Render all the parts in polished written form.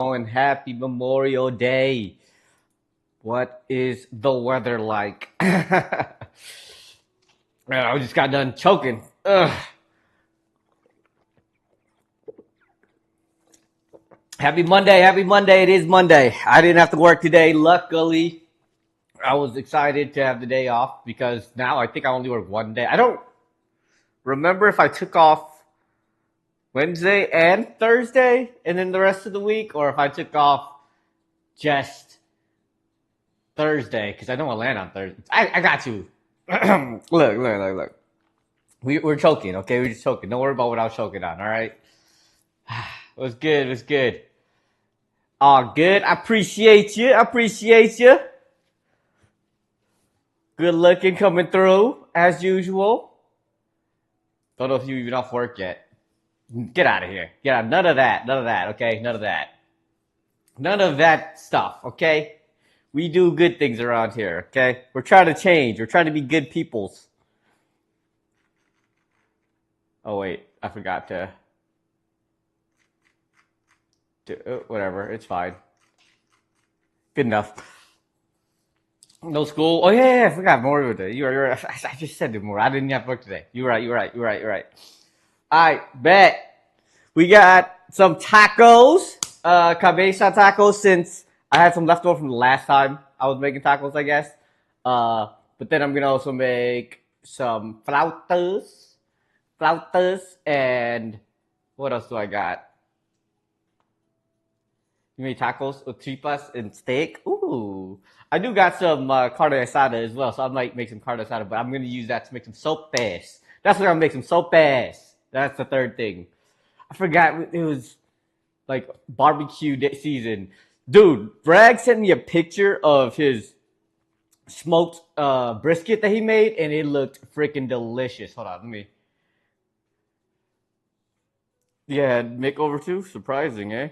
And happy Memorial Day. What is the weather like? I just got done choking. Ugh. Happy Monday. Happy Monday. It is Monday. I didn't have to work today. Luckily, I was excited to have the day off because now I think I only work one day. I don't remember if I took off Wednesday and Thursday and then the rest of the week, or if I took off just Thursday because I know I land on Thursday. I got you. Look. We're choking, okay? We're just choking. Don't worry about what I was choking on, all right? It was good. It was good. Oh, good. I appreciate you. I appreciate you. Good looking coming through as usual. Don't know if you even off work yet. Get out of here. Get out. None of that. None of that. Okay. None of that. None of that stuff. Okay. We do good things around here. Okay. We're trying to change. We're trying to be good peoples. Oh wait, I forgot to. Whatever. It's fine. Good enough. No school. Oh yeah, I forgot Memorial Day. You're right. I just said it more. I didn't have work today. You're right. You're right. You're right. You're right. All right, bet. We got some tacos. Cabeza tacos since I had some left over from the last time I was making tacos, I guess. But then I'm gonna also make some flautas, and what else do I got? You made tacos with tripas and steak. Ooh. I do got some carne asada as well, so I might make some carne asada, but I'm going to use that to make some sopes. That's what I'm going to make, some sopes. That's the third thing. I forgot it was like barbecue season. Dude, Bragg sent me a picture of his smoked brisket that he made, and it looked freaking delicious. Hold on, let me. Yeah, makeover too? Surprising, eh?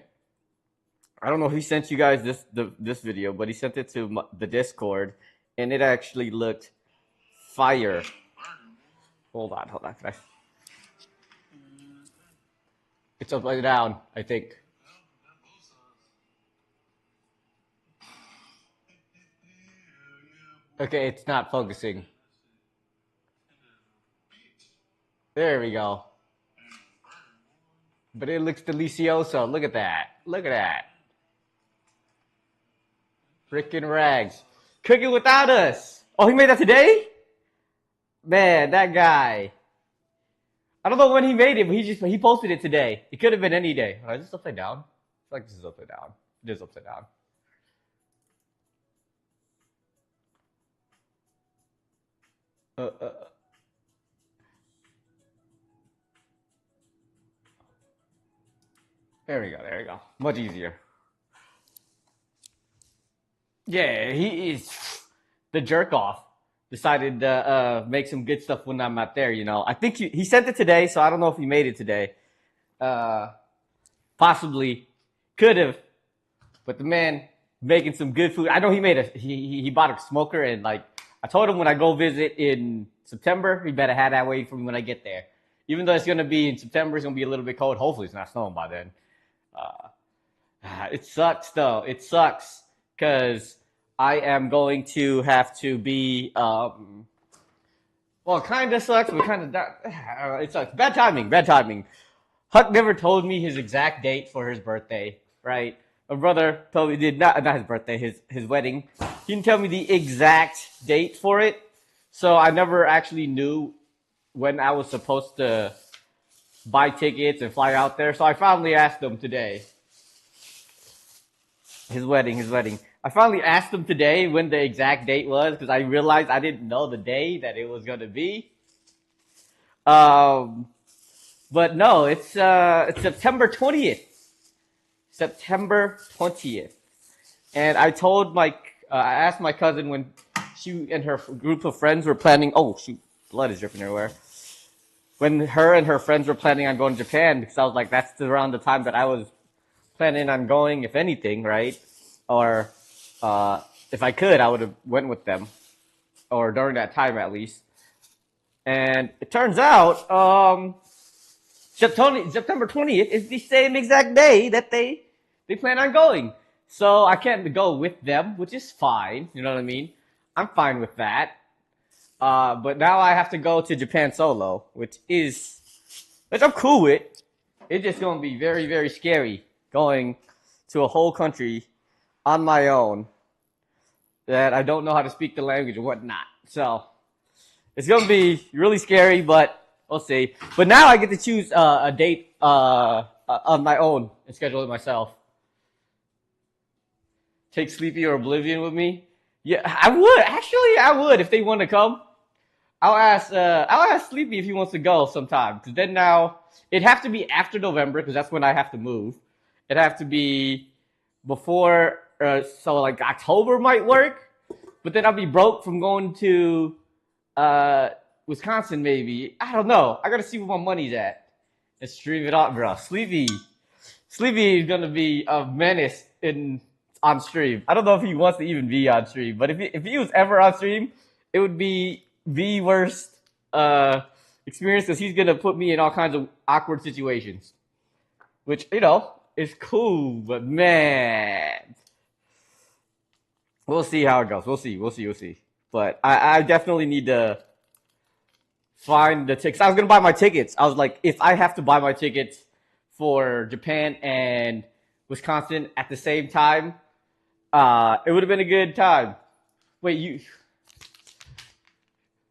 I don't know if he sent you guys this video, but he sent it to the Discord, and it actually looked fire. Hold on. Can I... It's upside down, I think. Okay, it's not focusing. There we go. But it looks delicioso. Look at that. Look at that. Freaking rags. Cooking without us. Oh, he made that today? Man, that guy. I don't know when he made it, but he posted it today. It could have been any day. Oh, is this upside down? I feel like this is upside down. It is upside down. Uh, uh, there we go. There we go. Much easier. Yeah, he is the jerk off. Decided to make some good stuff when I'm not there. You know, I think he sent it today, so I don't know if he made it today. Uh, Possibly could have, but the man making some good food. I know he made he bought a smoker, and like I told him when I go visit in September, he better have that waiting for me when I get there. Even though it's gonna be in September, it's gonna be a little bit cold. Hopefully, it's not snowing by then. Uh, it sucks though. It sucks because I am going to have to be. Well, kind of sucks, but kind of it sucks. Bad timing. Bad timing. Huck never told me his exact date for his birthday, right? My brother told me did not his birthday, his wedding. He didn't tell me the exact date for it, so I never actually knew when I was supposed to buy tickets and fly out there. So I finally asked him today. His wedding. I finally asked him today when the exact date was because I realized I didn't know the day that it was gonna be. Um, but no, it's September 20th. September 20th. And I asked my cousin when she and her group of friends were planning. Oh shoot, blood is dripping everywhere. When her and her friends were planning on going to Japan, because I was like, that's around the time that I was planning on going, if anything, right? Or uh, if I could, I would have went with them, or during that time at least. And it turns out, September 20th is the same exact day that they they plan on going. So I can't go with them, which is fine. You know what I mean? I'm fine with that. But now I have to go to Japan solo, which I'm cool with. It's just gonna be very, very scary going to a whole country on my own that I don't know how to speak the language or whatnot. So it's gonna be really scary, but we'll see. But now I get to choose a date on my own and schedule it myself. Take Sleepy or Oblivion with me? Yeah, I would. Actually, I would if they want to come. I'll ask Sleepy if he wants to go sometime. Because then now it'd have to be after November because that's when I have to move. It'd have to be before, so like October might work. But then I'll be broke from going to Wisconsin maybe. I don't know. I gotta see where my money's at and stream it out, bro. Sleepy is gonna be a menace on stream. I don't know if he wants to even be on stream, but if he was ever on stream, it would be the worst experience because he's gonna put me in all kinds of awkward situations, which is cool. But man, we'll see how it goes. We'll see. But I definitely need to find the tickets. I was gonna buy my tickets. I was like, if I have to buy my tickets for Japan and Wisconsin at the same time, it would have been a good time. Wait,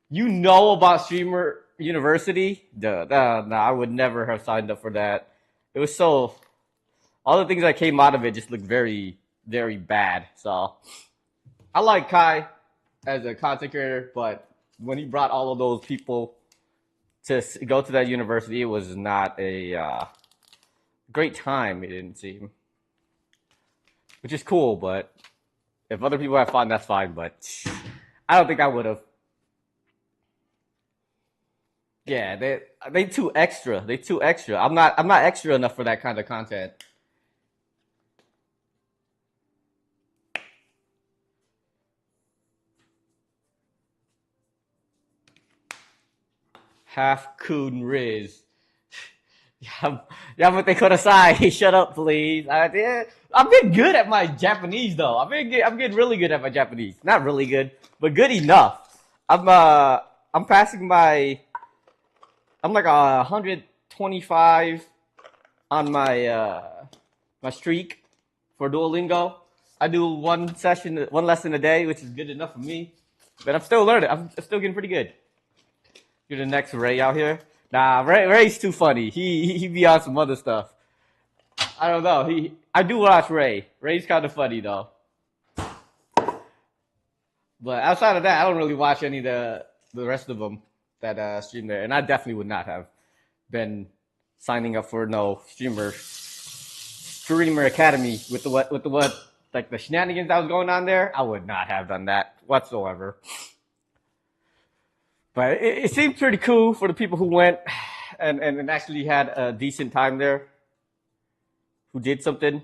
you know about Streamer University? No, I would never have signed up for that. It was all the things that came out of it just looked very, very bad. So I like Kai as a content creator, but when he brought all of those people to go to that university, it was not a great time, it didn't seem. Which is cool, but if other people have fun, that's fine, but I don't think I would have. Yeah, they too extra. They too extra. I'm not extra enough for that kind of content. Half Coon Riz. Yeah, but they could aside. Shut up, please. I've been good at my Japanese though. I'm getting really good at my Japanese. Not really good, but good enough. I'm passing my. I'm like 125 on my streak for Duolingo. I do one lesson a day, which is good enough for me. But I'm still learning. I'm still getting pretty good. You're the next Ray out here. Nah, Ray's too funny. He be on some other stuff. I don't know. I do watch Ray. Ray's kind of funny though. But outside of that, I don't really watch any of the rest of them that stream there. And I definitely would not have been signing up for no streamer academy with the what like the shenanigans that was going on there. I would not have done that whatsoever. But it seemed pretty cool for the people who went and actually had a decent time there, who did something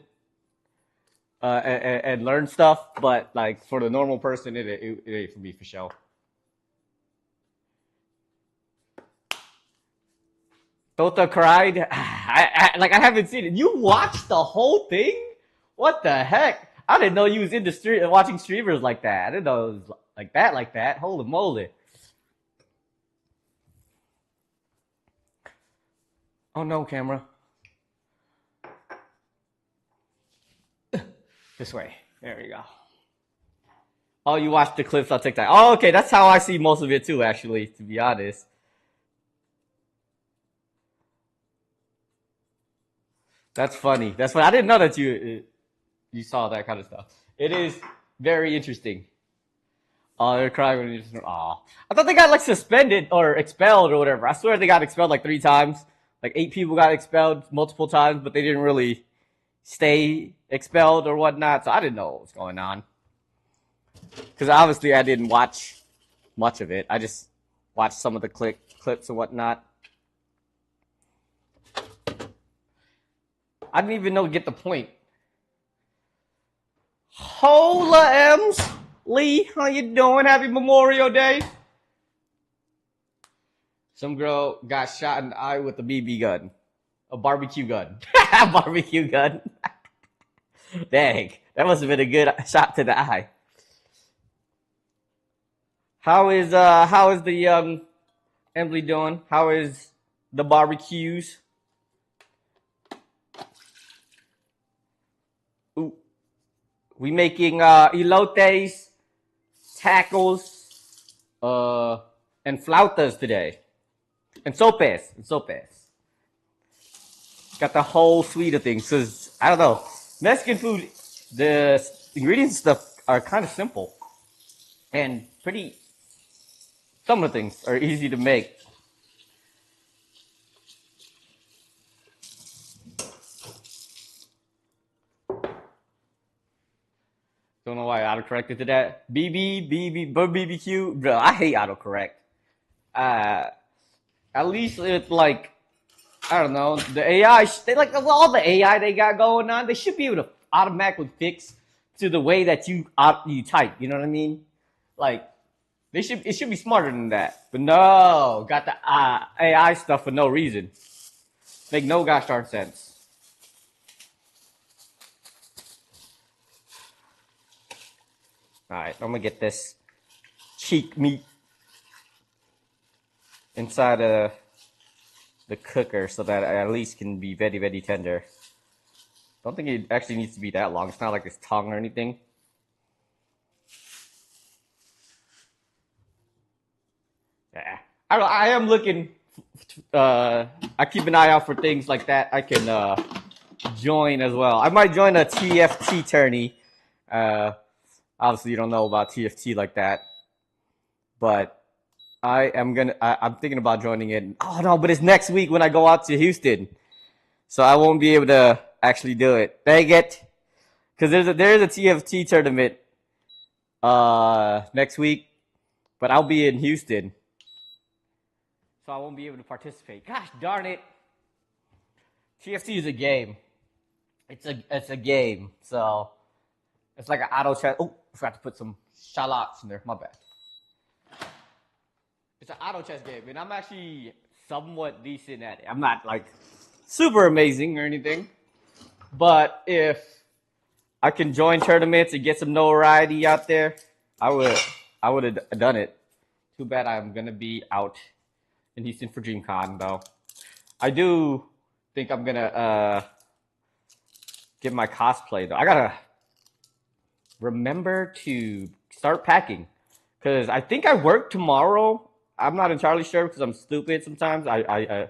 and learned stuff. But like for the normal person, it ain't for me for sure. Tota cried. I haven't seen it. You watched the whole thing? What the heck? I didn't know you was into watching streamers like that. I didn't know it was like that. Holy moly. Oh no, camera. This way. There we go. Oh, you watched the clips on TikTok. Oh, okay. That's how I see most of it too, actually, to be honest. That's funny. I didn't know that you saw that kind of stuff. It is very interesting. Oh, they're crying when you just. Oh, I thought they got like suspended or expelled or whatever. I swear they got expelled like 3 times. Like 8 people got expelled multiple times, but they didn't really stay expelled or whatnot. So I didn't know what was going on. Because obviously I didn't watch much of it. I just watched some of the clips and whatnot. I didn't even get the point. Hola, Ems. Lee, how you doing? Happy Memorial Day. Some girl got shot in the eye with a BB gun. A barbecue gun. Barbecue gun. Dang, that must have been a good shot to the eye. How is the young Emily doing? How is the barbecues? Ooh, we making elotes, tacos, uh, and flautas today, and sopes. Got the whole suite of things. Cause I don't know, Mexican food, the ingredients stuff are kind of simple and pretty. Some of the things are easy to make. Don't know why I autocorrected to that. BBQ, bro. I hate autocorrect. Uh, at least it's like I don't know the AI. They like all the AI they got going on. They should be able to automatically fix to the way that you type. You know what I mean? Like it should be smarter than that. But no, got the AI stuff for no reason. Make no gosh darn sense. All right, I'm gonna get this cheek meat inside the cooker so that it at least can be very, very tender. Don't think it actually needs to be that long. It's not like it's tongue or anything. Yeah, I am looking. I keep an eye out for things like that. I can join as well. I might join a TFT tourney. Uh, Obviously, you don't know about TFT like that, but I'm thinking about joining it. Oh no, but it's next week when I go out to Houston, so I won't be able to actually do it. Dang it, because there is a TFT tournament next week, but I'll be in Houston, so I won't be able to participate. Gosh darn it! TFT is a game. It's a game, so it's like an auto chat. Oh, I forgot to put some shallots in there. My bad. It's an auto chess game, and I'm actually somewhat decent at it. I'm not like super amazing or anything, but if I can join tournaments and get some notoriety out there, I would have done it. Too bad I'm gonna be out in Houston for DreamCon though. I do think I'm gonna get my cosplay though. I gotta remember to start packing because I think I work tomorrow. I'm not entirely sure because I'm stupid sometimes. I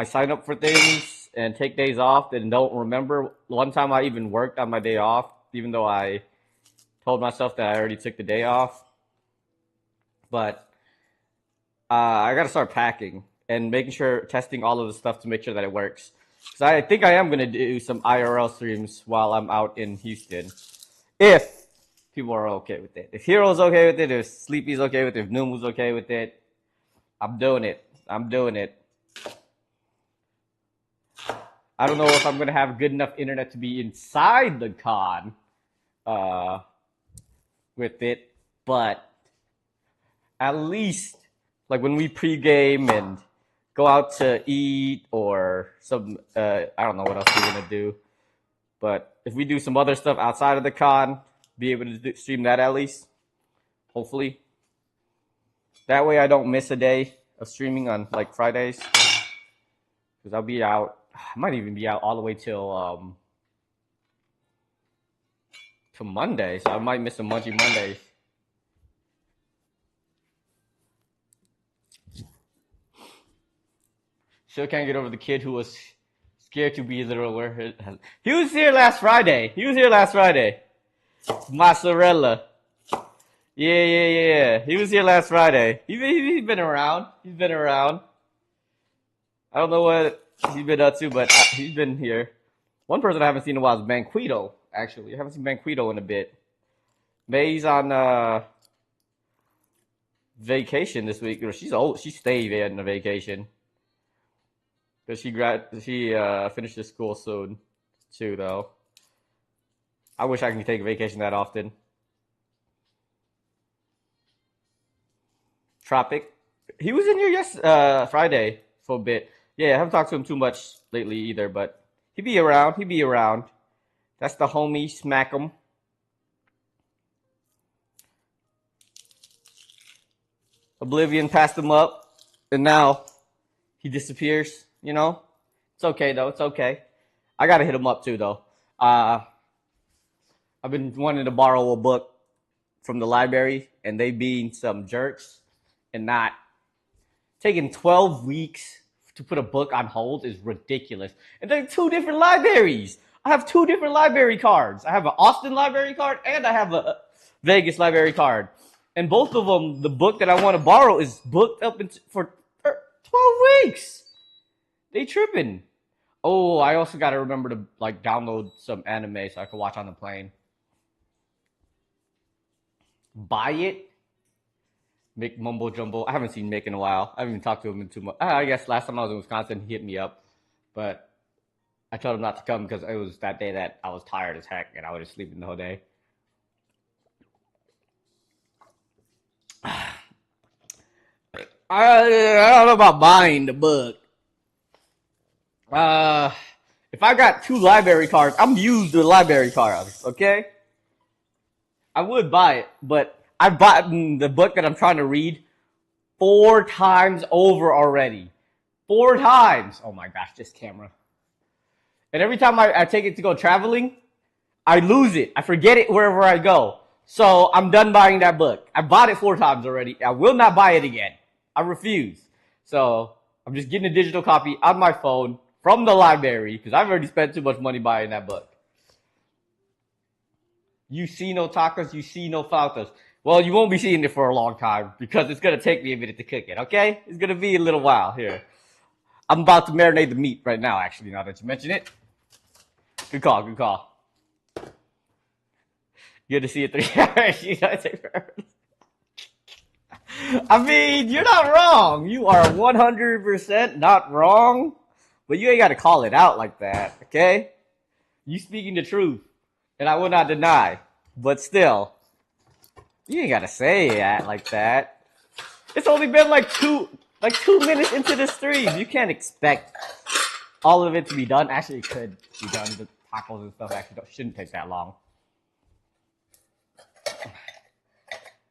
sign up for things and take days off and don't remember. One time I even worked on my day off, even though I told myself that I already took the day off. But I got to start packing and making sure, testing all of the stuff to make sure that it works. Because I think I am going to do some IRL streams while I'm out in Houston. If people are okay with it. If Hero's okay with it, if Sleepy's okay with it, if Numu's okay with it, I'm doing it. I'm doing it. I don't know if I'm going to have good enough internet to be inside the con with it, but at least like when we pregame and go out to eat or some, I don't know what else we're going to do. But if we do some other stuff outside of the con, be able to stream that at least, hopefully. That way I don't miss a day of streaming on like Fridays. Because I'll be out, I might even be out all the way till Monday. So I might miss some Munchy Mondays. Still can't get over the kid who was scared to be literal. He was here last Friday. Mozzarella. Yeah. He was here last Friday. He's been around. I don't know what he's been up to, but he's been here. One person I haven't seen in a while is Banquito, actually. I haven't seen Banquito in a bit. May's on vacation this week. She's old. She stayed on a vacation. Because she finishes school soon, too, though. I wish I could take a vacation that often. Tropic. He was in here Friday for a bit. Yeah, I haven't talked to him too much lately either, but he'd be around. That's the homie. Smack him. Oblivion passed him up, and now he disappears. You know, it's okay though. It's okay. I gotta hit him up too though. I've been wanting to borrow a book from the library, and they being some jerks and not taking 12 weeks to put a book on hold is ridiculous. And they're two different libraries. I have two different library cards. I have an Austin library card and I have a Vegas library card. And both of them, the book that I want to borrow is booked up for 12 weeks. They tripping. Oh, I also got to remember to like download some anime so I can watch on the plane. Buy it. Mick Mumbo Jumbo. I haven't seen Mick in a while. I haven't even talked to him in 2 months. I guess last time I was in Wisconsin, he hit me up. But I told him not to come because it was that day that I was tired as heck and I was just sleeping the whole day. I don't know about buying the book. If I got 2 library cards, I'm used to library cards, okay? I would buy it, but I've bought the book that I'm trying to read 4 times over already. 4 times. Oh my gosh, this camera. And every time I take it to go traveling, I lose it. I forget it wherever I go. So I'm done buying that book. I bought it 4 times already. I will not buy it again. I refuse. So I'm just getting a digital copy on my phone from the library because I've already spent too much money buying that book. You see no tacos, you see no flautas. Well, you won't be seeing it for a long time because it's going to take me a minute to cook it, okay? It's going to be a little while here. I'm about to marinate the meat right now, actually, now that you mention it. Good call, good call. Good to see it 3 hours. You guys are I mean, you're not wrong. You are 100% not wrong. But you ain't got to call it out like that, okay? You speaking the truth. And I will not deny. But still, you ain't got to say that like that. It's only been like 2 minutes into the stream. You can't expect all of it to be done. Actually, it could be done. The tacos and stuff actually shouldn't take that long.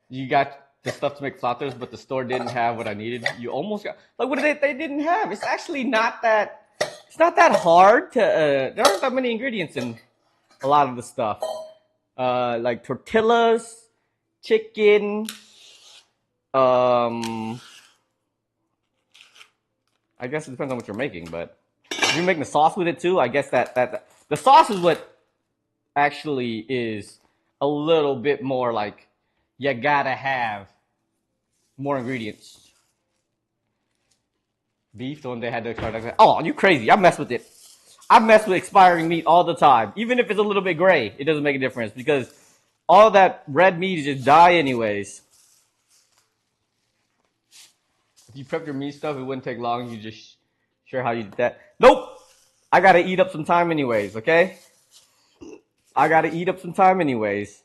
You got the stuff to make flautas, but the store didn't have what I needed. You almost got like what they didn't have. It's actually not that. It's not that hard to. There aren't that many ingredients in a lot of the stuff. Like tortillas, chicken. I guess it depends on what you're making, but if you're making the sauce with it too, I guess that the sauce is what actually is a little bit more like. You gotta have more ingredients. Beef, the one they had to expire. Oh, you crazy. I mess with it. I mess with expiring meat all the time. Even if it's a little bit gray, it doesn't make a difference because all that red meat just die anyways. If you prep your meat stuff, it wouldn't take long. You just share how you did that. Nope. I gotta eat up some time anyways, okay? I gotta eat up some time anyways.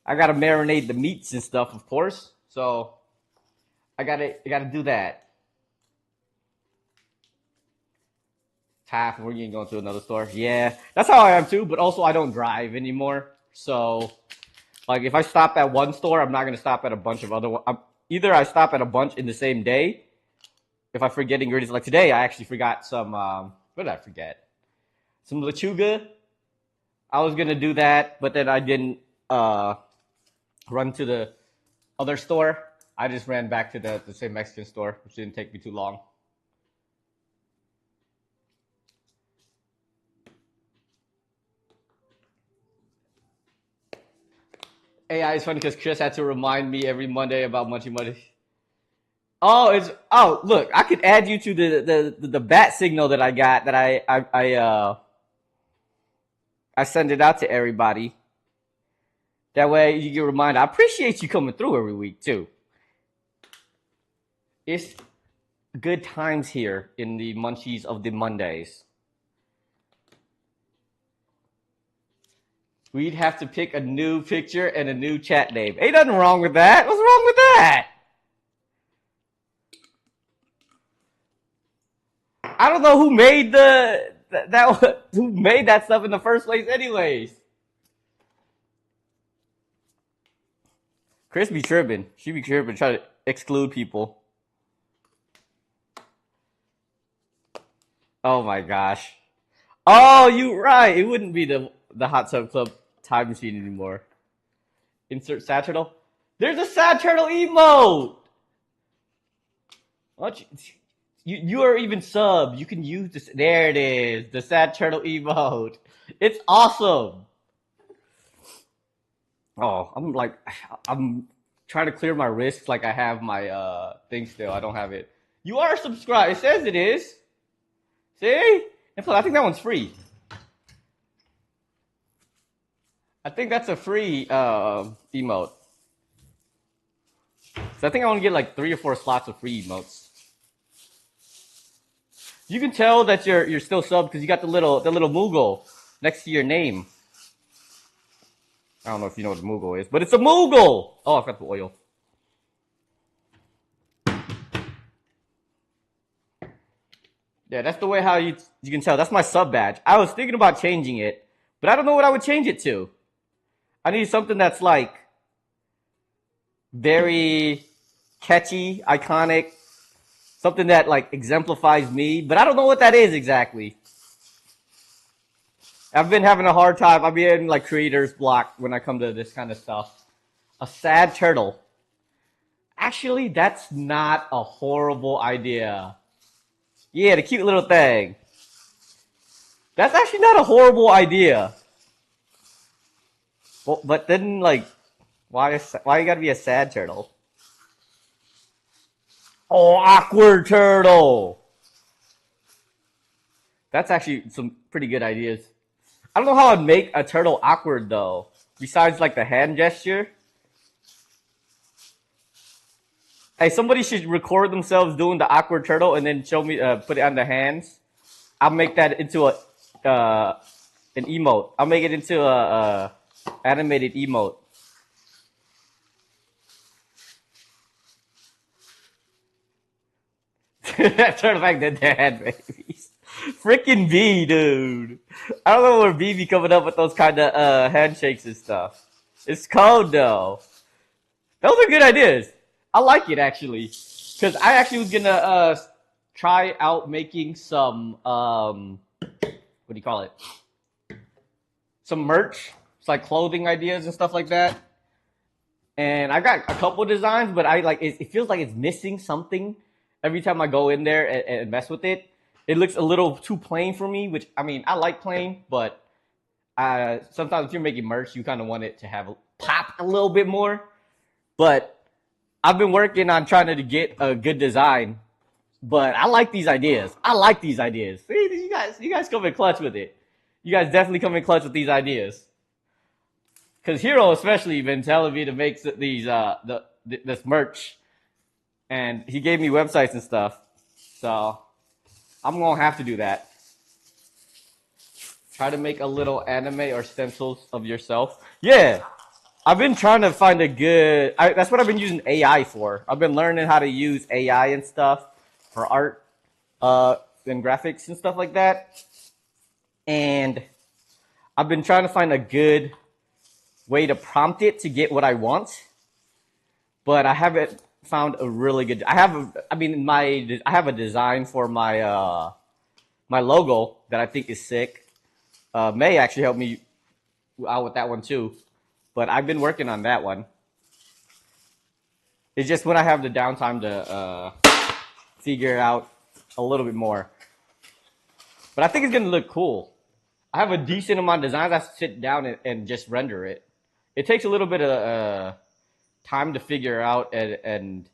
I gotta marinate the meats and stuff, of course. So I gotta do that. Half we're going to another store. Yeah, that's how I am too. But also I don't drive anymore. So like if I stop at one store, I'm not gonna stop at a bunch of other ones. Either I stop at a bunch in the same day. If I forget ingredients, like today, I actually forgot some. What did I forget? Some lechuga. I was gonna do that, but then I didn't. Run to the other store. I just ran back to the same Mexican store, which didn't take me too long. AI is funny because Chris had to remind me every Monday about Munchie Monday. Oh look, I could add you to the bat signal that I got that I send it out to everybody. That way you get reminded. I appreciate you coming through every week too. It's good times here in the Munchies of the Mondays. We'd have to pick a new picture and a new chat name. Ain't nothing wrong with that. What's wrong with that? I don't know who made who made that stuff in the first place, anyways. Chris be tripping. She be tripping, try to exclude people. Oh my gosh. Oh, you right. It wouldn't be the Hot Tub Club time machine anymore. Insert sad turtle. There's a sad turtle emote. What you are even sub. You can use this. There it is. The sad turtle emote. It's awesome. Oh, I'm trying to clear my wrists like I have my thing still. I don't have it. You are subscribed. It says it is. See? And plus, I think that one's free. I think that's a free emote. So I think I want to get like 3 or 4 slots of free emotes. You can tell that you're still subbed because you got the little Moogle next to your name. I don't know if you know what a Moogle is, but it's a Moogle! Oh, I forgot the oil. Yeah, that's the way how you can tell. That's my sub badge. I was thinking about changing it, but I don't know what I would change it to. I need something that's like very catchy, iconic, something that like exemplifies me, but I don't know what that is exactly. I've been having a hard time. I've been like creator's block when I come to this kind of stuff. A sad turtle. Actually, that's not a horrible idea. Yeah, the cute little thing. That's actually not a horrible idea. Well, but then, like, why you gotta be a sad turtle? Oh, awkward turtle. That's actually some pretty good ideas. I don't know how I'd make a turtle awkward though. Besides like the hand gesture. Hey, somebody should record themselves doing the awkward turtle and then show me, put it on the hands. I'll make that into an emote. I'll make it into a animated emote. Turtle back the dad babies. Freaking B, dude. I don't know where B be coming up with those kind of handshakes and stuff. It's cold though. Those are good ideas. I like it actually, because I actually was gonna try out making some what do you call it? Some merch. It's like clothing ideas and stuff like that. And I got a couple designs, but I like it feels like it's missing something every time I go in there and mess with it. It looks a little too plain for me, which I mean I like plain, but sometimes if you're making merch, you kind of want it to have pop a little bit more. But I've been working on trying to get a good design, but I like these ideas. I like these ideas. See, you guys come in clutch with it. You guys definitely come in clutch with these ideas. Because Hero especially been telling me to make these this merch, and he gave me websites and stuff. So I'm gonna have to do that. Try to make a little anime or stencils of yourself. Yeah. I've been trying to find a good. That's what I've been using AI for. I've been learning how to use AI and stuff for art, and graphics and stuff like that. And I've been trying to find a good way to prompt it to get what I want, but I haven't found a really good. I have a design for my my logo that I think is sick. May actually helped me out with that one too. But I've been working on that one. It's just when I have the downtime to figure it out a little bit more. But I think it's going to look cool. I have a decent amount of designs. I sit down and just render it. It takes a little bit of time to figure out and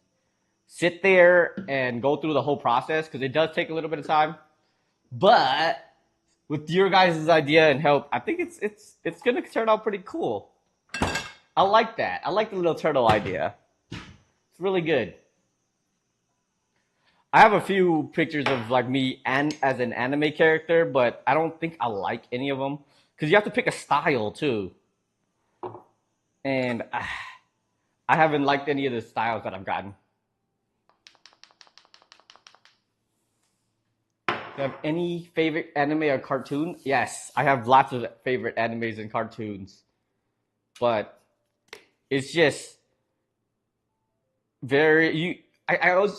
sit there and go through the whole process because it does take a little bit of time. But with your guys' idea and help, I think it's going to turn out pretty cool. I like that. I like the little turtle idea. It's really good. I have a few pictures of like me and as an anime character, but I don't think I like any of them because you have to pick a style too. And I haven't liked any of the styles that I've gotten. Do you have any favorite anime or cartoon? Yes, I have lots of favorite animes and cartoons, but it's just very you.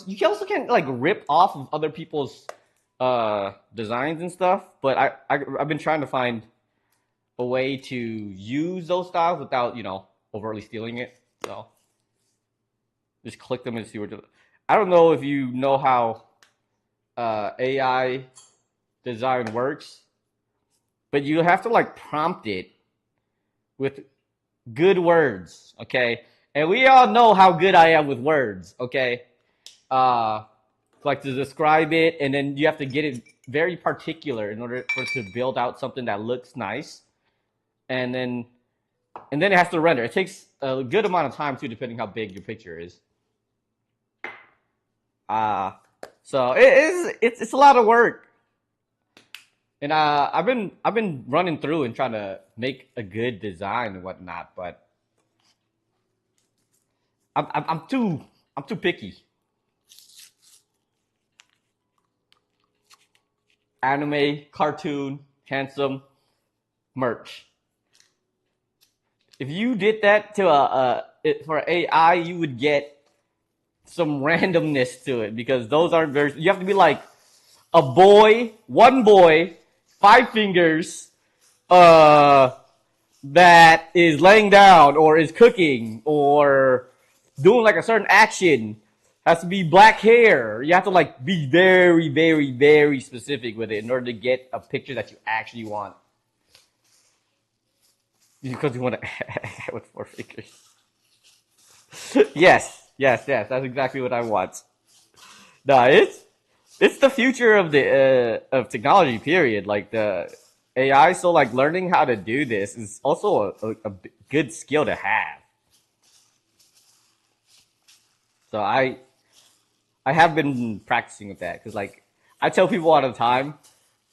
You also can't like rip off of other people's designs and stuff, but I've been trying to find a way to use those styles without overtly stealing it. So just click them and see what. I don't know if you know how AI design works, but you have to like prompt it with good words, okay? And we all know how good I am with words, okay? Uh, like to describe it, and then you have to get it very particular in order for it to build out something that looks nice, and then it has to render. It takes a good amount of time too, depending how big your picture is. Uh so it's a lot of work, and I've been running through and trying to make a good design and whatnot, but I'm too picky. Anime, cartoon, handsome, merch. If you did that to for AI, you would get some randomness to it because those aren't very. You have to be like a boy, one boy, five fingers, uh, that is laying down or is cooking or doing like a certain action. Has to be black hair. You have to like be very, very, very specific with it in order to get a picture that you actually want. Because you want to with four fingers. Yes. That's exactly what I want. No, it's the future of the of technology. Period. Like the AI. So like learning how to do this is also a good skill to have. So I have been practicing with that because like I tell people all the time.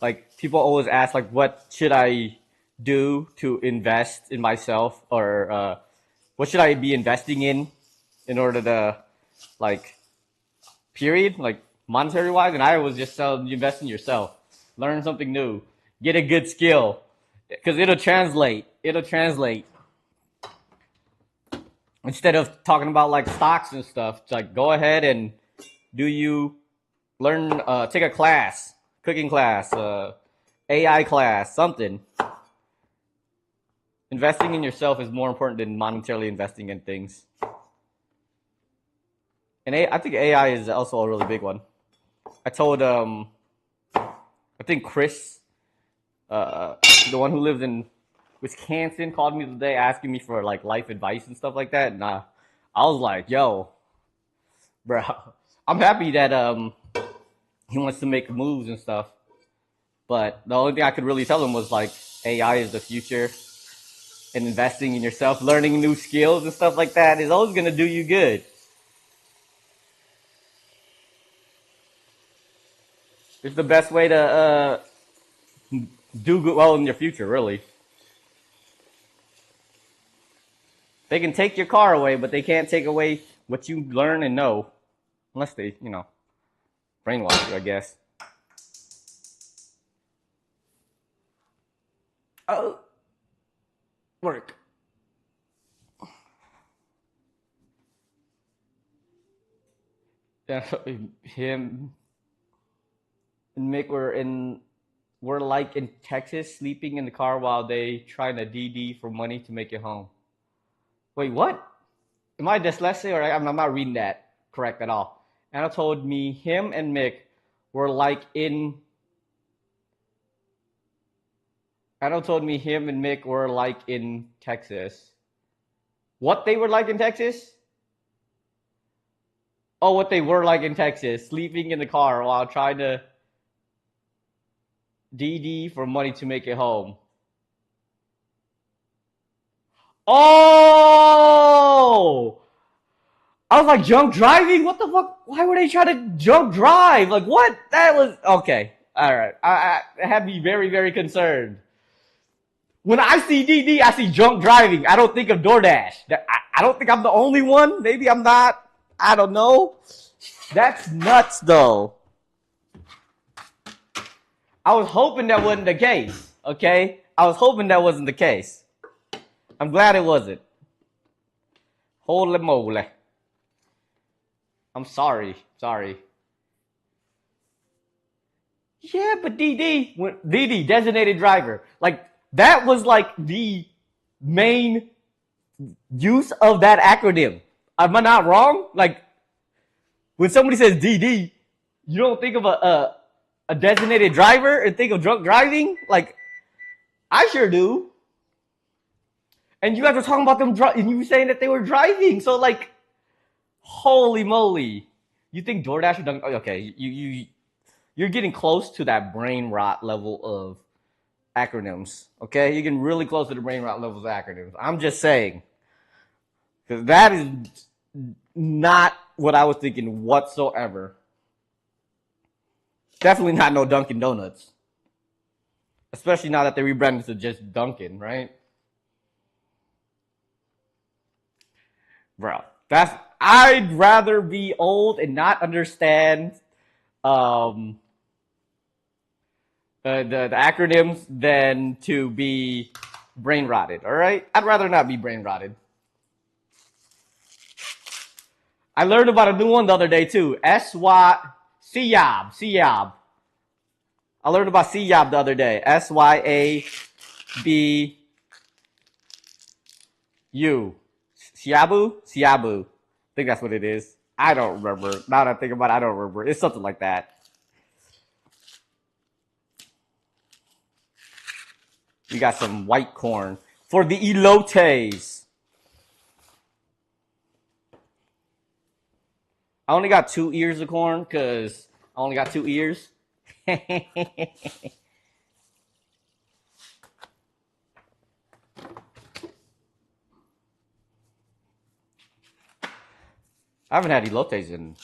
Like people always ask like what should I do to invest in myself or what should I be investing in order to like period like monetary wise, and I was just tell you invest in yourself, learn something new, get a good skill because it'll translate instead of talking about like stocks and stuff. It's like go ahead and do you learn take a class, cooking class, AI class, something. Investing in yourself is more important than monetarily investing in things. And I think AI is also a really big one. I told I think Chris, uh, the one who lives in Wisconsin, called me today asking me for like life advice and stuff like that, and I was like, "Yo, bro, I'm happy that he wants to make moves and stuff." But the only thing I could really tell him was like AI is the future, and investing in yourself, learning new skills and stuff like that is always gonna do you good. It's the best way to do good well in your future. Really, they can take your car away, but they can't take away what you learn and know, unless they brainwash you, I guess. Oh, work. Yeah, him and Mick were like in Texas, sleeping in the car while they trying to DD for money to make it home. Wait, what? Am I dyslexic or I'm not reading that correct at all? Anna told me him and Mick were like in. Anna told me him and Mick were like in Texas. What they were like in Texas? Oh, what they were like in Texas, sleeping in the car while trying to DD for money to make it home. Oh! I was like, drunk driving? What the fuck? Why were they trying to drunk drive? Like, what? That was okay. All right. I had me very, very concerned. When I see DD, I see drunk driving. I don't think of DoorDash. I don't think I'm the only one. Maybe I'm not. I don't know. That's nuts, though. I was hoping that wasn't the case. Okay, I was hoping that wasn't the case. I'm glad it wasn't. Holy moly! I'm sorry. Sorry. Yeah, but DD designated driver, like that was like the main use of that acronym. Am I not wrong? Like when somebody says DD, you don't think of a designated driver and think of drunk driving. Like I sure do. And you guys were talking about them and you were saying that they were driving. So like, holy moly! You think DoorDash or Dunk? Okay, you're getting close to that brain rot level of acronyms. Okay, you're getting really close to the brain rot levels of acronyms. I'm just saying, because that is not what I was thinking whatsoever. Definitely not no Dunkin' Donuts. Especially now that they rebranded to just Dunkin', right? Bro, I'd rather be old and not understand the acronyms than to be brain rotted. All right, I'd rather not be brain rotted. I learned about a new one the other day too. SYAB. I learned about SYAB the other day. SYABU. Siabu. I think that's what it is. I don't remember. Now that I think about it, I don't remember. It's something like that. We got some white corn for the elotes. I only got 2 ears of corn because I only got 2 ears. I haven't had elotes in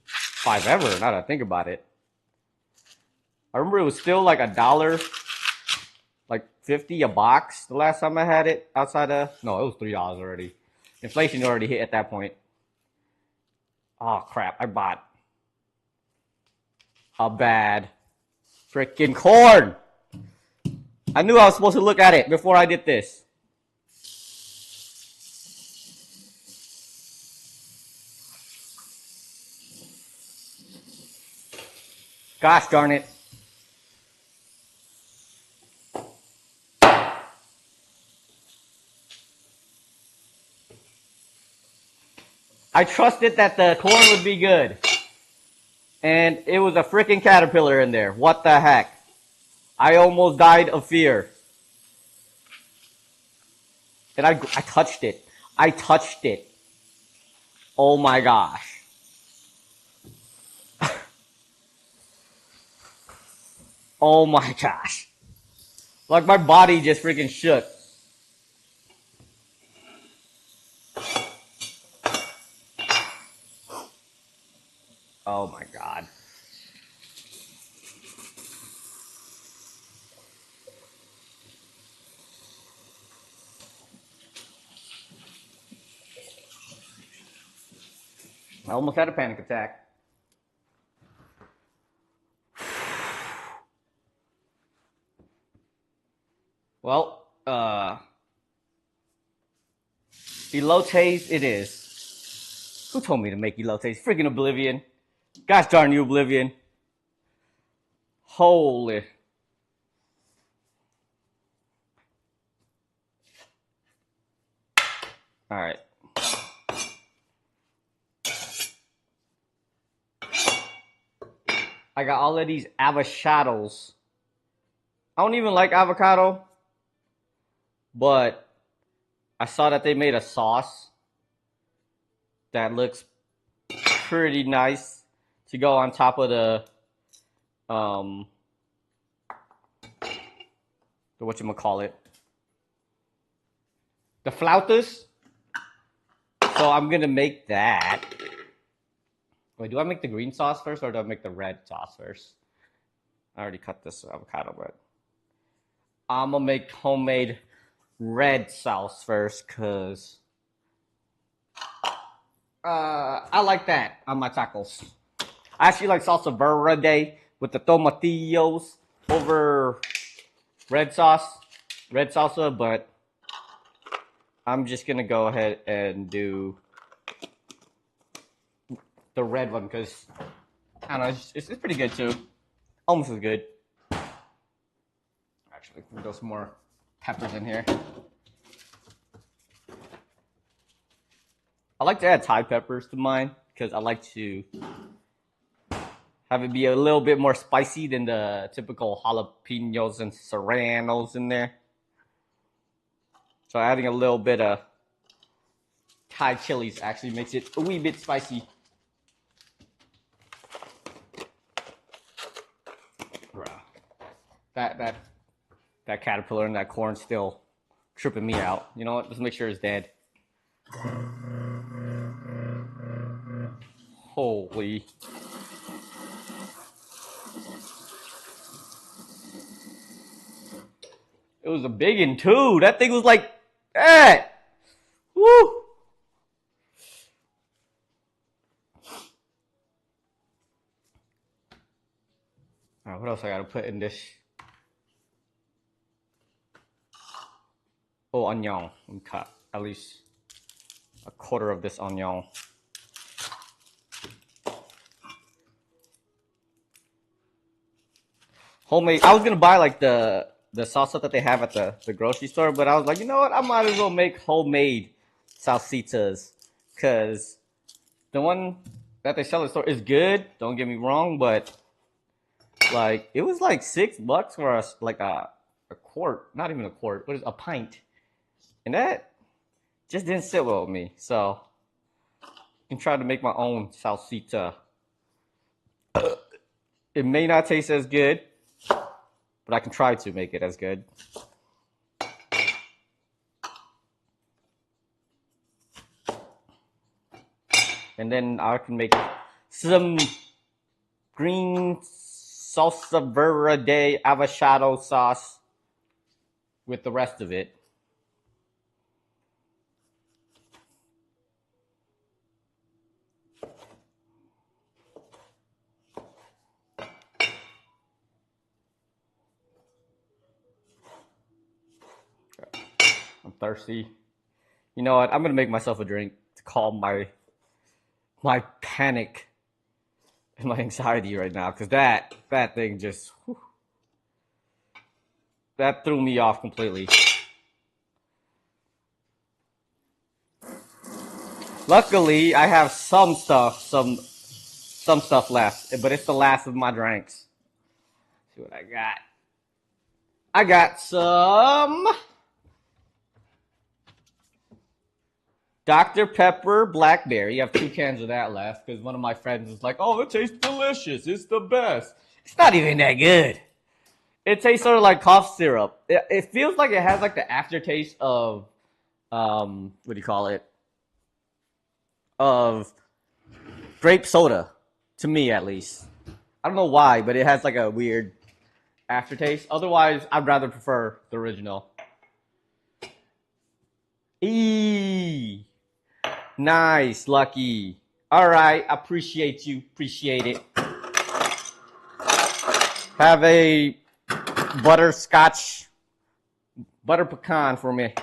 forever, now that I think about it. I remember it was still like $1, like 50 a box the last time I had it outside of, no, it was $3 already. Inflation already hit at that point. Oh crap, I bought a bad freaking corn. I knew I was supposed to look at it before I did this. Gosh darn it. I trusted that the corn would be good. And it was a freaking caterpillar in there. What the heck? I almost died of fear. And I touched it. I touched it. Oh my gosh. Oh my gosh. Like my body just freaking shook. Oh my god. I almost had a panic attack. Well, elotes it is. Who told me to make elotes? Freaking Oblivion. Gosh darn you, Oblivion. Holy. All right. I got all of these avocados. I don't even like avocado, but I saw that they made a sauce that looks pretty nice to go on top of the whatchamacallit, the flautas. So I'm gonna make that. Wait, do I make the green sauce first or do I make the red sauce first? I already cut this avocado, but I'm gonna make homemade red sauce first because I like that on my tacos. I actually like salsa verde with the tomatillos over red salsa, but I'm just gonna go ahead and do the red one because I don't know, it's pretty good too. Almost as good. Actually, we'll throw some more peppers in here. I like to add Thai peppers to mine because I like to have it be a little bit more spicy than the typical jalapenos and serranos in there. So adding a little bit of Thai chilies actually makes it a wee bit spicy. That caterpillar and that corn still tripping me out. You know what? Let's make sure it's dead. Holy. It was a big one too. That thing was like that. Woo. All right, what else I gotta put in this? Oh, onion. I'm cut at least a quarter of this onion. Homemade. I was gonna buy like the salsa that they have at the grocery store, but I was like, you know what? I might as well make homemade salsitas because the one that they sell at the store is good. Don't get me wrong, but like it was like $6 for us, like a quart, not even a quart, what is a pint, and that just didn't sit well with me. So I can try to make my own salsita. It may not taste as good, but I can try to make it as good. And then I can make some green salsa verde avocado sauce with the rest of it. I'm thirsty. You know what? I'm gonna make myself a drink to calm my panic and my anxiety right now, because that thing just that threw me off completely. Luckily, I have some stuff left, but it's the last of my drinks. Let's see what I got. I got some Dr. Pepper Blackberry. I have 2 cans of that left because one of my friends is like, oh, it tastes delicious. It's the best. It's not even that good. It tastes sort of like cough syrup. It feels like it has like the aftertaste of, what do you call it? Of grape soda, to me at least. I don't know why, but it has like a weird aftertaste. Otherwise, I'd rather prefer the original. Eee. Nice, Lucky. All right, appreciate you. Appreciate it. Have a butterscotch, butter pecan for me.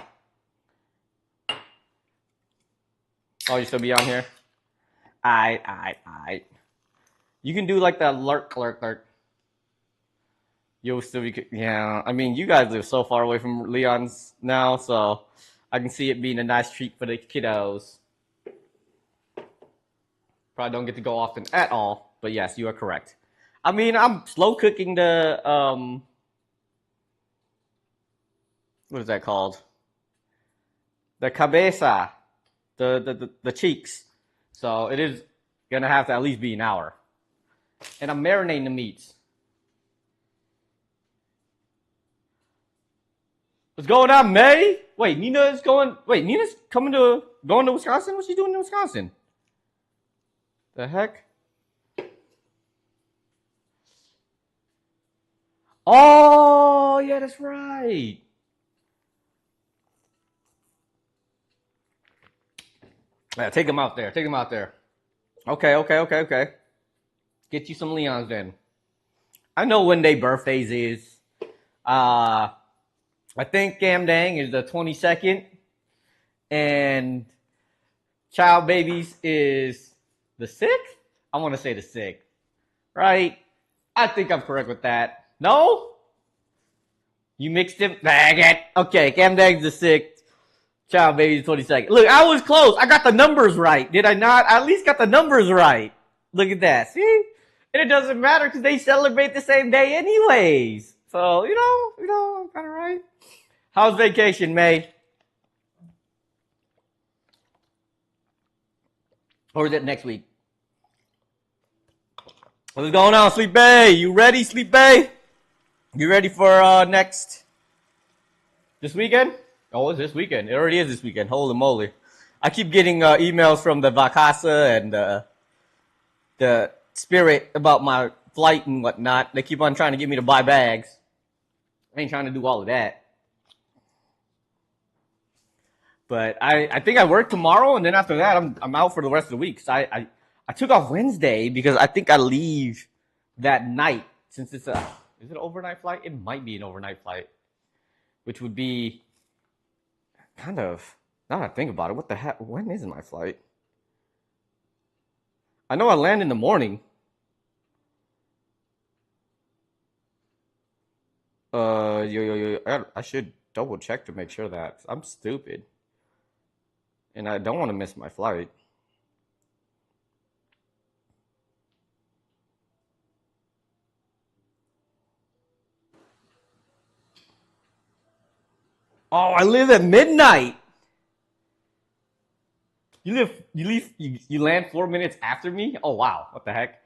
Oh, you still be on here? Aight. You can do like that lurk. You'll still be, yeah. I mean, you guys live so far away from Leon's now, so I can see it being a nice treat for the kiddos. Probably don't get to go often at all, but yes, you are correct. I mean, I'm slow cooking the, what is that called? The cabeza, the cheeks. So it is gonna have to at least be an hour. And I'm marinating the meats. What's going on, May? Wait, Nina's coming to Wisconsin? What's she doing in Wisconsin? The heck? Oh, yeah, that's right. Yeah, take him out there. Okay. Get you some Leons then. I know when their birthdays is. Uh, I think Cam Dang is the 22nd, and Child Babies is the 6th. I want to say the 6th, right? I think I'm correct with that. No, you mixed him. Dang it. Okay, Cam Dang's the 6th. Child Baby's 22nd. Look, I was close. I got the numbers right. Did I not? I at least got the numbers right. Look at that. See? And it doesn't matter because they celebrate the same day anyways. So, I'm kind of right. How's vacation, May? Or is it next week? What's going on, Sleep Bay? You ready, Sleep Bay? You ready for this weekend? Oh, it's this weekend. It already is this weekend. Holy moly. I keep getting emails from the Vacasa and the Spirit about my flight and whatnot. They keep on trying to get me to buy bags. I ain't trying to do all of that. But I think I work tomorrow, and then after that, I'm out for the rest of the week. So I took off Wednesday because I think I leave that night since it's is it an overnight flight? It might be an overnight flight, which would be kind of, now that I think about it, what the heck? When is my flight? I know I land in the morning. I should double check to make sure that I'm stupid, and I don't want to miss my flight. Oh, I live at midnight. You land 4 minutes after me? Oh wow, what the heck?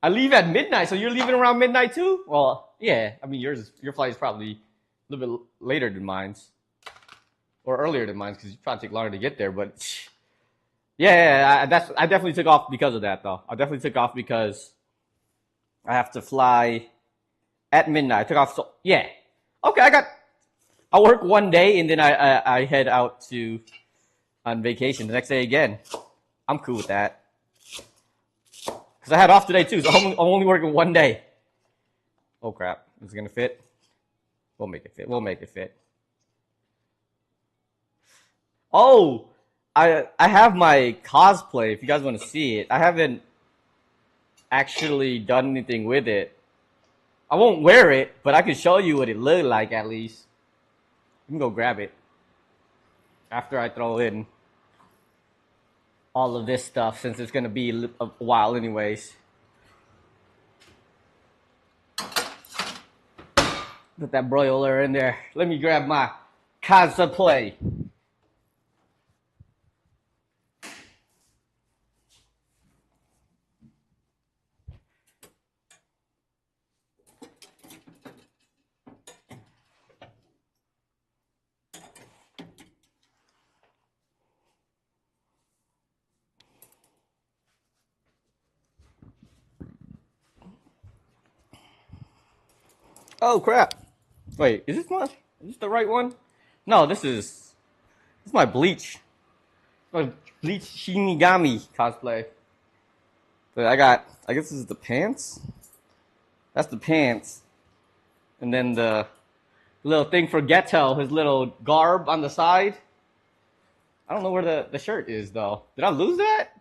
I leave at midnight, so you're leaving around midnight too? Well, yeah. I mean, your flight is probably a little bit later than mine's, or earlier than mine's, because you probably take longer to get there. But yeah, I definitely took off because of that, though. I definitely took off because I have to fly at midnight. I took off, so yeah. Okay, I work one day and then I head out on vacation the next day again. I'm cool with that. Because I had off today too, so I'm only working one day. Oh crap. Is it going to fit? We'll make it fit. We'll make it fit. Oh, I have my cosplay if you guys want to see it. I haven't actually done anything with it. I won't wear it, but I can show you what it looked like at least. You can go grab it after I throw in all of this stuff, since it's going to be a while anyways. Put that broiler in there. Let me grab my cosplay. Oh crap! Wait, is this the right one? No, this is my Bleach. My Bleach Shinigami cosplay. But I guess this is the pants. That's the pants, and then the little thing for Geto, his little garb on the side. I don't know where the shirt is though. Did I lose that?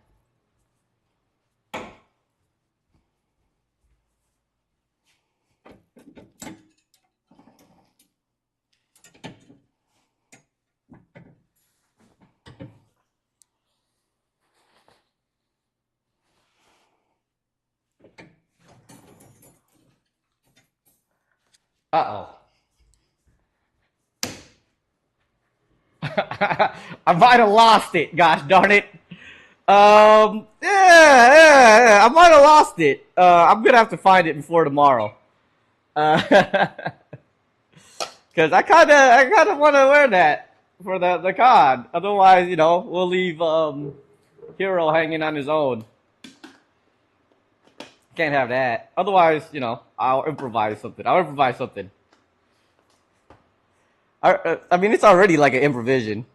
Uh-oh. I might have lost it. Gosh darn it. Yeah, I might have lost it. I'm gonna have to find it before tomorrow. Because I kind of want to wear that for the con. Otherwise, we'll leave Hero hanging on his own. Can't have that. Otherwise, I'll improvise something. I mean, it's already like an improvision.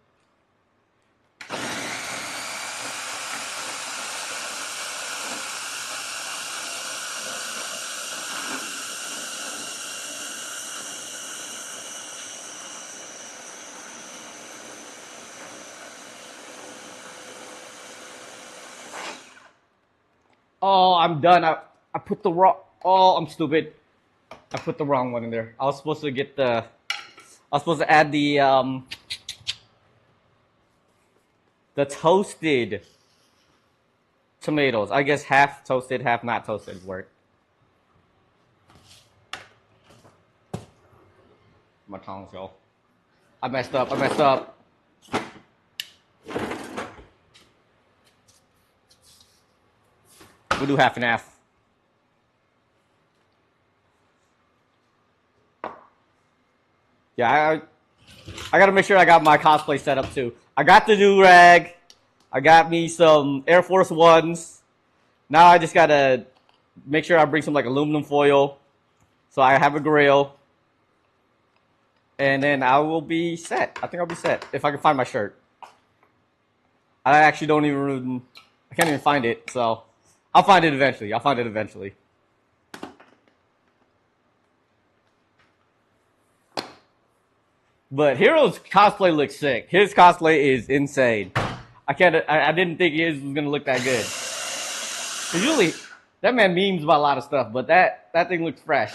Oh, I'm done. I put the wrong. Oh, I'm stupid. I put the wrong one in there. I was supposed to get the. I was supposed to add the toasted tomatoes. I guess half toasted, half not toasted work. My tongue's go. I messed up. I messed up. We'll do half and half. Yeah, I gotta make sure I got my cosplay set up too. I got the do-rag. I got me some Air Force Ones. Now I just gotta make sure I bring some like aluminum foil. So I have a grill. And then I will be set. I think I'll be set if I can find my shirt. I actually don't even, I can't even find it. So I'll find it eventually. I'll find it eventually. But Hero's cosplay looks sick. His cosplay is insane. I didn't think his was gonna look that good. Usually, that man memes about a lot of stuff, but that thing looks fresh.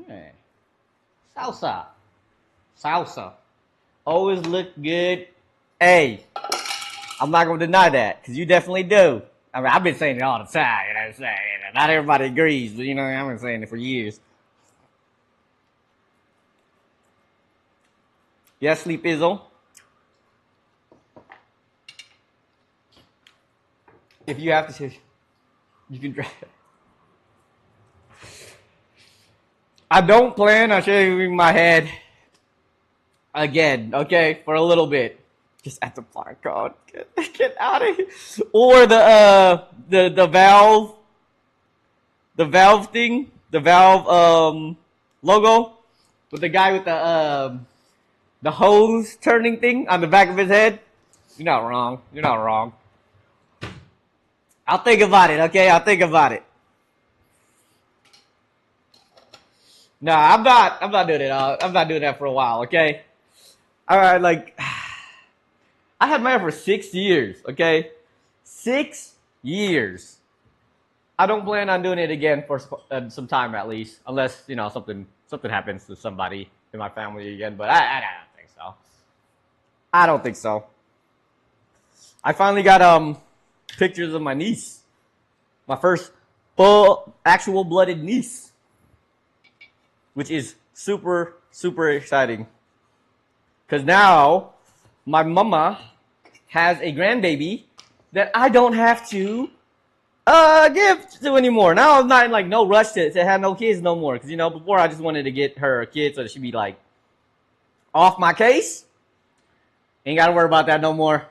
Hey. Salsa. Always look good. Hey, I'm not gonna deny that, because you definitely do. I mean, I've been saying it all the time, you know what I'm saying? Not everybody agrees, but you know, I've been saying it for years. Yes, Sleep Izzle. If you have to, you can drive. I don't plan on shaving my head again, okay, for a little bit. Just at the park, God, get out of here. Or the valve thing, the valve logo with the guy with the hose turning thing on the back of his head. You're not wrong. You're not wrong. I'll think about it, okay? I'll think about it. No, I'm not doing it. I'm not doing that for a while, okay? All right, like I had my hair for 6 years, okay? 6 years. I don't plan on doing it again for some time at least, unless you know something happens to somebody in my family again. But I don't think so. I don't think so. I finally got pictures of my niece, my first full actual blooded niece, which is super exciting. Because now my mama has a grandbaby that I don't have to give to anymore. Now I'm not in like no rush to have no kids no more. Because you know before I just wanted to get her a kid so that she'd be like off my case. Ain't got to worry about that no more.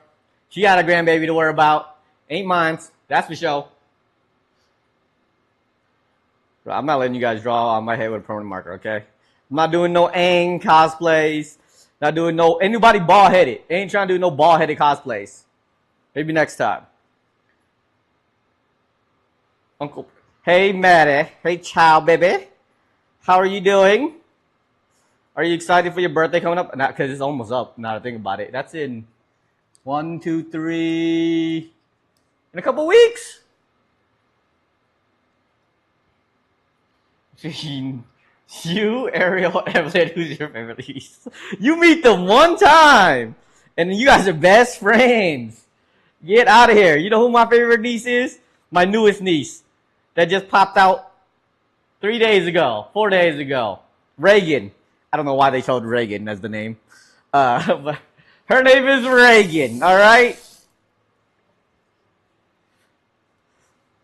She got a grandbaby to worry about. Ain't mine. That's for sure. I'm not letting you guys draw on my head with a permanent marker, okay? I'm not doing no Aang cosplays. Not doing no anybody bald headed. Ain't trying to do no bald headed cosplays. Maybe next time. Uncle. Hey, Maddie. Hey, child, baby. How are you doing? Are you excited for your birthday coming up? Not because it's almost up. Now that I think about it, that's in 1, 2, 3. In a couple weeks. You, Ariel, Evelyn, who's your favorite niece? You meet them one time, and you guys are best friends. Get out of here. You know who my favorite niece is? My newest niece that just popped out 3 days ago, 4 days ago. Reagan. I don't know why they chose Reagan as the name. But her name is Reagan, all right?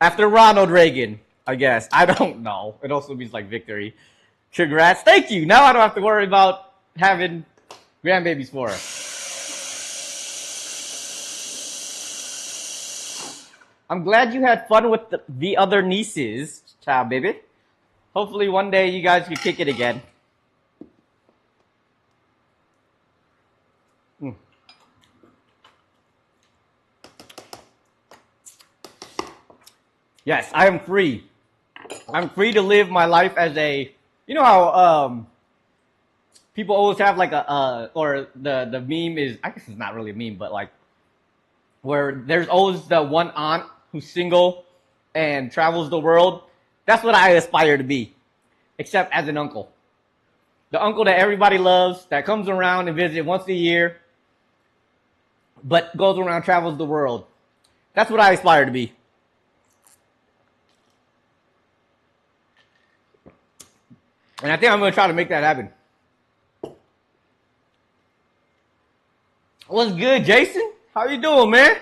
After Ronald Reagan, I guess. I don't know. It also means like victory. Congrats. Thank you. Now I don't have to worry about having grandbabies for her. I'm glad you had fun with the other nieces, child baby. Hopefully one day you guys can kick it again. Mm. Yes, I am free. I'm free to live my life as a. You know how people always have like a or the meme is, I guess it's not really a meme, but like where there's always the one aunt who's single and travels the world. That's what I aspire to be, except as an uncle. The uncle that everybody loves, that comes around and visits once a year, but goes around, travels the world. That's what I aspire to be. And I think I'm going to try to make that happen. What's good, Jason? How you doing, man?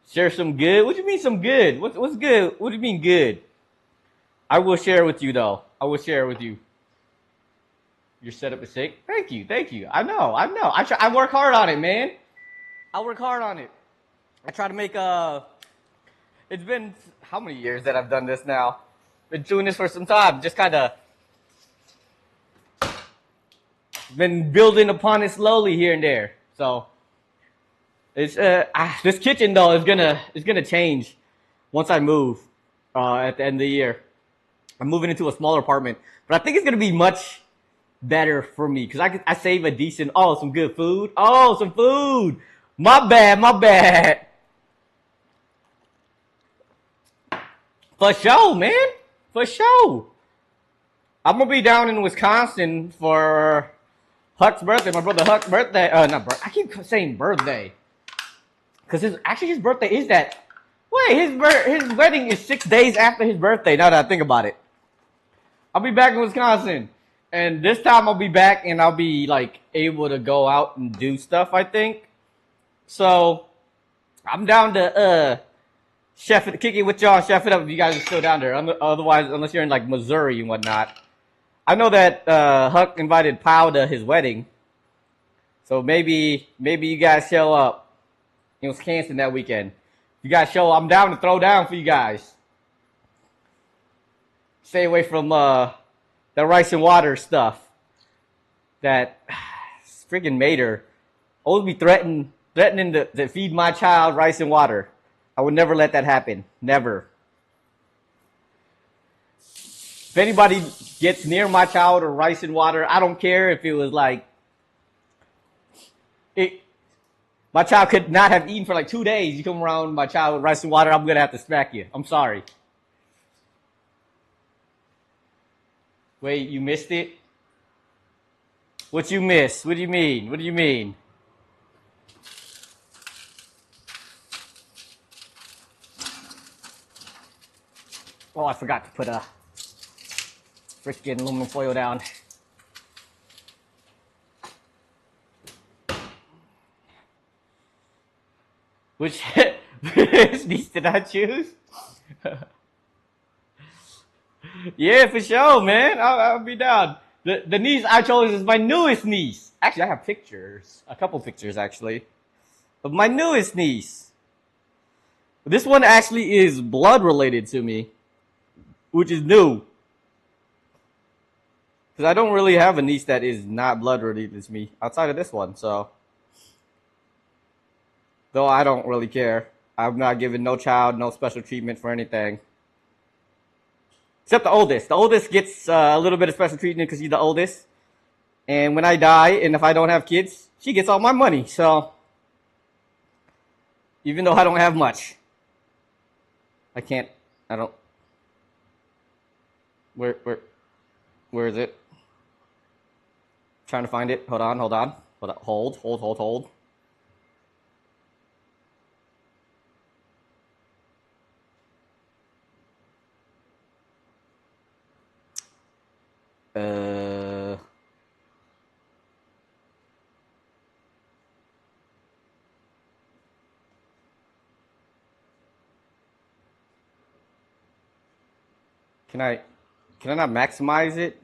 Share some good? What do you mean some good? What's good? What do you mean good? I will share with you, though. I will share with you. Your setup is sick. Thank you, thank you. I know. I work hard on it, man. I work hard on it. I try to make It's been how many years that I've done this now? Been doing this for some time. Just kind of been building upon it slowly here and there. So it's this kitchen though is gonna change once I move at the end of the year. I'm moving into a smaller apartment, but I think it's gonna be much better for me because I save a decent. Oh, some good food. Oh, some food. My bad, my bad. For sure, man. For sure. I'm gonna be down in Wisconsin for Huck's birthday. My brother Huck's birthday. Not birthday. I keep saying birthday because his birthday is that. Wait, his wedding is 6 days after his birthday. Now that I think about it, I'll be back in Wisconsin, and this time I'll be back and I'll be like able to go out and do stuff. I think so. I'm down to chef it, kick it with y'all, chef it up if you guys are still down there. Otherwise, unless you're in like Missouri and whatnot. I know that Huck invited Powell to his wedding, so maybe you guys show up in Wisconsin that weekend. If you guys show up, I'm down to throw down for you guys. Stay away from that rice and water stuff. That friggin' Mater always be threatening to feed my child rice and water. I would never let that happen. Never. If anybody gets near my child or rice and water, I don't care if it was like my child could not have eaten for like 2 days. You come around my child with rice and water, I'm gonna have to smack you. I'm sorry. Wait, you missed it? What you miss? What do you mean? What do you mean? Oh, I forgot to put a freaking aluminum foil down. Which these did I choose? Yeah, for sure, man. I'll be down. The niece I chose is my newest niece. Actually, I have pictures, a couple pictures actually, of my newest niece. This one actually is blood related to me, which is new. Because I don't really have a niece that is not blood related to me outside of this one, so. Though I don't really care. I'm not giving no child no special treatment for anything. Except the oldest. The oldest gets a little bit of special treatment because she's the oldest. And when I die, and if I don't have kids, she gets all my money. So, even though I don't have much, I don't. Where is it? Trying to find it. Hold on. Hold. Can I not maximize it?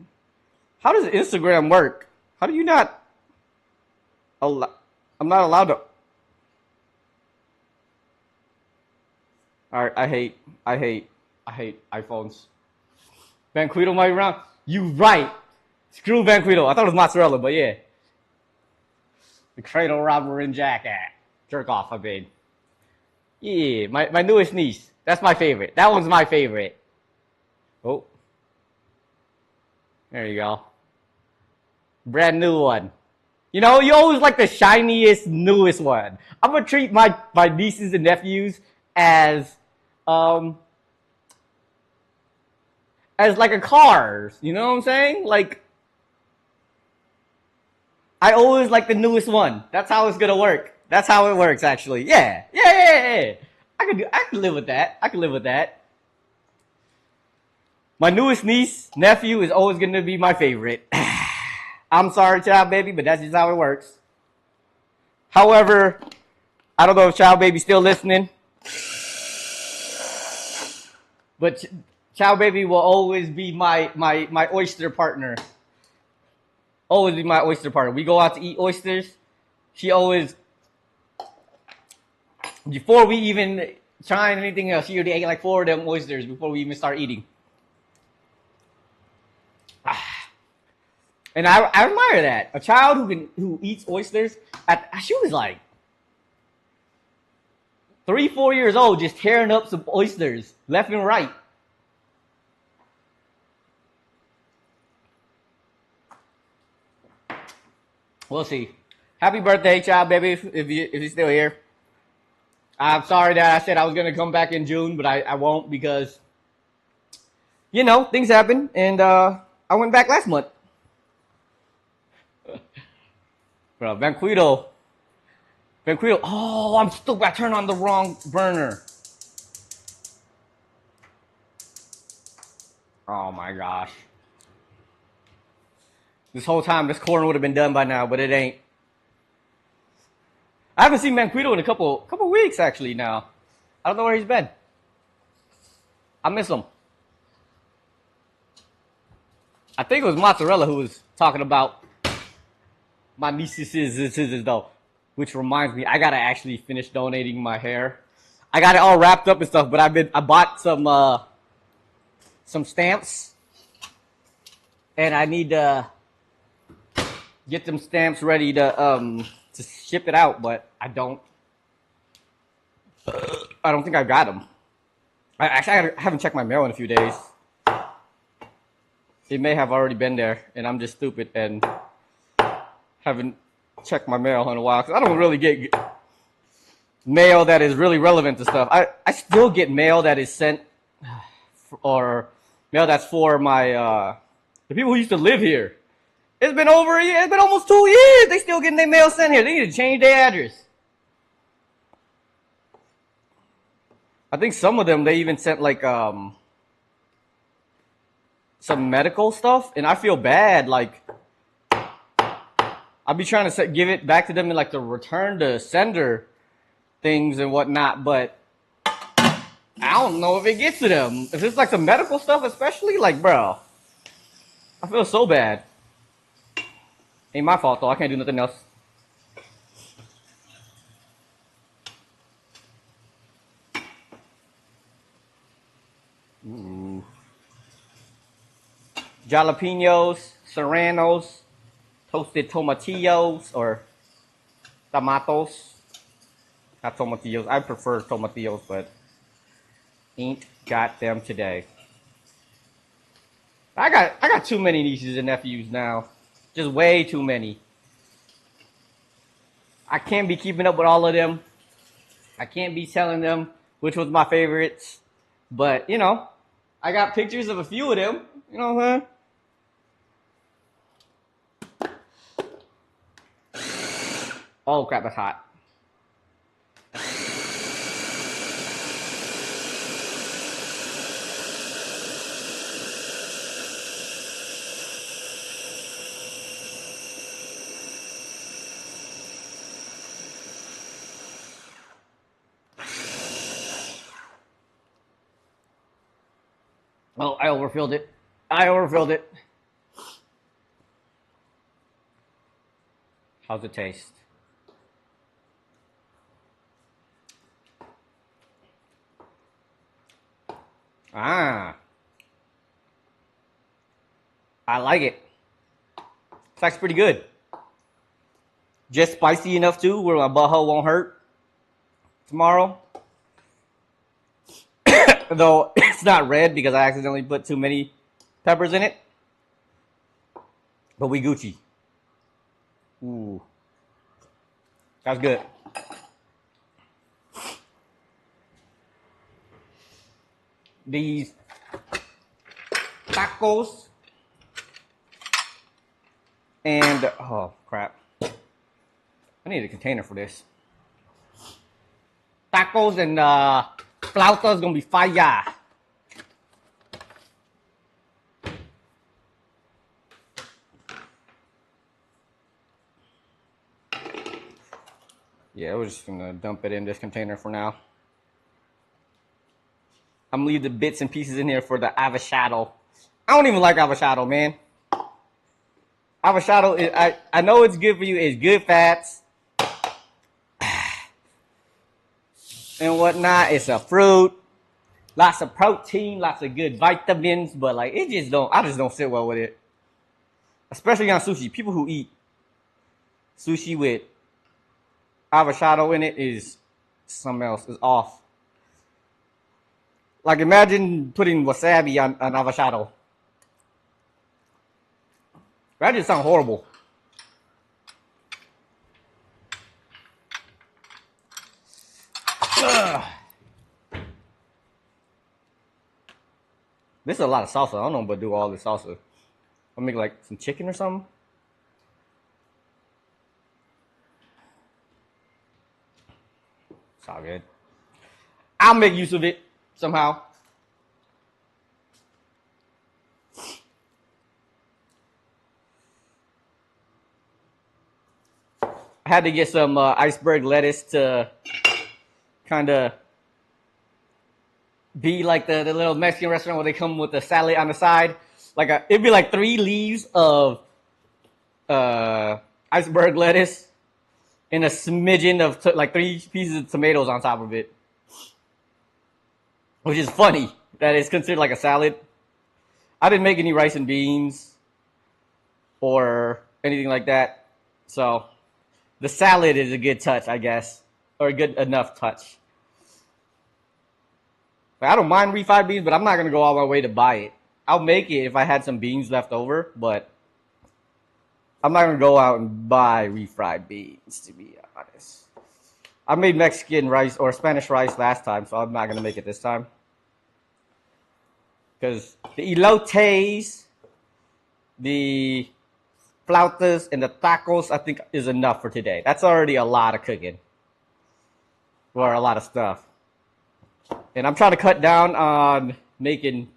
How does Instagram work? How do you not allow? I'm not allowed to. All right, I hate iPhones. Banquito might be wrong. You right. Screw Banquito. I thought it was mozzarella, but yeah. The cradle robber and jackass. Jerk off, I mean. Yeah, my newest niece. That's my favorite. That one's my favorite. Oh. There you go. Brand new one. You know, you always like the shiniest, newest one. I'm gonna treat my nieces and nephews as um as like a cars. You know what I'm saying? Like I always like the newest one. That's how it's gonna work. That's how it works, actually. Yeah, yeah. I could live with that. I could live with that. My newest niece, nephew is always gonna be my favorite. I'm sorry, child baby, but that's just how it works. However, I don't know if child baby's still listening, but child baby will always be my oyster partner. Always be my oyster partner. We go out to eat oysters. She always, before we even try anything else, she already ate like 4 of them oysters before we even start eating. And I admire that. A child who eats oysters. She was like 3-4 years old, just tearing up some oysters left and right. We'll see. Happy birthday, child baby, if you're still here. I'm sorry that I said I was gonna come back in June, but I won't because you know things happen, and I went back last month. Bro, Banquito. Oh, I'm stupid. I turned on the wrong burner. Oh my gosh. This whole time, this corn would have been done by now, but it ain't. I haven't seen Banquito in a couple weeks actually now. I don't know where he's been. I miss him. I think it was Mozzarella who was talking about my nieces though. Which reminds me, I gotta actually finish donating my hair. I got it all wrapped up and stuff, but I bought some stamps, and I need to get them stamps ready to ship it out. But I don't think I got them. I haven't checked my mail in a few days. It may have already been there, and I'm just stupid and haven't checked my mail in a while because I don't really get mail that is really relevant to stuff. I still get mail that is sent or mail that's for my the people who used to live here. It's been over a year. It's been almost 2 years. They still getting their mail sent here. They need to change their address. I think some of them they even sent like some medical stuff, and I feel bad. Like I'll be trying to give it back to them in like the return to sender things and whatnot, but I don't know if it gets to them. If it's like some medical stuff, especially, like, bro, I feel so bad. Ain't my fault though. I can't do nothing else. Ooh. Jalapenos, serranos, toasted tomatillos or tomatos. Not tomatillos. I prefer tomatillos, but ain't got them today. I got too many nieces and nephews now. Just way too many. I can't be keeping up with all of them. I can't be telling them which was my favorites. But, you know, I got pictures of a few of them. You know what I'm saying? Oh, crap, that's hot. Oh, I overfilled it. How's it taste? Ah. I like it. It's actually pretty good. Just spicy enough too, where my butthole won't hurt tomorrow. Though it's not red because I accidentally put too many peppers in it. But we Gucci. Ooh. That's good. These tacos and oh crap. I need a container for this. Tacos and flautas gonna be fire. Yeah, we're just gonna dump it in this container for now. I'm gonna leave the bits and pieces in here for the avocado. I don't even like avocado, man. Avocado is I know it's good for you. It's good fats and whatnot. It's a fruit, lots of protein, lots of good vitamins, but like it just don't. I just don't sit well with it, especially on sushi. People who eat sushi with avocado in it is something else. Is off. Like imagine putting wasabi on avocado. That just sounds horrible. Ugh. This is a lot of salsa. I don't know but do all this salsa. I'll make like some chicken or something. It's all good. I'll make use of it somehow. I had to get some iceberg lettuce to kind of be like the little Mexican restaurant where they come with the salad on the side. Like it'd be like 3 leaves of iceberg lettuce and a smidgen of like 3 pieces of tomatoes on top of it. Which is funny that it's considered like a salad. I didn't make any rice and beans or anything like that. So the salad is a good touch, I guess, or a good enough touch. I don't mind refried beans, but I'm not going to go all my way to buy it. I'll make it if I had some beans left over, but I'm not going to go out and buy refried beans, to be honest. I made Mexican rice or Spanish rice last time, so I'm not going to make it this time. Because the elotes, the flautas, and the tacos, I think is enough for today. That's already a lot of cooking. Or a lot of stuff. And I'm trying to cut down on making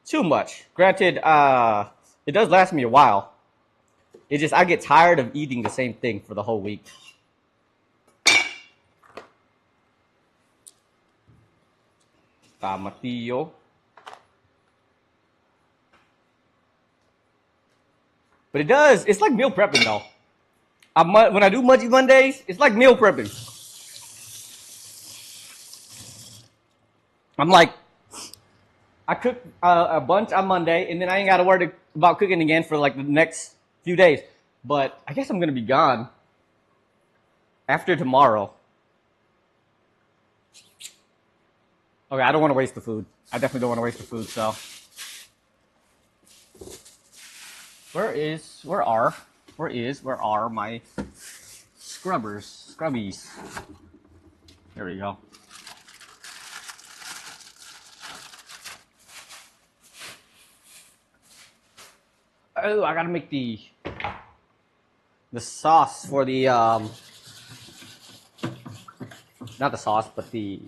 too much. Granted, it does last me a while. It just, I get tired of eating the same thing for the whole week. Tomatillo. But it does, it's like meal prepping though. When I do Munchie Mondays, it's like meal prepping. I'm like, I cook a bunch on Monday, and then I ain't got to worry about cooking again for like the next few days. But I guess I'm going to be gone after tomorrow. Okay, I don't want to waste the food. I definitely don't want to waste the food, so. Where are my scrubbies? There we go. Oh, I gotta make the sauce for the not the sauce, but the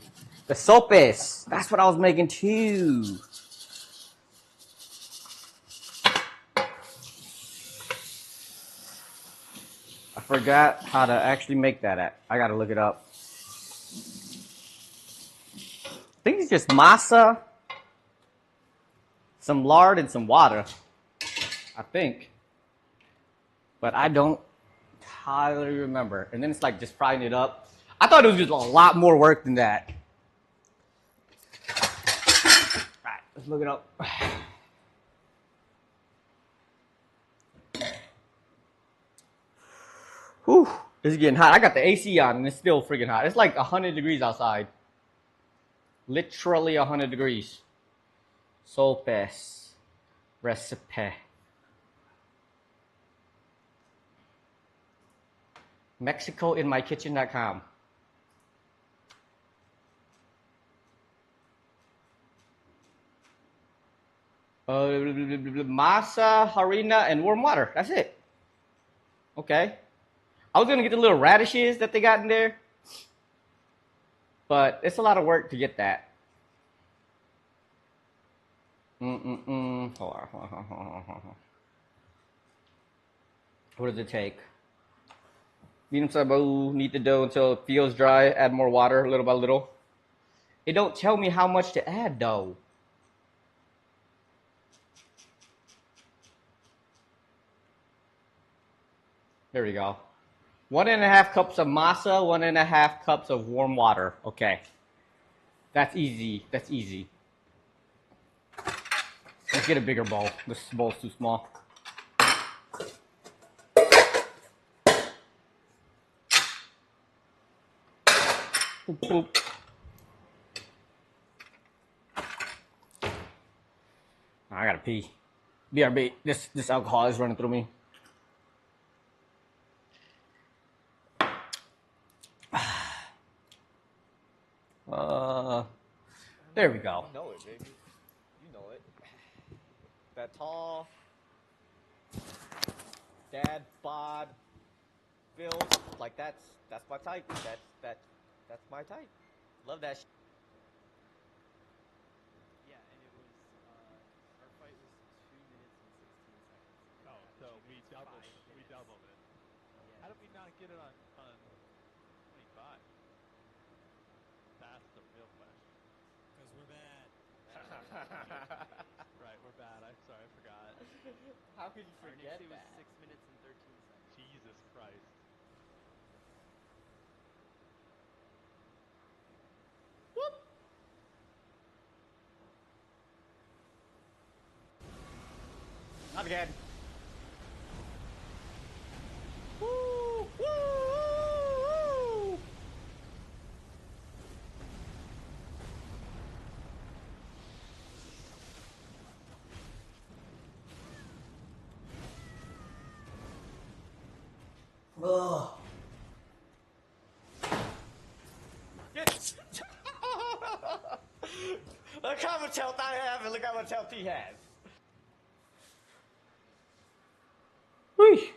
sopes. That's what I was making too. I forgot how to actually make that. I gotta look it up. I think it's just masa, some lard, and some water. I think. But I don't entirely remember. And then it's like just frying it up. I thought it was just a lot more work than that. Alright, let's look it up. Whew, it's getting hot. I got the AC on and it's still freaking hot. It's like 100 degrees outside. Literally 100 degrees. Sopes. Recipe. MexicoInMyKitchen.com. Masa, harina, and warm water. That's it. Okay. I was gonna get the little radishes that they got in there, but it's a lot of work to get that. Hold on. What does it take? Beat sabaw, knead the dough until it feels dry. Add more water, little by little. It don't tell me how much to add though. There we go. 1.5 cups of masa, 1.5 cups of warm water. Okay. That's easy. That's easy. Let's get a bigger bowl. This bowl's too small. Boop, boop. I gotta pee. BRB, this alcohol is running through me. There we go. You know it, baby. You know it. That tall, dad, bod, build, like that's my type. That's my type. Love that. Yeah, and it was our fight was 2 minutes and 16 seconds. Oh, so we doubled it. Yeah. How did we not get it on 25? That's the real question. Because we're bad. Right, we're bad. I'm sorry, I forgot. How could you Our forget next that? was 6 minutes and 13 seconds. Jesus Christ. Not again. Woo, woo, woo. Ugh. Look how much health I have and look how much health he has. Whee.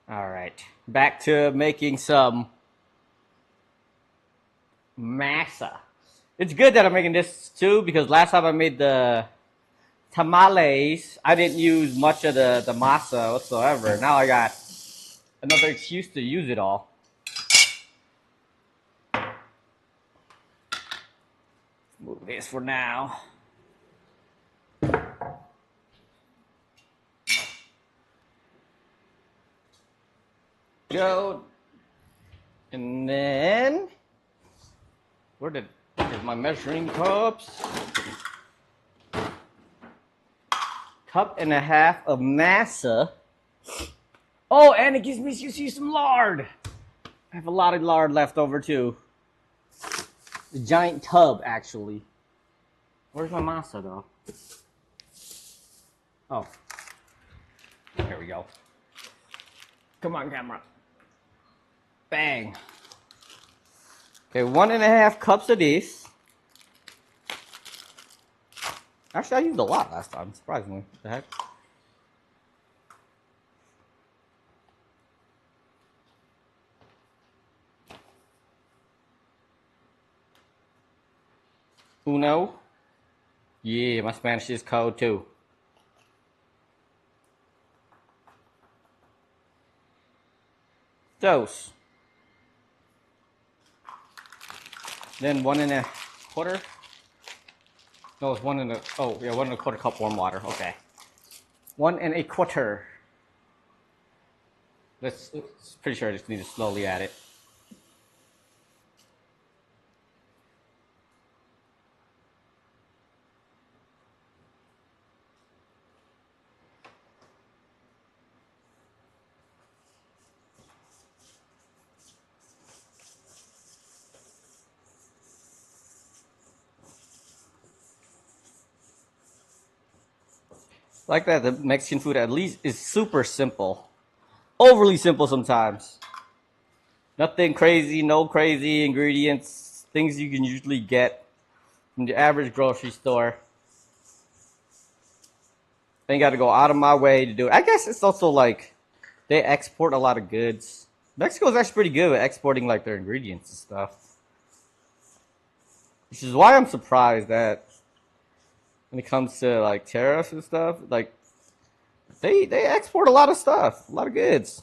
All right, back to making some masa. It's good that I'm making this too because last time I made the tamales, I didn't use much of the masa whatsoever. Now I got another excuse to use it all. Move this for now. Go. And then, where's my measuring cups? Cup and a half of masa. Oh, and it gives me you see some lard. I have a lot of lard left over too. The giant tub, actually. Where's my masa though? Oh, there we go. Come on, camera. Bang. Okay, 1.5 cups of this. Actually, I used a lot last time, surprisingly. What the heck? Uno. Yeah, my Spanish is cold too. Dos. Then 1.25. No, it's 1.25 cup warm water. Okay. 1.25. Let's pretty sure I just need to slowly add it. Like that, the Mexican food at least is super simple. Overly simple sometimes. Nothing crazy, no crazy ingredients, things you can usually get from the average grocery store. Ain't got to go out of my way to do it. I guess it's also like they export a lot of goods. Mexico's actually pretty good at exporting like their ingredients and stuff. Which is why I'm surprised that when it comes to like tariffs and stuff, like they export a lot of stuff, a lot of goods.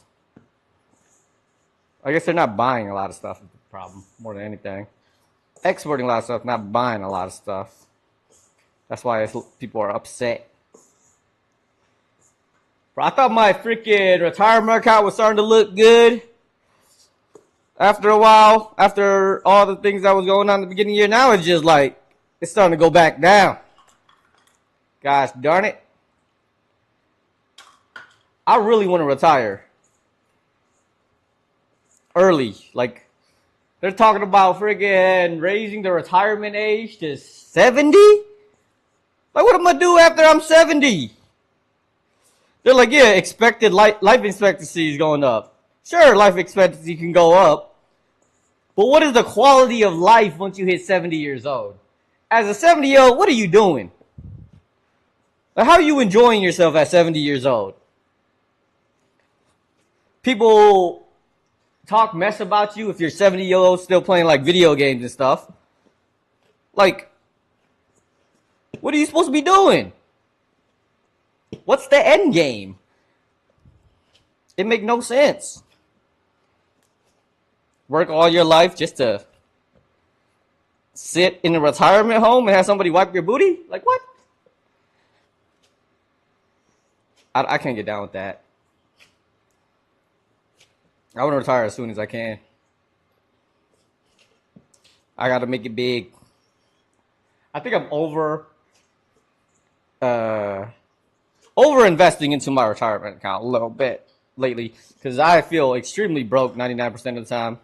I guess they're not buying a lot of stuff is the problem, more than anything. Exporting a lot of stuff, not buying a lot of stuff. That's why people are upset. Bro, I thought my freaking retirement account was starting to look good. After a while, after all the things that was going on at the beginning of the year, now it's just like, it's starting to go back down. Gosh darn it. I really want to retire. Early. Like, they're talking about freaking raising the retirement age to 70? Like, what am I going to do after I'm 70? They're like, yeah, expected life expectancy is going up. Sure, life expectancy can go up. But what is the quality of life once you hit 70 years old? As a 70-year-old, what are you doing? Like, how are you enjoying yourself at 70 years old? People talk mess about you if you're 70-year-old still playing like video games and stuff. Like, what are you supposed to be doing? What's the end game? It make no sense. Work all your life just to sit in a retirement home and have somebody wipe your booty? Like what? I can't get down with that. I want to retire as soon as I can. I got to make it big. I think I'm over investing into my retirement account a little bit lately because I feel extremely broke 99% of the time.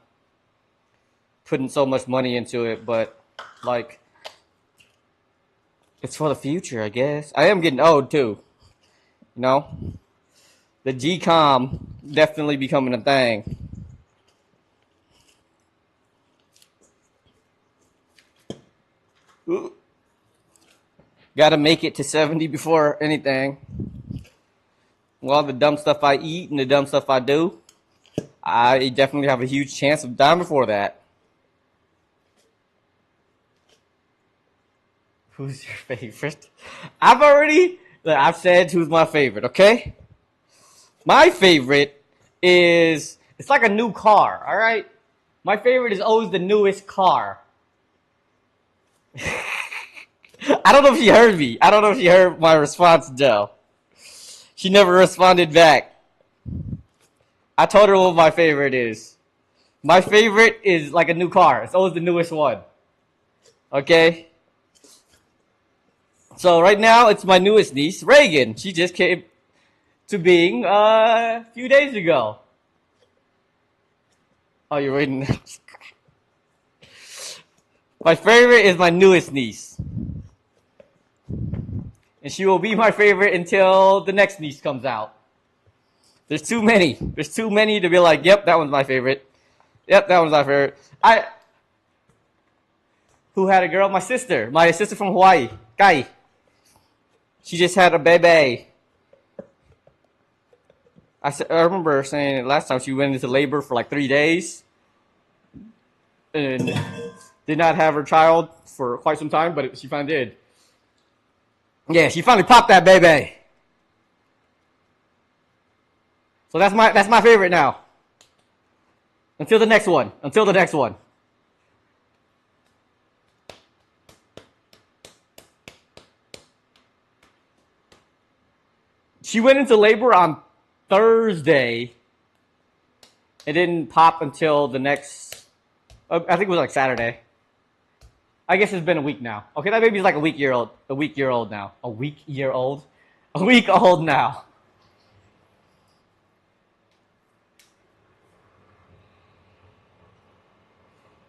Putting so much money into it, but like it's for the future, I guess. I am getting old too. You know? The GCOM definitely becoming a thing. Ooh. Gotta make it to 70 before anything. Well, the dumb stuff I eat and the dumb stuff I do, I definitely have a huge chance of dying before that. Who's your favorite? I've said who's my favorite, okay? My favorite is, it's like a new car, all right? My favorite is always the newest car. I don't know if she heard me. I don't know if she heard my response, Joe. She never responded back. I told her what my favorite is. My favorite is like a new car. It's always the newest one. Okay? So right now, it's my newest niece, Reagan. She just came to being a few days ago. Oh, you're waiting. My favorite is my newest niece. And she will be my favorite until the next niece comes out. There's too many. There's too many to be like, yep, that one's my favorite. Yep, that one's my favorite. Who had a girl? My sister from Hawaii, Kai. She just had a baby. I remember saying it last time she went into labor for like 3 days. And did not have her child for quite some time, but she finally did. Yeah, she finally popped that baby. So that's my favorite now. Until the next one. Until the next one. She went into labor on Thursday. It didn't pop until the next, I think it was like Saturday. I guess it's been a week now. Okay, that baby's like a week old now. A week old now.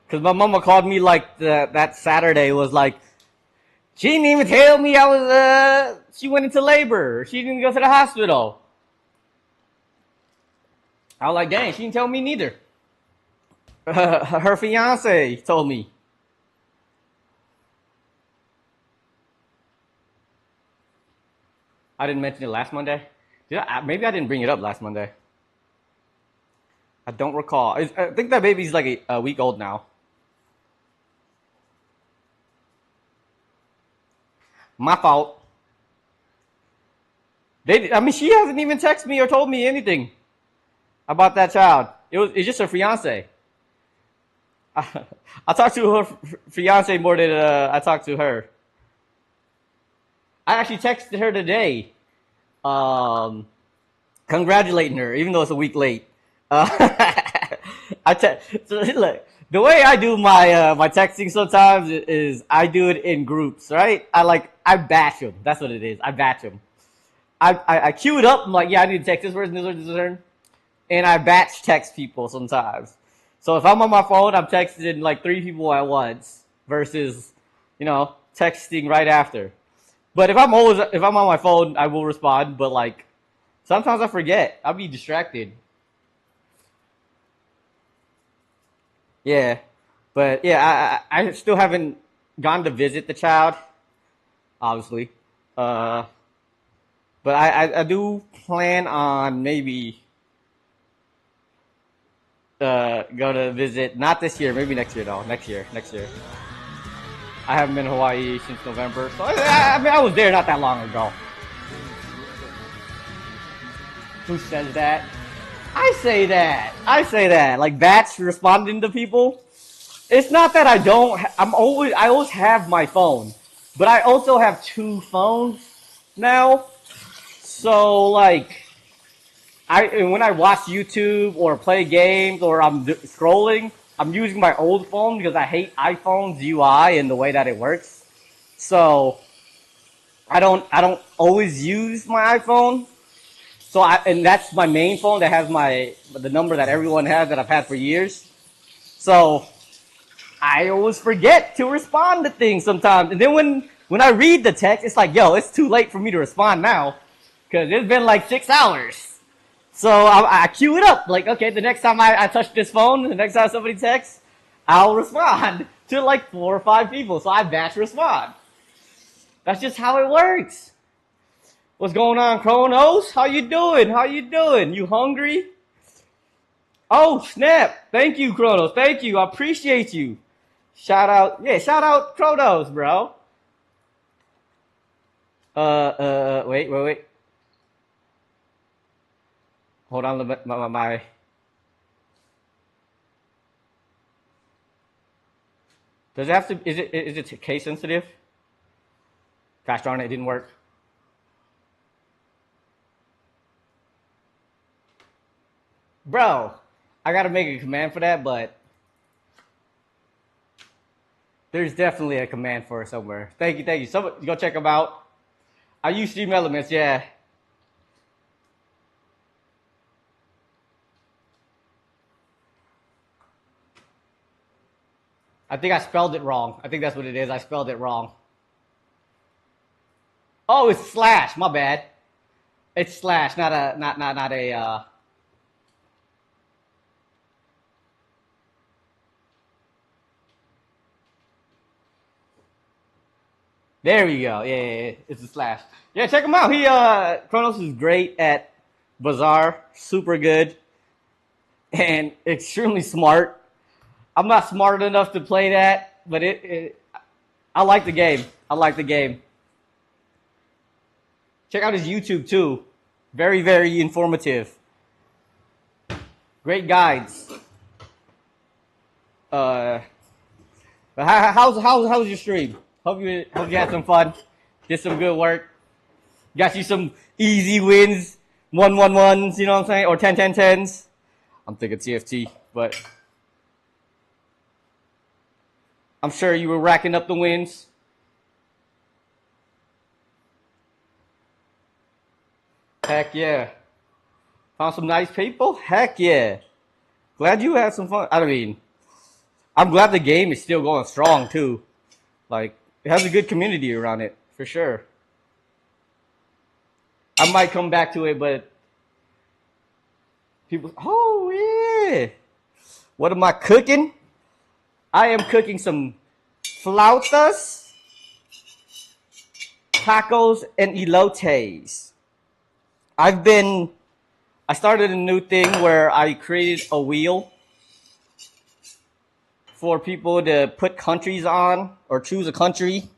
Because my mama called me like that Saturday was like, She didn't even tell me I was. She went into labor. She didn't go to the hospital. I was like, dang, she didn't tell me neither. Her fiance told me. I didn't mention it last Monday. Maybe I didn't bring it up last Monday. I don't recall. I think that baby's like a week old now. My fault. She hasn't even texted me or told me anything about that child. It's just her fiance. I talked to her fiance more than I talked to her. I actually texted her today, congratulating her, even though it's a week late. So look, the way I do my texting sometimes is I do it in groups, right? I batch them. That's what it is. I batch them. I queue it up. I'm like, yeah, I need to text this person, this person, this person, and I batch text people sometimes. So if I'm on my phone, I'm texting like 3 people at once versus, texting right after. But if I'm on my phone, I will respond. But like sometimes I forget. I'll be distracted. Yeah, but yeah, I still haven't gone to visit the child, obviously. Uh, but I do plan on maybe go to visit. Not this year, maybe next year though. Next year. I haven't been to Hawaii since November, so I was there not that long ago. Who says that? I say that. Like Bats responding to people. It's not that I don't. I always have my phone, but I also have 2 phones now. So like, when I watch YouTube or play games or I'm scrolling, I'm using my old phone because I hate iPhone's UI and the way that it works. So I don't always use my iPhone. So and that's my main phone that has the number that everyone has that I've had for years. So I always forget to respond to things sometimes. And then when I read the text, it's like, yo, it's too late for me to respond now because it's been like 6 hours. So I queue it up. Like, okay, the next time I touch this phone, the next time somebody texts, I'll respond to like 4 or 5 people. So I batch respond. That's just how it works. What's going on, Kronos? How you doing? You hungry? Oh, snap. Thank you, Kronos. Thank you. I appreciate you. Shout out Kronos, bro. Wait. Hold on, my. Does it have to? Is it case sensitive? Gosh darn it, didn't work. Bro, I gotta make a command for that, but there's definitely a command for it somewhere. Thank you. Somebody go check them out. I use Stream Elements, yeah. I think I spelled it wrong. I think that's what it is. I spelled it wrong. Oh, it's slash. My bad. It's slash, not a. There we go. Yeah. It's a slash. Yeah, check him out. Kronos is great at Bazaar. Super good. And extremely smart. I'm not smart enough to play that, but I like the game. Check out his YouTube too. Very, very informative. Great guides. But how's your stream? Hope you had some fun. Did some good work. Got you some easy wins. 1-1-1s, you know what I'm saying? Or 10-10-10s. I'm thinking TFT, but I'm sure you were racking up the wins. Heck yeah. Found some nice people? Heck yeah. Glad you had some fun. I mean, I'm glad the game is still going strong too. Like, It has a good community around it for sure. I might come back to it, but people. Oh yeah. What am I cooking? I am cooking some flautas, tacos, and elotes. I've been. I started a new thing where I created a wheel for people to put countries on or choose a country,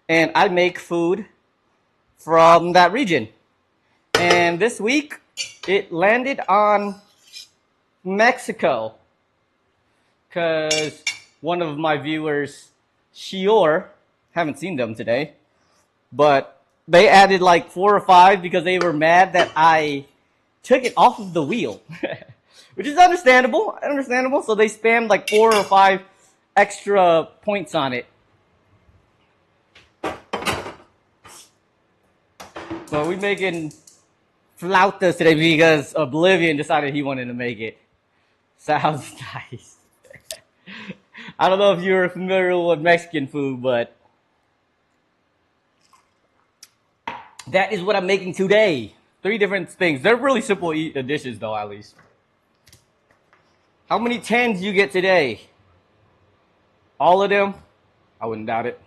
and I make food from that region. And this week, it landed on Mexico because one of my viewers, Shior, haven't seen them today, but they added like 4 or 5 because they were mad that I took it off of the wheel, which is understandable. Understandable. So they spammed like 4 or 5 extra points on it. So we making flautas today because Oblivion decided he wanted to make it. Sounds nice. I don't know if you're familiar with Mexican food, but that is what I'm making today. 3 different things. They're really simple dishes, though, at least. How many 10s you get today? All of them? I wouldn't doubt it.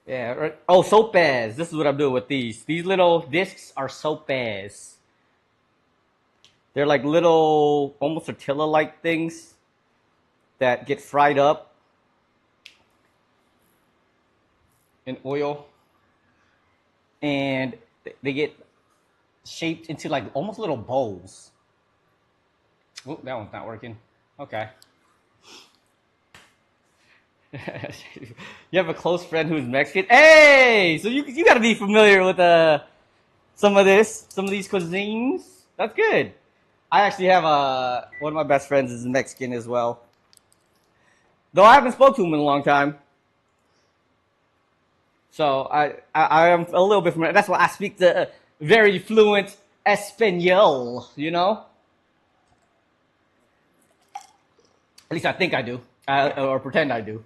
Yeah. Right. Oh, sopes. This is what I'm doing with these. These little discs are sopes. They're like little, almost tortilla-like things that get fried up in oil, and they get shaped into like almost little bowls. Oh, that one's not working. Okay. You have a close friend who's Mexican. Hey, so you got to be familiar with some of these cuisines. That's good. I actually have one of my best friends is Mexican as well, though I haven't spoken to him in a long time. So I am a little bit familiar. That's why I speak the very fluent Espanol. You know, at least I think I do, or pretend I do.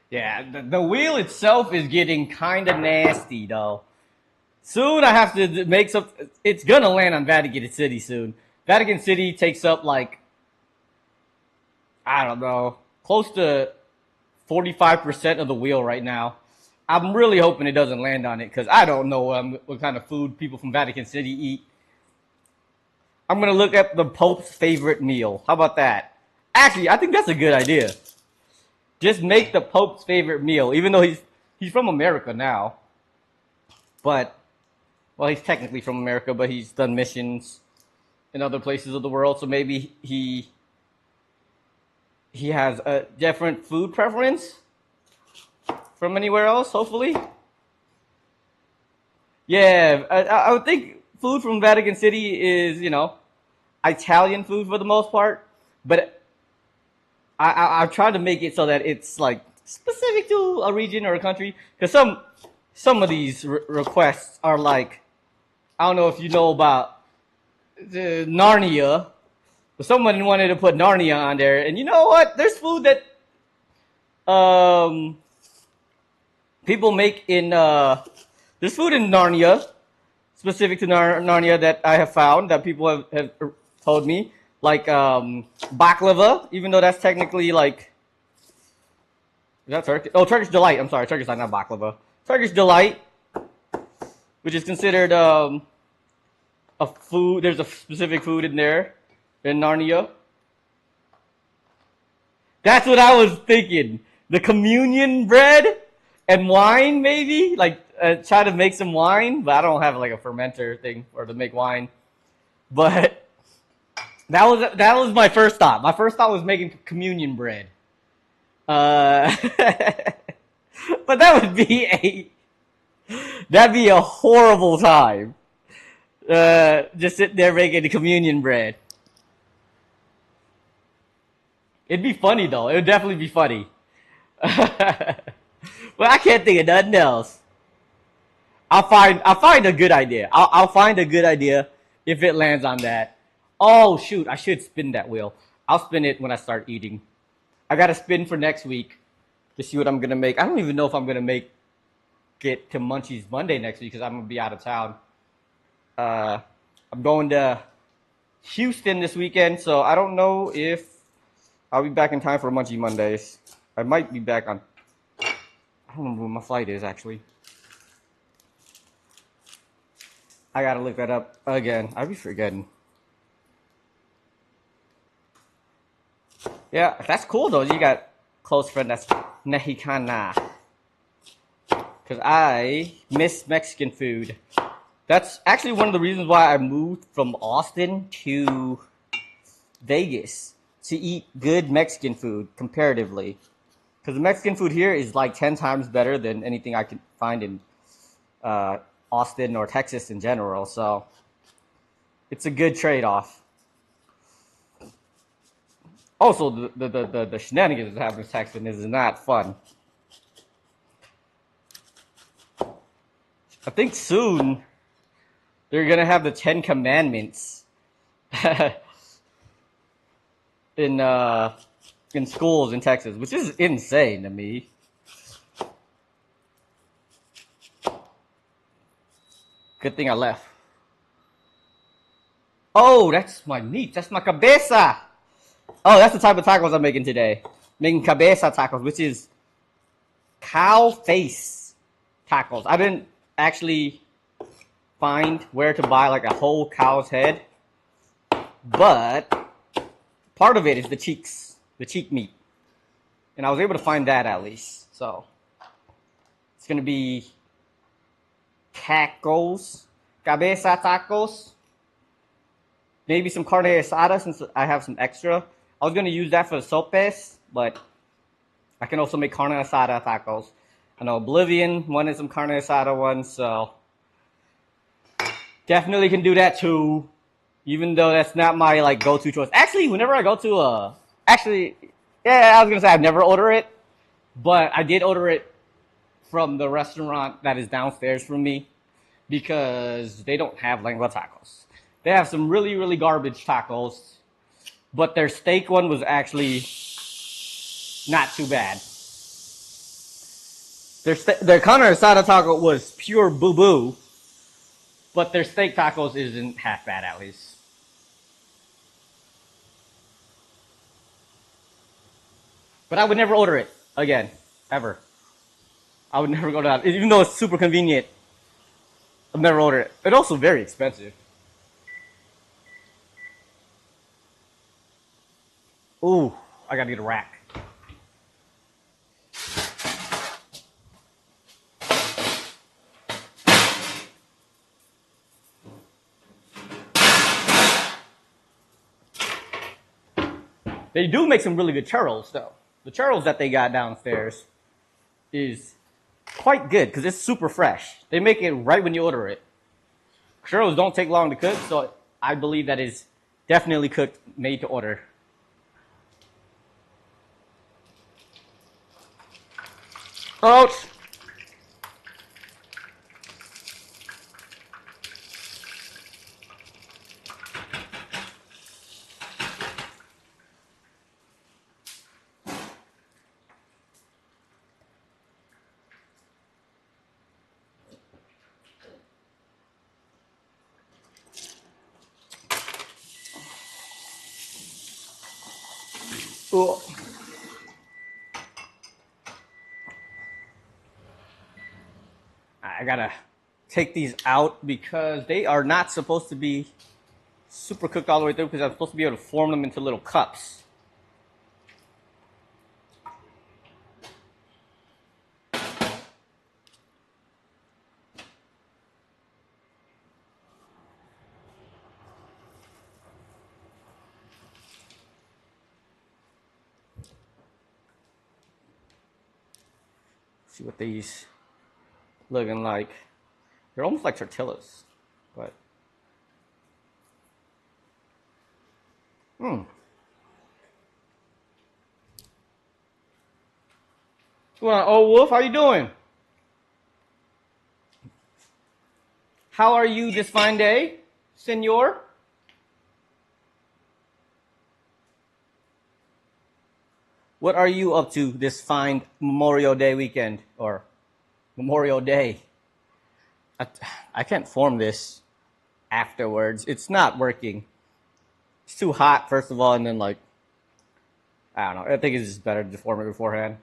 Yeah, the wheel itself is getting kind of nasty, though. Soon I have to make some. It's gonna land on Vatican City soon. Vatican City takes up like, I don't know, close to 45% of the wheel right now. I'm really hoping it doesn't land on it because I don't know what kind of food people from Vatican City eat. I'm gonna look up the Pope's favorite meal. How about that? Actually, I think that's a good idea. Just make the Pope's favorite meal, even though he's from America now. But well, he's technically from America, but he's done missions in other places of the world, so maybe he has a different food preference from anywhere else. Hopefully, yeah. I would think food from Vatican City is Italian food for the most part, but I've tried to make it so that it's like specific to a region or a country. Because some of these requests are like, I don't know if you know about the Narnia, but someone wanted to put Narnia on there. And you know what? There's food that people make in there's food in Narnia specific to Narnia that I have found that people have told me. Like baklava, even though that's technically like, is that Turkish? Oh, Turkish delight. I'm sorry, Turkish delight, not baklava. Turkish delight, which is considered a food. There's a specific food in there in Narnia. That's what I was thinking. The communion bread and wine, maybe like try to make some wine, but I don't have like a fermenter thing or to make wine, but. That was my first thought. My first thought was making communion bread. But that'd be a horrible time. Just sitting there making the communion bread. It'd be funny though. It would definitely be funny. But I can't think of nothing else. I'll find a good idea. I'll find a good idea if it lands on that. Oh shoot, I should spin that wheel. I'll spin it when I start eating. I gotta spin for next week to see what I'm gonna make. I don't even know if I'm gonna make it to Munchies Monday next week because I'm gonna be out of town. Uh, I'm going to Houston this weekend, so I don't know if I'll be back in time for Munchie Mondays. I might be back on. I don't remember when my flight is actually. I gotta look that up again. I'll be forgetting. Yeah, that's cool though. You got close friend that's Mexicana. Because I miss Mexican food. That's actually one of the reasons why I moved from Austin to Vegas to eat good Mexican food comparatively. Because the Mexican food here is like 10 times better than anything I can find in Austin or Texas in general. So it's a good trade off. Also, the shenanigans that happen in Texas is not fun. I think soon they're gonna have the 10 Commandments in schools in Texas, which is insane to me. Good thing I left. Oh, that's my meat. That's my cabeza. Oh, that's the type of tacos I'm making today. Making cabeza tacos, which is cow face tacos. I didn't actually find where to buy like a whole cow's head, but part of it is the cheeks, the cheek meat. And I was able to find that at least. So it's gonna be tacos, cabeza tacos, maybe some carne asada since I have some extra. I was gonna use that for the sopes, but I can also make carne asada tacos. I know Oblivion wanted some carne asada ones, so definitely can do that too. Even though that's not my like go-to choice. Actually, whenever I go to yeah, I was gonna say I've never ordered it, but I did order it from the restaurant that is downstairs from me because they don't have lengua tacos. They have some really, really garbage tacos, but their steak one was actually not too bad. Their carne asada taco was pure boo boo, but their steak tacos isn't half bad at least. But I would never order it again, ever. I would never go down, even though it's super convenient. I've never ordered it. It's also very expensive. Ooh, I gotta get a rack. They do make some really good churros, though. The churros that they got downstairs is quite good because it's super fresh. They make it right when you order it. Churros don't take long to cook, so I believe that is definitely cooked, made to order. Ouch! Ooh. I gotta take these out because they are not supposed to be super cooked all the way through because I'm supposed to be able to form them into little cups. See what these looking like. They're almost like tortillas, but What's going on, old wolf? How you doing? How are you this fine day, senor? What are you up to this fine Memorial Day weekend or Memorial Day? I can't form this afterwards. It's not working. It's too hot, first of all, and then like I don't know. I think it's just better to form it beforehand,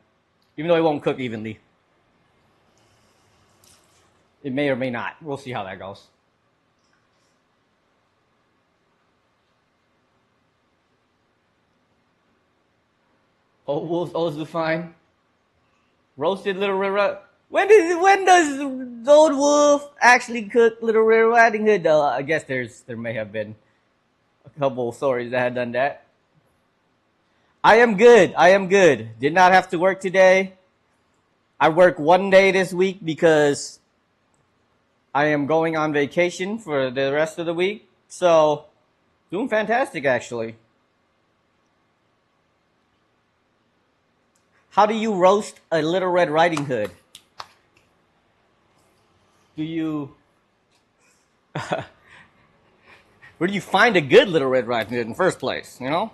even though it won't cook evenly. It may or may not. We'll see how that goes. Old wolves always do fine. Roasted Little Red Riding. When does Old Wolf actually cook Little Red Riding Hood? Though I guess there may have been a couple of stories that had done that. I am good. I am good. Did not have to work today. I work one day this week because I am going on vacation for the rest of the week. So doing fantastic actually. How do you roast a Little Red Riding Hood? Do you where do you find a good Little Red Riding Hood in the first place, you know?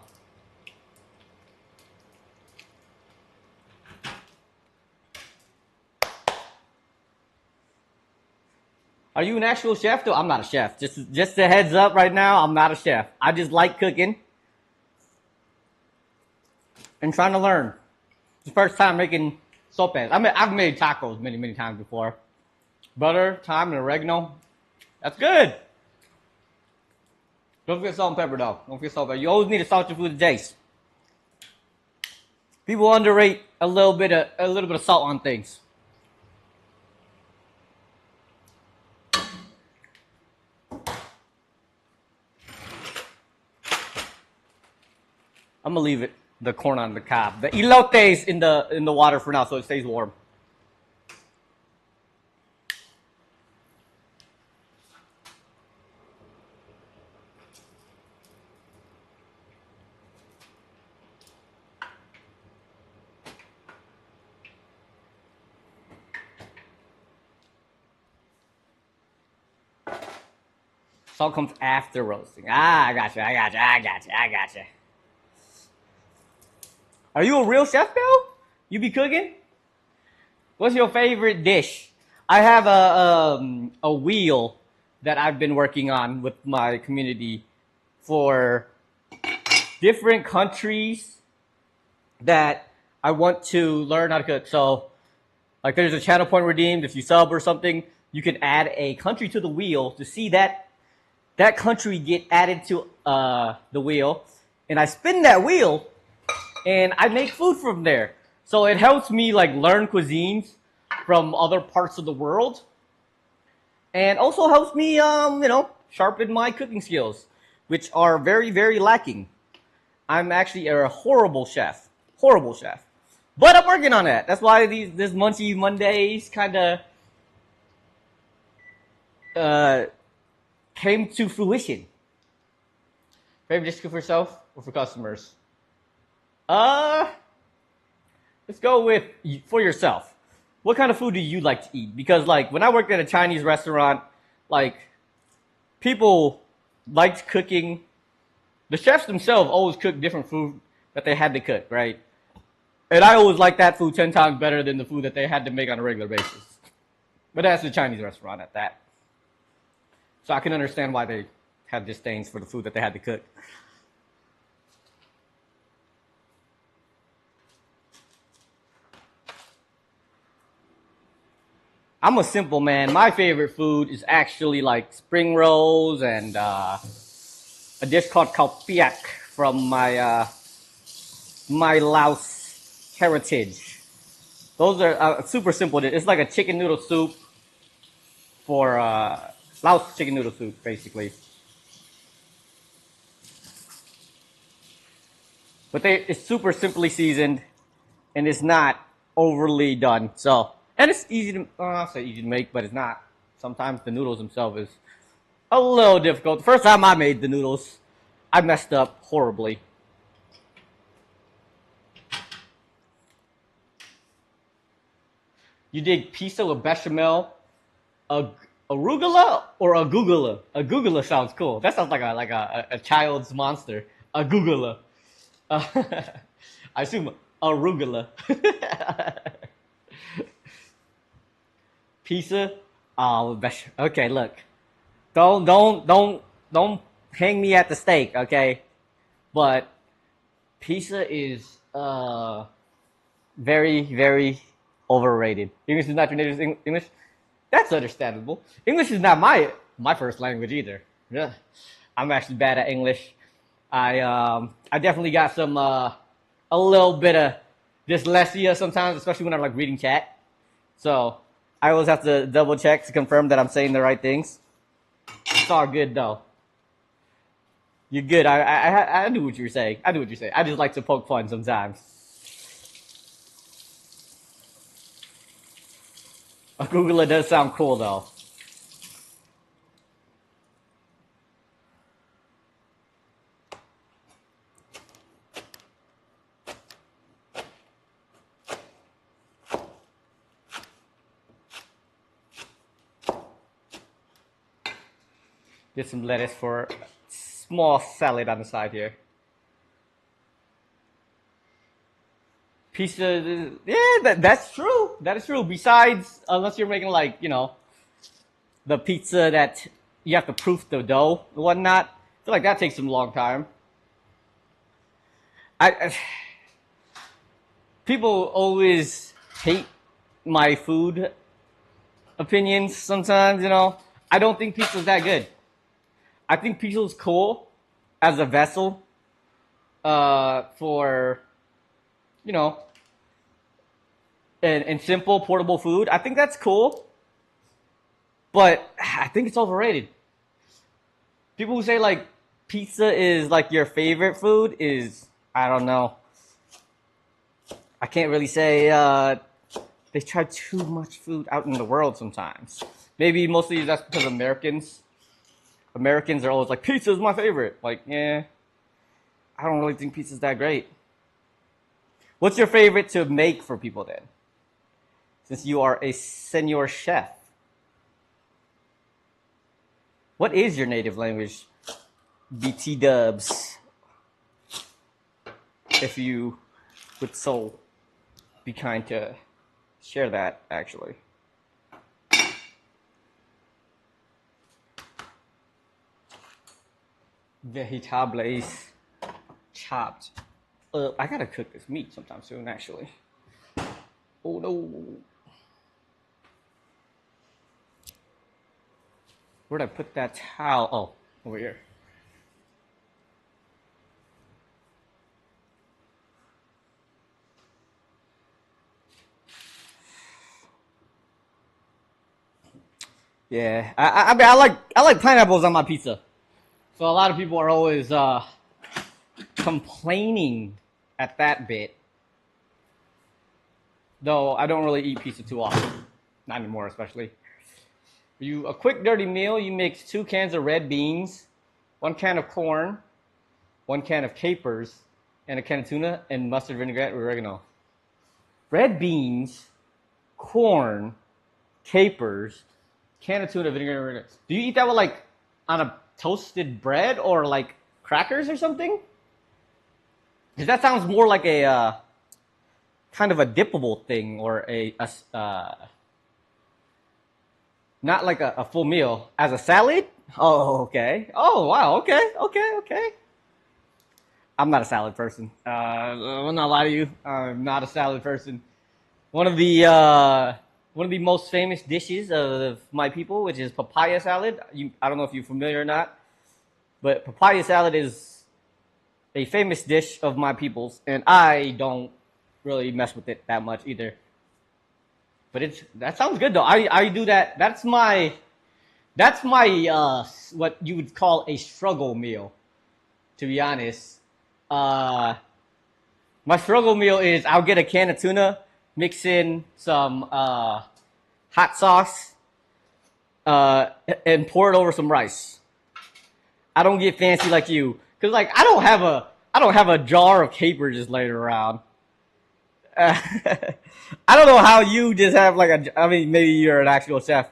Are you an actual chef though? I'm not a chef. Just a heads up right now, I'm not a chef. I just like cooking and trying to learn. It's the first time making sopes. I've made tacos many times before. Butter, thyme, and oregano. That's good. Don't forget salt and pepper though. Don't forget salt and pepper. You always need to salt your food to taste. People underrate a little bit of salt on things. I'm gonna leave the corn on the cob. The elotes in the water for now, so it stays warm. Salt comes after roasting. I got you. Are you a real chef, Bill? You be cooking? What's your favorite dish? I have a wheel that I've been working on with my community for different countries that I want to learn how to cook. So, like, there's a channel point redeemed. If you sub or something, you can add a country to the wheel to see that country get added to the wheel, and I spin that wheel, and I make food from there. So it helps me like learn cuisines from other parts of the world, and also helps me sharpen my cooking skills, which are very lacking. I'm actually a horrible chef, but I'm working on that. That's why this Munchie Mondays kind of came to fruition. Favorite dish to cook for yourself or for customers? Let's go with for yourself. What kind of food do you like to eat? Because like when I worked at a Chinese restaurant, like people liked cooking. The chefs themselves always cook different food that they had to cook, right? And I always liked that food 10 times better than the food that they had to make on a regular basis. But that's a Chinese restaurant at that. So I can understand why they had disdains for the food that they had to cook. I'm a simple man. My favorite food is actually like spring rolls and a dish called kalpiak from my Laos heritage. Those are super simple. It's like a chicken noodle soup for Laos chicken noodle soup, basically. But it's super simply seasoned, and it's not overly done. So, and it's easy to, I'll say easy to make, but it's not. Sometimes the noodles themselves is a little difficult. The first time I made the noodles, I messed up horribly. You did pizza with bechamel, a arugula or a gugula? A gugula sounds cool. That sounds like a child's monster. A gugula. Uh, I assume arugula. Pizza. Oh, okay. Look, don't hang me at the stake, okay? But pizza is very overrated. English is not your native English. That's understandable. English is not my first language either. Yeah. I'm actually bad at English. I definitely got some a little bit of dyslexia sometimes, especially when I'm like reading chat. So I always have to double check to confirm that I'm saying the right things. It's all good though. You're good. I knew what you were saying. I knew what you're saying. I just like to poke fun sometimes. Google it does sound cool though. Get some lettuce for a small salad on the side here. Pizza, yeah, that's true. That is true. Besides, unless you're making like, the pizza that you have to proof the dough and whatnot, I feel like that takes some long time. I people always hate my food opinions sometimes, I don't think pizza's that good. I think pizza's cool as a vessel for, you know, and simple portable food. I think that's cool, but I think it's overrated. People who say like pizza is like your favorite food is, I don't know. I can't really say they try too much food out in the world sometimes. Maybe mostly that's because Americans are always like, pizza is my favorite. Like, yeah, I don't really think pizza's that great. What's your favorite to make for people then? Since you are a senior chef. What is your native language? BT dubs. If you would so be kind to share that, actually. Vegetables chopped. I gotta cook this meat sometime soon, actually. Oh no. Where'd I put that towel? Oh, over here. Yeah, I mean, I like pineapples on my pizza. So a lot of people are always complaining at that bit. Though I don't really eat pizza too often, not anymore, especially. A quick dirty meal. You mix 2 cans of red beans, 1 can of corn, 1 can of capers, and a can of tuna, and mustard, vinaigrette, and oregano. Red beans, corn, capers, can of tuna, vinegar, and oregano. Do you eat that with like on a toasted bread or like crackers or something? Because that sounds more like a kind of a dippable thing or not like a full meal. As a salad? Oh, okay. Oh, wow. Okay. I'm not a salad person. I'm not lie to you. I'm not a salad person. One of the most famous dishes of my people, which is papaya salad. I don't know if you're familiar or not, but papaya salad is a famous dish of my people's, and I don't really mess with it that much either. But that sounds good though. I do that. That's my what you would call a struggle meal. To be honest, my struggle meal is I'll get a can of tuna, mix in some hot sauce, and pour it over some rice. I don't get fancy like you, cause like I don't have a jar of capers just laying around. I don't know how you just have like a. I mean, maybe you're an actual chef.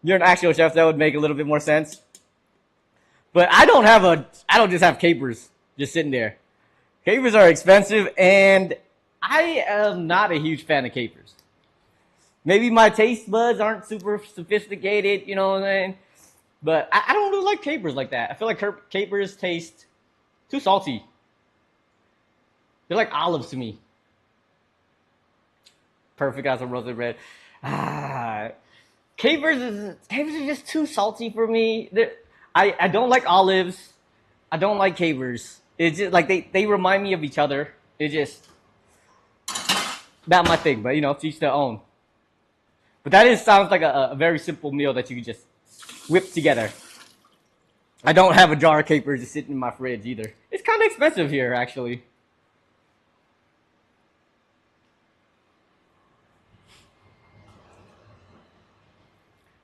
You're an actual chef. That would make a little bit more sense. But I don't have a. I don't just have capers just sitting there. Capers are expensive, and I am not a huge fan of capers. Maybe my taste buds aren't super sophisticated, you know what I'm saying? But I don't really like capers like that. I feel like capers taste too salty. They're like olives to me. Perfect as a roasted red. Ah, capers are just too salty for me. I don't like olives. I don't like capers. It's just like they remind me of each other. It's just not my thing. But you know, to each their own. But that sounds like a very simple meal that you can just whip together. I don't have a jar of capers just sitting in my fridge either. It's kind of expensive here, actually.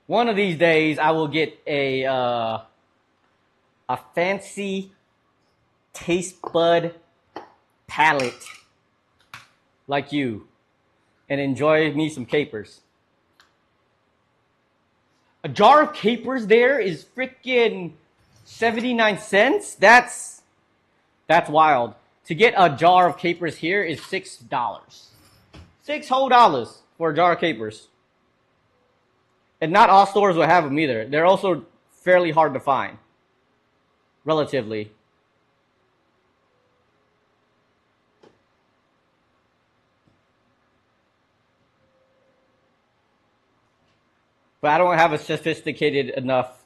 One of these days, I will get a fancy taste bud palette like you, and enjoy me some capers. A jar of capers there is freaking 79 cents. That's wild. To get a jar of capers here is $6. $6 for a jar of capers. And not all stores will have them either. They're also fairly hard to find, relatively. But I don't have a sophisticated enough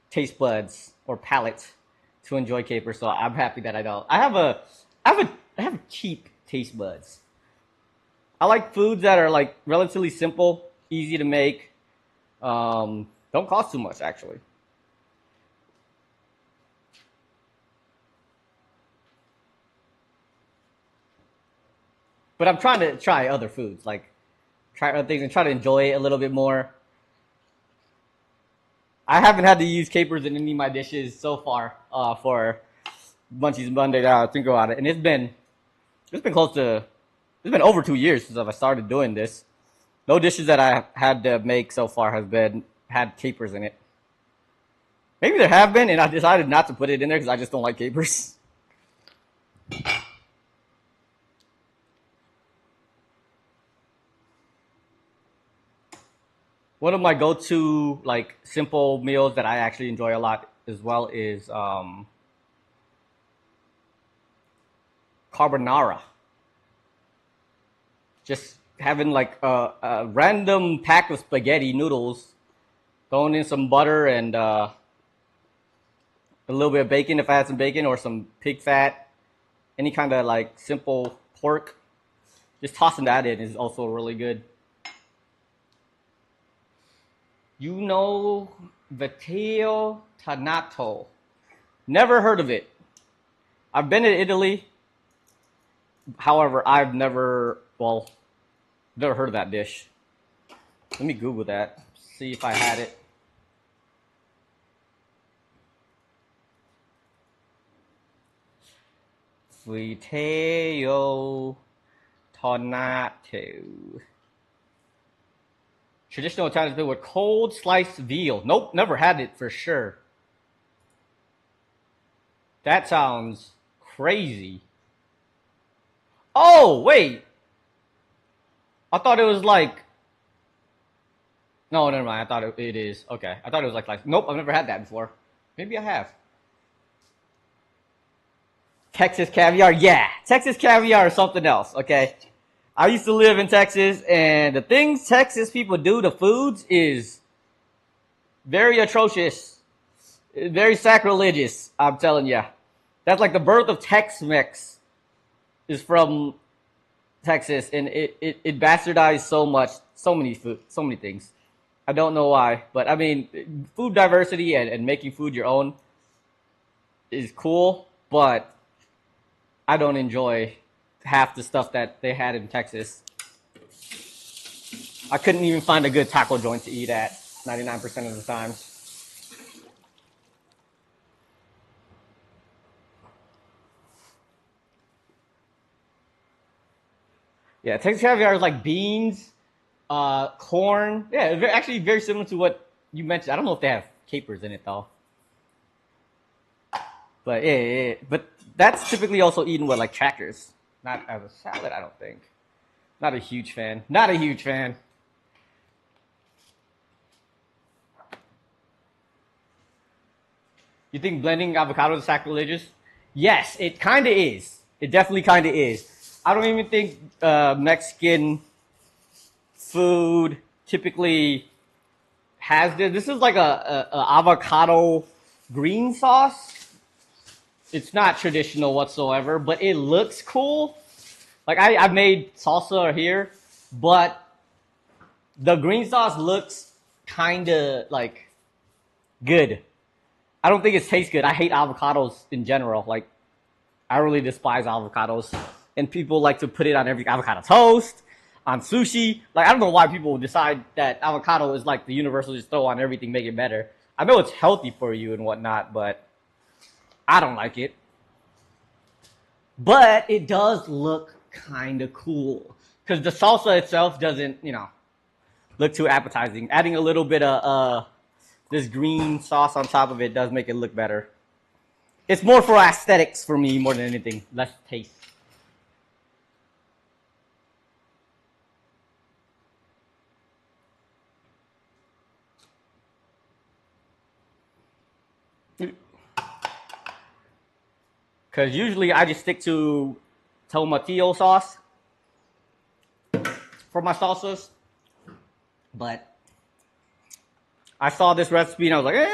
taste buds or palate to enjoy capers, so I'm happy that I don't. I have cheap taste buds. I like foods that are like relatively simple, easy to make, don't cost too much actually. But I'm trying to try other foods, like try other things and try to enjoy it a little bit more. I haven't had to use capers in any of my dishes so far for Munchies Monday. Now I think about it, and it's been close to it's been over 2 years since I started doing this. No dishes that I had to make so far has been had capers in it. Maybe there have been, and I decided not to put it in there because I just don't like capers. One of my go-to like simple meals that I actually enjoy a lot as well is carbonara. Just having like a random pack of spaghetti noodles, throwing in some butter and a little bit of bacon if I had some bacon or some pig fat, any kind of like simple pork. Just tossing that in is also really good. You know, Vitale Tanato. Never heard of it. I've been in Italy. However, I've never heard of that dish. Let me Google that. See if I had it. Vitale Tonato. Traditional Italian food with cold sliced veal. Nope, never had it for sure. That sounds crazy. Oh, wait. I thought it was like. No, never mind. I thought it is. Okay. I thought it was like. Nope, I've never had that before. Maybe I have. Texas caviar? Yeah. Texas caviar is something else, okay? I used to live in Texas, and the things Texas people do to foods is very atrocious. Very sacrilegious, I'm telling you. That's like the birth of Tex-Mex is from Texas, and it bastardized so much, so many things. I don't know why, but I mean, food diversity and making food your own is cool, but I don't enjoy half the stuff that they had in Texas. I couldn't even find a good taco joint to eat at 99% of the time. Yeah, Texas caviar is like beans, corn. Yeah, actually very similar to what you mentioned. I don't know if they have capers in it though. But yeah. But that's typically also eaten with like crackers, not as a salad. I don't think. Not a huge fan. Not a huge fan. You think blending avocado is sacrilegious? Yes, it kind of is. It definitely kind of is. I don't even think Mexican food typically has this. This is like a avocado green sauce. It's not traditional whatsoever, but it looks cool. Like I've made salsa here, but the green sauce looks kind of like good. I don't think it tastes good. I hate avocados in general. Like I really despise avocados, and people like to put it on every avocado toast, on sushi. Like I don't know why people decide that avocado is like the universal just throw on everything, make it better. I know it's healthy for you and whatnot, but I don't like it. But it does look kind of cool because the salsa itself doesn't, look too appetizing. Adding a little bit of this green sauce on top of it does make it look better. It's more for aesthetics for me more than anything, less taste. Because usually I just stick to tomatillo sauce for my salsas. But I saw this recipe and I was like,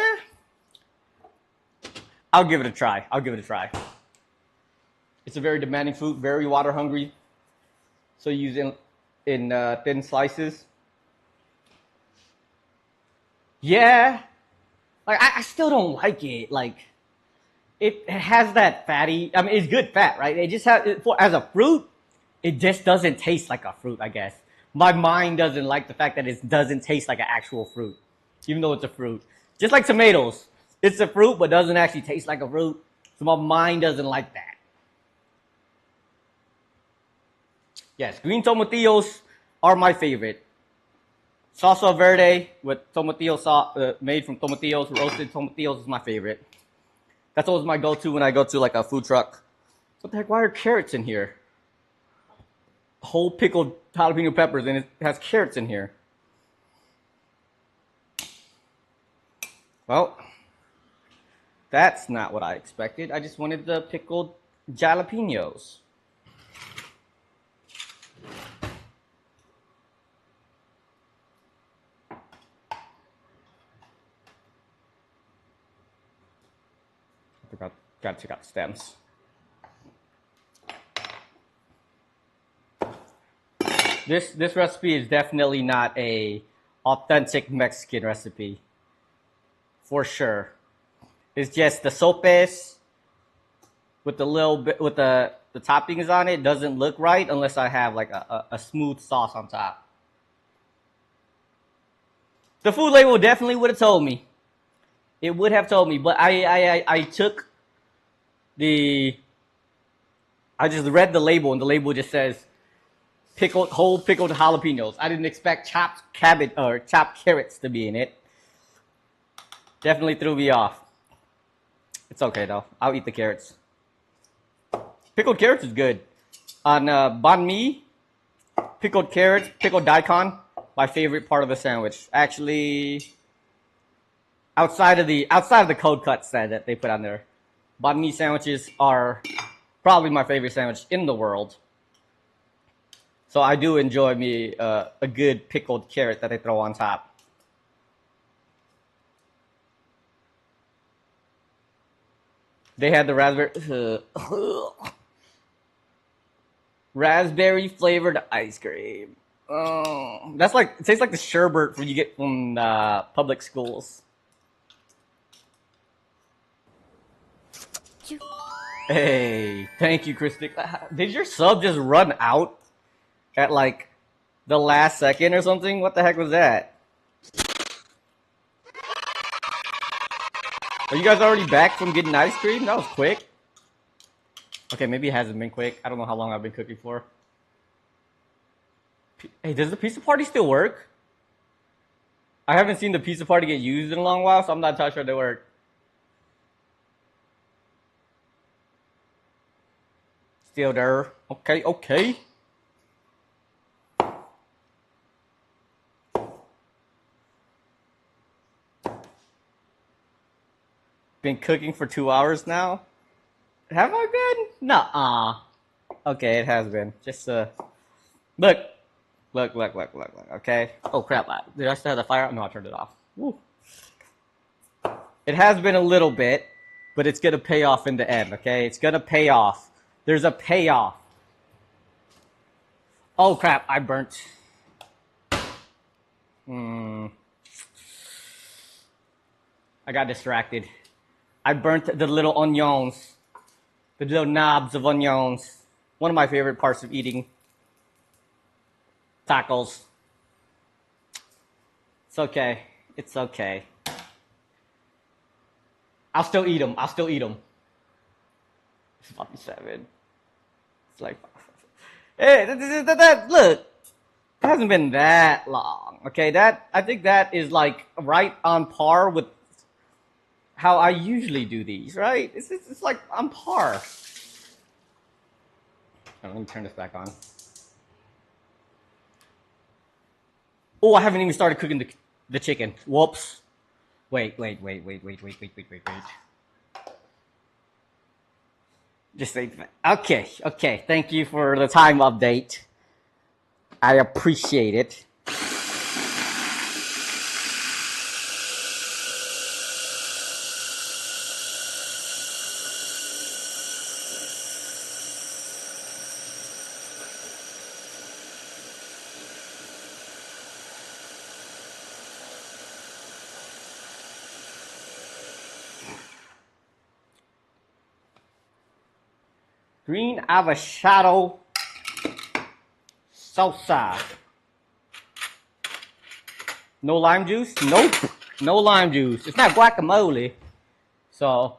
I'll give it a try. It's a very demanding food, very water hungry. So you use it in thin slices. Yeah. Like I still don't like it. Like it has that fatty. I mean, it's good fat, right? It just has as a fruit. It just doesn't taste like a fruit. I guess my mind doesn't like the fact that it doesn't taste like an actual fruit, even though it's a fruit. Just like tomatoes, it's a fruit but doesn't actually taste like a fruit. So my mind doesn't like that. Yes, green tomatillos are my favorite. Salsa verde with tomatillo sauce, made from tomatillos, roasted tomatillos is my favorite. That's always my go-to when I go to like a food truck. What the heck? Why are carrots in here? Whole pickled jalapeno peppers, and it has carrots in here. Well, that's not what I expected. I just wanted the pickled jalapenos. Got to check out the stems. This recipe is definitely not a authentic Mexican recipe, for sure. It's just the sopes with the little bit with the toppings on it doesn't look right unless I have like a smooth sauce on top. The food label definitely would have told me. It would have told me, but I took I just read the label, and the label just says whole pickled jalapenos. I didn't expect chopped cabbage or chopped carrots to be in it. Definitely threw me off. It's okay though. I'll eat the carrots. Pickled carrots is good. On banh mi, pickled carrots, pickled daikon, my favorite part of a sandwich. Actually, outside of the cold cuts that they put on there, banh mi sandwiches are probably my favorite sandwich in the world. So I do enjoy me a good pickled carrot that they throw on top. They had the raspberry flavored ice cream. Oh, that's like it tastes like the sherbet you get from public schools. Hey, thank you, Christy. Did your sub just run out at like the last second or something? What the heck was that? Are you guys already back from getting ice cream? That was quick. Okay, maybe it hasn't been quick. I don't know how long I've been cooking for. Hey, does the pizza party still work? I haven't seen the pizza party get used in a long while, so I'm not entirely sure they work. Still there. Okay, okay. Been cooking for 2 hours now. Have I been? Nuh-uh. Okay, it has been. Just look, look. Okay. Oh crap! Did I still have the fire? No, I turned it off. Woo. It has been a little bit, but it's gonna pay off in the end. Okay, it's gonna pay off. There's a payoff. Oh crap! I burnt. I got distracted. I burnt the little onions, the little knobs of onions. One of my favorite parts of eating tacos. It's okay. It's okay. I'll still eat them. I'll still eat them. It's 57. It's like, hey, look. It hasn't been that long. Okay, I think that is like right on par with how I usually do these, right? It's like on par. Oh, let me turn this back on. Oh, I haven't even started cooking the chicken. Whoops. Wait. Just say, okay. Thank you for the time update. I appreciate it. Green avocado salsa. No lime juice? Nope. No lime juice. It's not guacamole. So,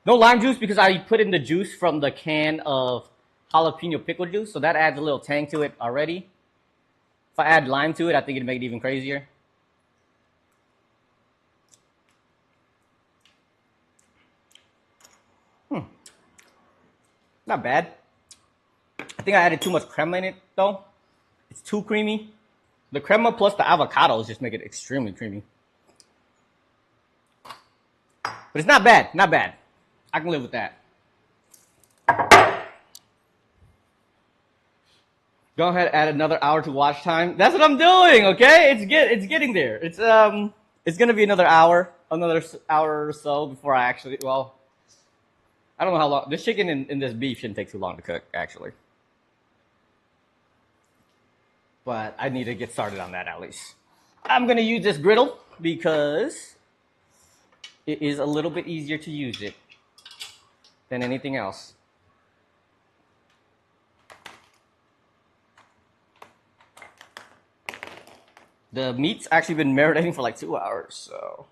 no lime juice because I put in the juice from the can of jalapeno pickle juice. So that adds a little tang to it already. If I add lime to it, I think it'd make it even crazier. Not bad. I think I added too much crema in it, though. It's too creamy. The crema plus the avocados just make it extremely creamy. But it's not bad. Not bad. I can live with that. Go ahead, add another hour to watch time. That's what I'm doing, okay? It's getting there. It's gonna be another hour or so before I actually, well, I don't know how long. This chicken and this beef shouldn't take too long to cook, actually. But I need to get started on that at least. I'm gonna use this griddle because it is a little bit easier to use it than anything else. The meat's actually been marinating for like 2 hours, so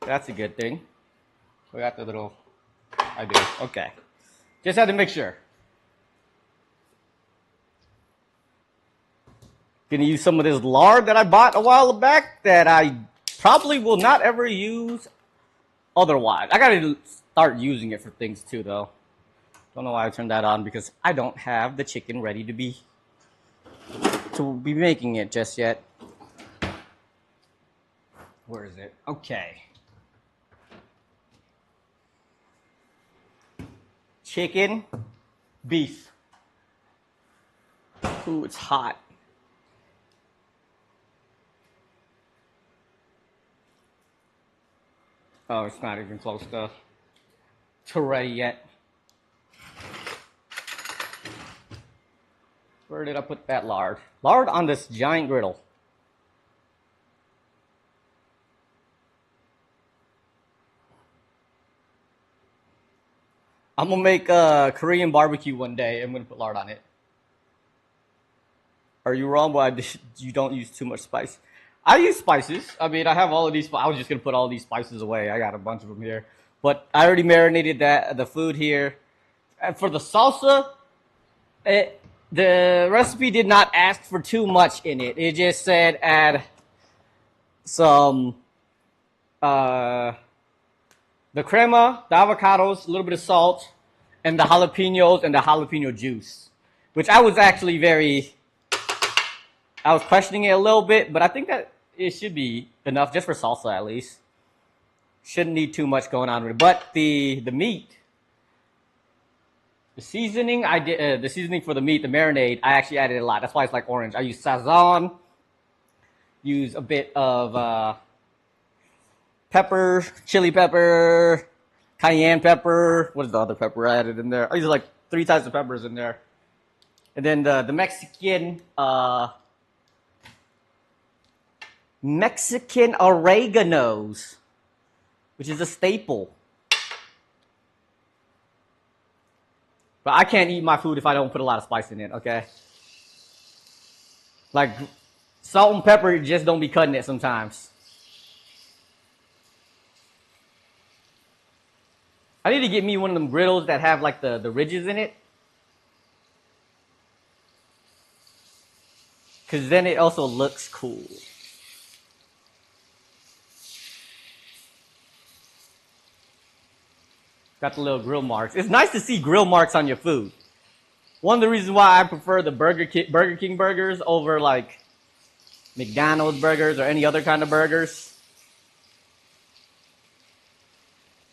that's a good thing. We got the little, I do, okay. Just had to make sure. Gonna use some of this lard that I bought a while back that I probably will not ever use otherwise. I gotta start using it for things too, though. Don't know why I turned that on because I don't have the chicken ready to be making it just yet. Where is it? Okay. Chicken, beef. Ooh, it's hot. Oh, it's not even close to ready yet. Where did I put that lard? Lard on this giant griddle. I'm gonna make a Korean barbecue one day. I'm gonna put lard on it. Are you wrong? Why you don't use too much spice? I use spices. I mean, I have all of these. I was just gonna put all these spices away. I got a bunch of them here, but I already marinated the food here. And for the salsa, The recipe did not ask for too much in it. It just said add some the crema, the avocados, a little bit of salt, and the jalapenos and the jalapeno juice, which I was actually I was questioning it a little bit, but I think that it should be enough just for salsa at least. Shouldn't need too much going on with it. But the meat, the seasoning I did, the seasoning for the meat, the marinade, I actually added a lot. That's why it's like orange. I use sazon, use a bit of pepper, chili pepper, cayenne pepper. What is the other pepper I added in there? I use like 3 types of peppers in there. And then the Mexican oreganos, which is a staple. But I can't eat my food if I don't put a lot of spice in it, okay? Like, salt and pepper just don't be cutting it sometimes. I need to get me one of them griddles that have like the ridges in it. Because then it also looks cool. Got the little grill marks. It's nice to see grill marks on your food. One of the reasons why I prefer the Burger King burgers over like McDonald's burgers or any other kind of burgers.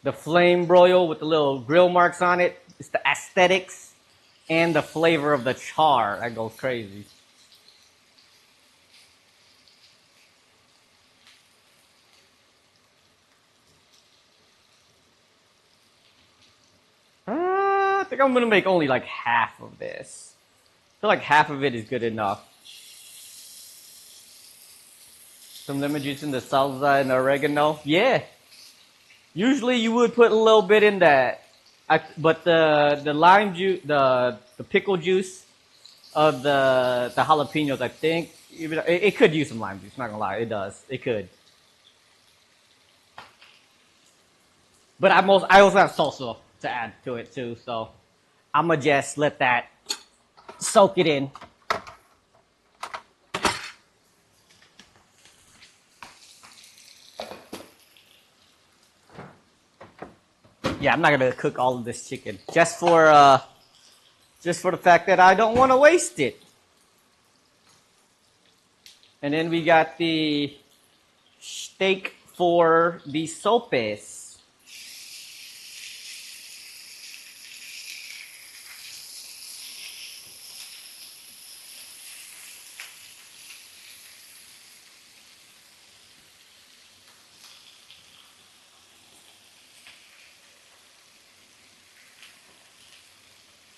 The flame broil with the little grill marks on it. It's the aesthetics and the flavor of the char that goes crazy. I think I'm gonna make only like half of this. I feel like half of it is good enough. Some lemon juice in the salsa and the oregano. Yeah. Usually you would put a little bit in that. But the lime juice, the pickle juice of the jalapenos, I think it could use some lime juice. Not gonna lie, it does. It could. But I also have salsa to add to it too, so I'ma just let that soak it in. Yeah, I'm not gonna cook all of this chicken just for the fact that I don't want to waste it. And then we got the steak for the sopes.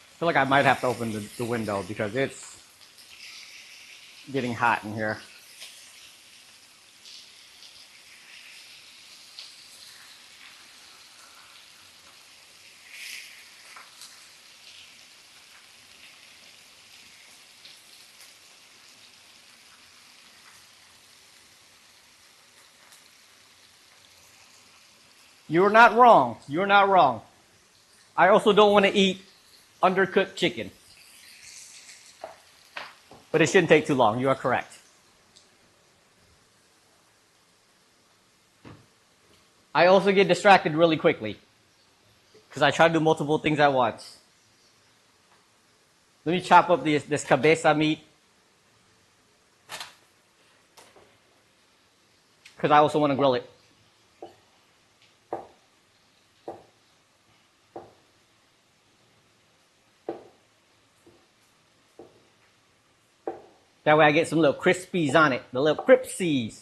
I feel like I might have to open the window because it's getting hot in here. You're not wrong. You're not wrong. I also don't want to eat undercooked chicken. But it shouldn't take too long. You are correct. I also get distracted really quickly because I try to do multiple things at once. Let me chop up this cabeza meat because I also want to grill it. That way I get some little crispies on it, the little cripsies.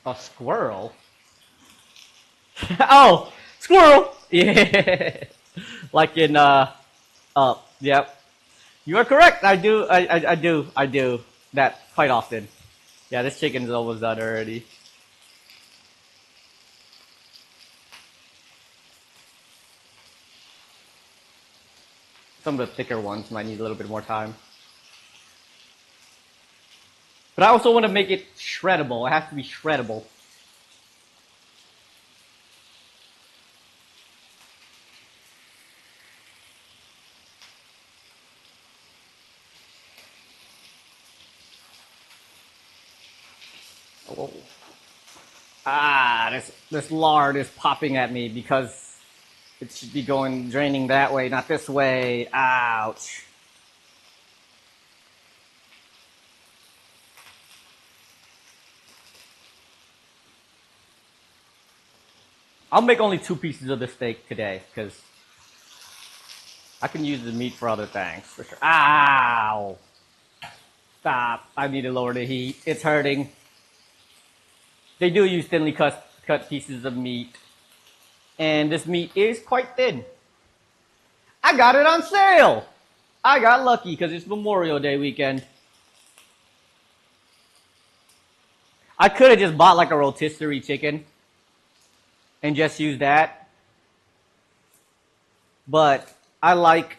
A squirrel? Oh, squirrel! Yeah. Like in, yep. You are correct. I do that quite often. Yeah, this chicken is almost done already. Some of the thicker ones might need a little bit more time. But I also want to make it shreddable. It has to be shreddable. Oh. Ah, this lard is popping at me because it should be draining that way, not this way. Ouch. I'll make only 2 pieces of the steak today because I can use the meat for other things for sure. Ow! Stop. I need to lower the heat. It's hurting. They do use thinly cut pieces of meat. And this meat is quite thin. I got it on sale. I got lucky because it's Memorial Day weekend. I could have just bought like a rotisserie chicken and just used that. But I like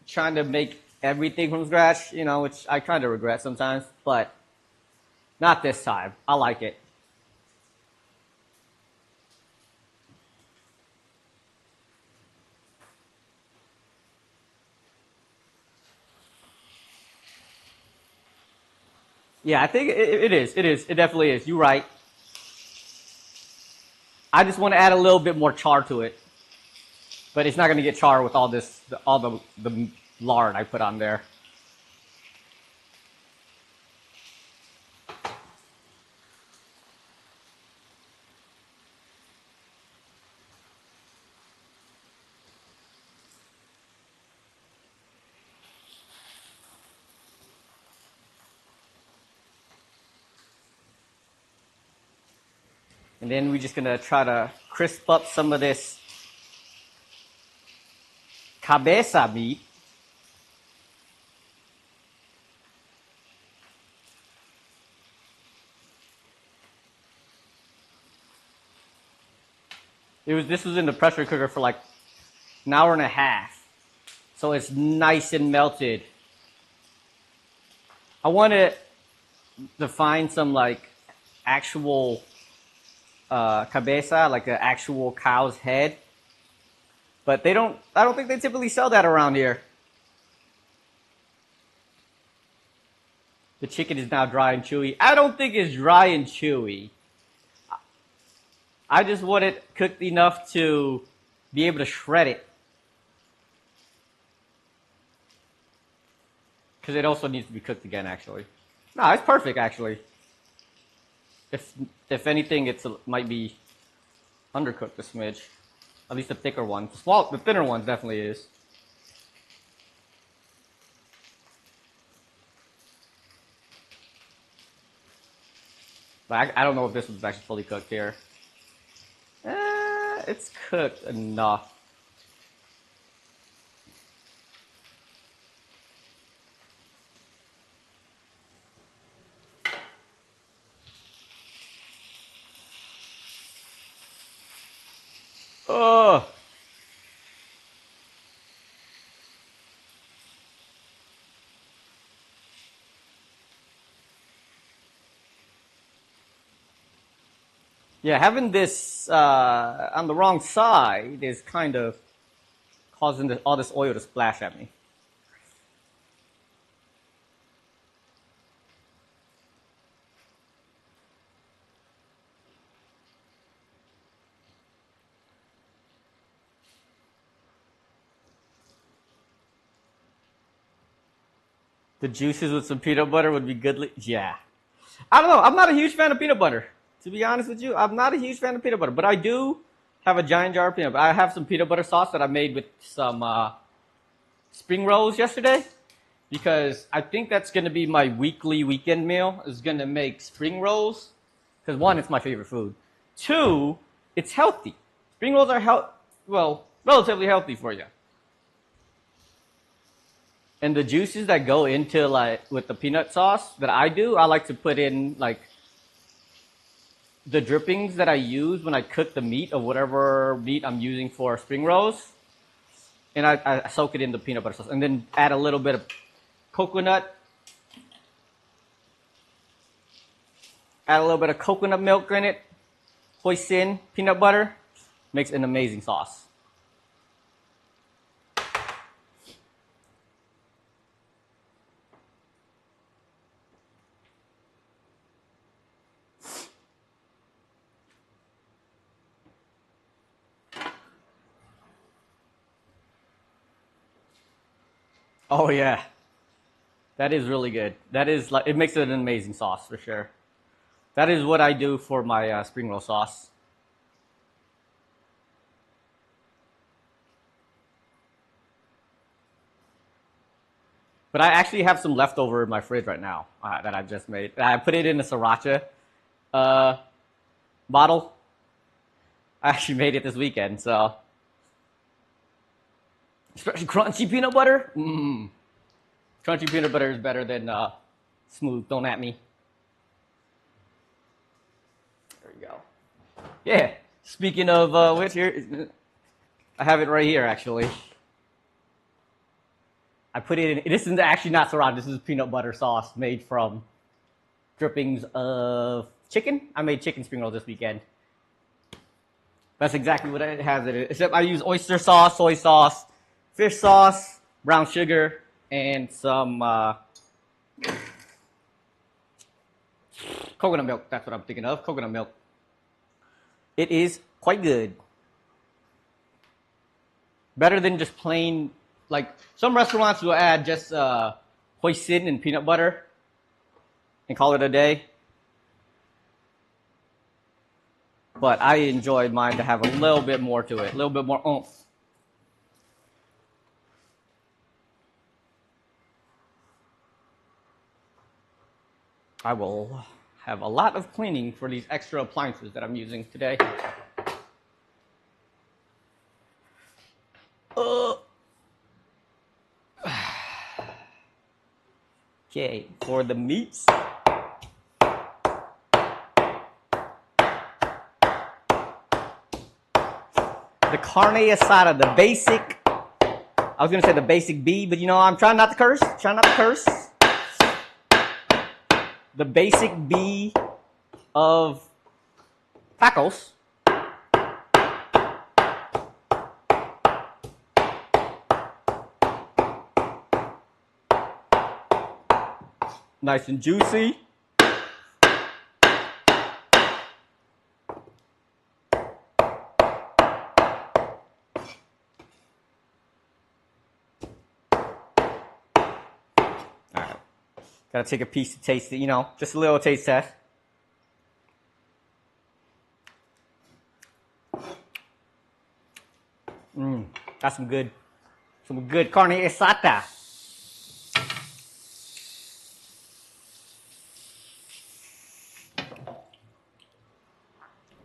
trying to make everything from scratch, you know, which I kind of regret sometimes, but not this time. I like it. Yeah, I think it is. It is. It definitely is. You're right. I just want to add a little bit more char to it. But it's not going to get char with all the lard I put on there. And then we're just going to try to crisp up some of this cabeza meat. This was in the pressure cooker for like an hour and a half. So it's nice and melted. I wanted to find some like actual cabeza, like an actual cow's head. But I don't think they typically sell that around here. The chicken is now dry and chewy. I don't think it's dry and chewy. I just want it cooked enough to be able to shred it. Because it also needs to be cooked again, actually. No, it's perfect, actually. If anything, it might be undercooked a smidge. At least the thicker one. The thinner one definitely is. But I don't know if this one's actually fully cooked here. It's cooked enough. Oh. Yeah, having this on the wrong side is kind of causing all this oil to splash at me. The juices with some peanut butter would be good. Yeah. I don't know. I'm not a huge fan of peanut butter. To be honest with you, I'm not a huge fan of peanut butter. But I do have a giant jar of peanut butter. I have some peanut butter sauce that I made with some spring rolls yesterday. Because I think that's going to be my weekend meal. Is going to make spring rolls. Because 1, it's my favorite food. 2, it's healthy. Spring rolls are relatively healthy for you. And the juices that go into with the peanut sauce that I do, I like to put in like the drippings that I use when I cook the meat of whatever meat I'm using for spring rolls. and I soak it in the peanut butter sauce, and then add a little bit of coconut. Add a little bit of coconut milk in it. Hoisin peanut butter makes an amazing sauce. Oh yeah, that is really good. That is like it makes it an amazing sauce for sure. That is what I do for my spring roll sauce. But I actually have some leftover in my fridge right now that I've just made. I put it in a sriracha uh, bottle. I actually made it this weekend, so especially crunchy peanut butter. Crunchy peanut butter is better than smooth. Don't at me. There we go. Yeah. Speaking of which, here I have it right here. Actually, I put it in. This is actually not sriracha. This is peanut butter sauce made from drippings of chicken. I made chicken spring rolls this weekend. That's exactly what it has in it. Except I use oyster sauce, soy sauce, fish sauce, brown sugar, and some coconut milk. That's what I'm thinking of. Coconut milk. It is quite good. Better than just plain, like some restaurants will add just hoisin and peanut butter and call it a day. But I enjoyed mine to have a little bit more to it, a little bit more oomph. I will have a lot of cleaning for these extra appliances that I'm using today. Okay, for the meats. The carne asada, the basic. I was gonna say the basic B, but you know I'm trying not to curse. Trying not to curse. The basic B of tacos. Nice and juicy. Gotta take a piece to taste it, you know, just a little taste test. That's some good carne asada.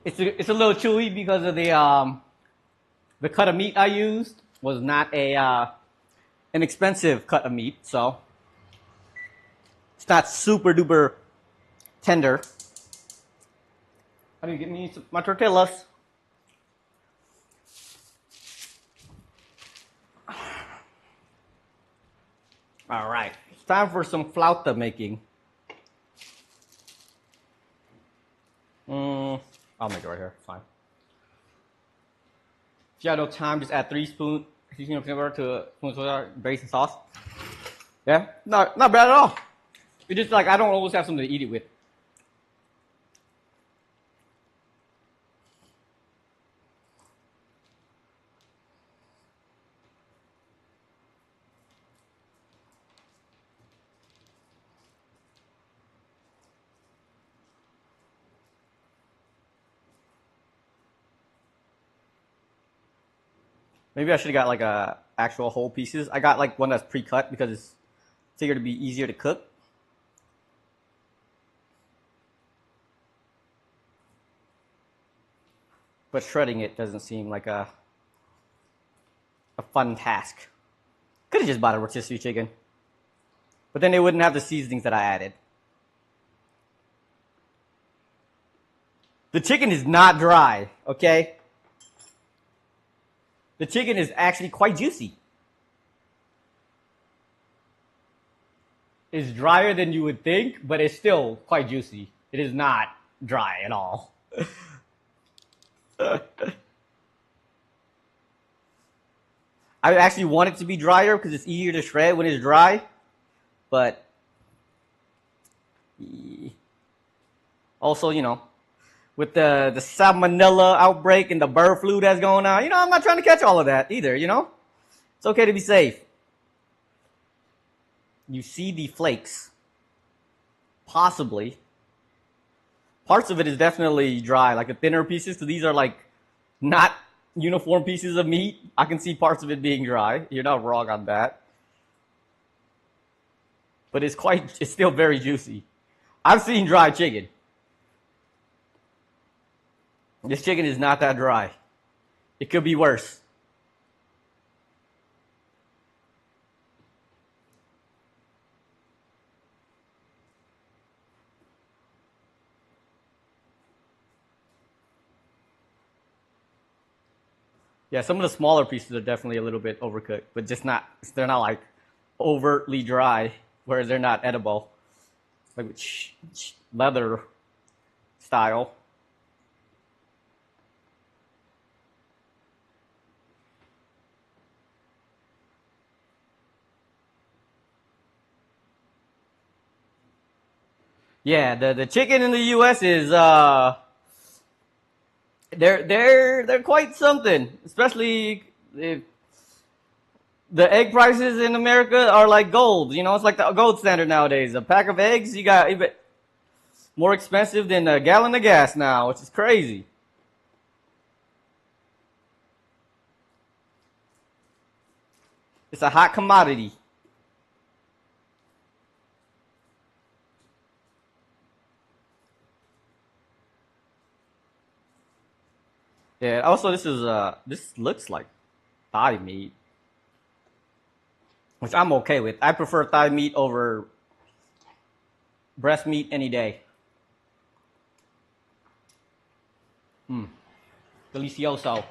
It's a little chewy because of the cut of meat I used was not an expensive cut of meat, so it's not super duper tender. How do you get me my tortillas? All right, it's time for some flauta making. I'll make it right here. It's fine. If you have no time, just add 3 spoons peanut butter to spoons of basic sauce. Yeah, not bad at all. It's just like I don't always have something to eat it with. Maybe I should have got like a actual whole pieces. I got like one that's pre-cut because it's figured to be easier to cook. But shredding it doesn't seem like a fun task. Could have just bought a rotisserie chicken. But then they wouldn't have the seasonings that I added. The chicken is not dry, okay? The chicken is actually quite juicy. is drier than you would think, but it's still quite juicy. It is not dry at all. I actually want it to be drier because it's easier to shred when it's dry, but also, with the salmonella outbreak and the bird flu that's going on, I'm not trying to catch all of that either, It's okay to be safe. You see the flakes. Possibly. Parts of it is definitely dry, like the thinner pieces, so these are like not uniform pieces of meat. I can see parts of it being dry. You're not wrong on that. But it's still very juicy. I've seen dry chicken. This chicken is not that dry. It could be worse. Yeah, some of the smaller pieces are definitely a little bit overcooked, but they're not like overtly dry, whereas they're not edible. Like leather style. Yeah, the chicken in the US is they're quite something, especially if the egg prices in America are like gold. It's like the gold standard nowadays. A pack of eggs, you got even more expensive than a gallon of gas now, which is crazy. It's a hot commodity. Yeah. Also, this looks like thigh meat, which I'm okay with. I prefer thigh meat over breast meat any day. Delicioso.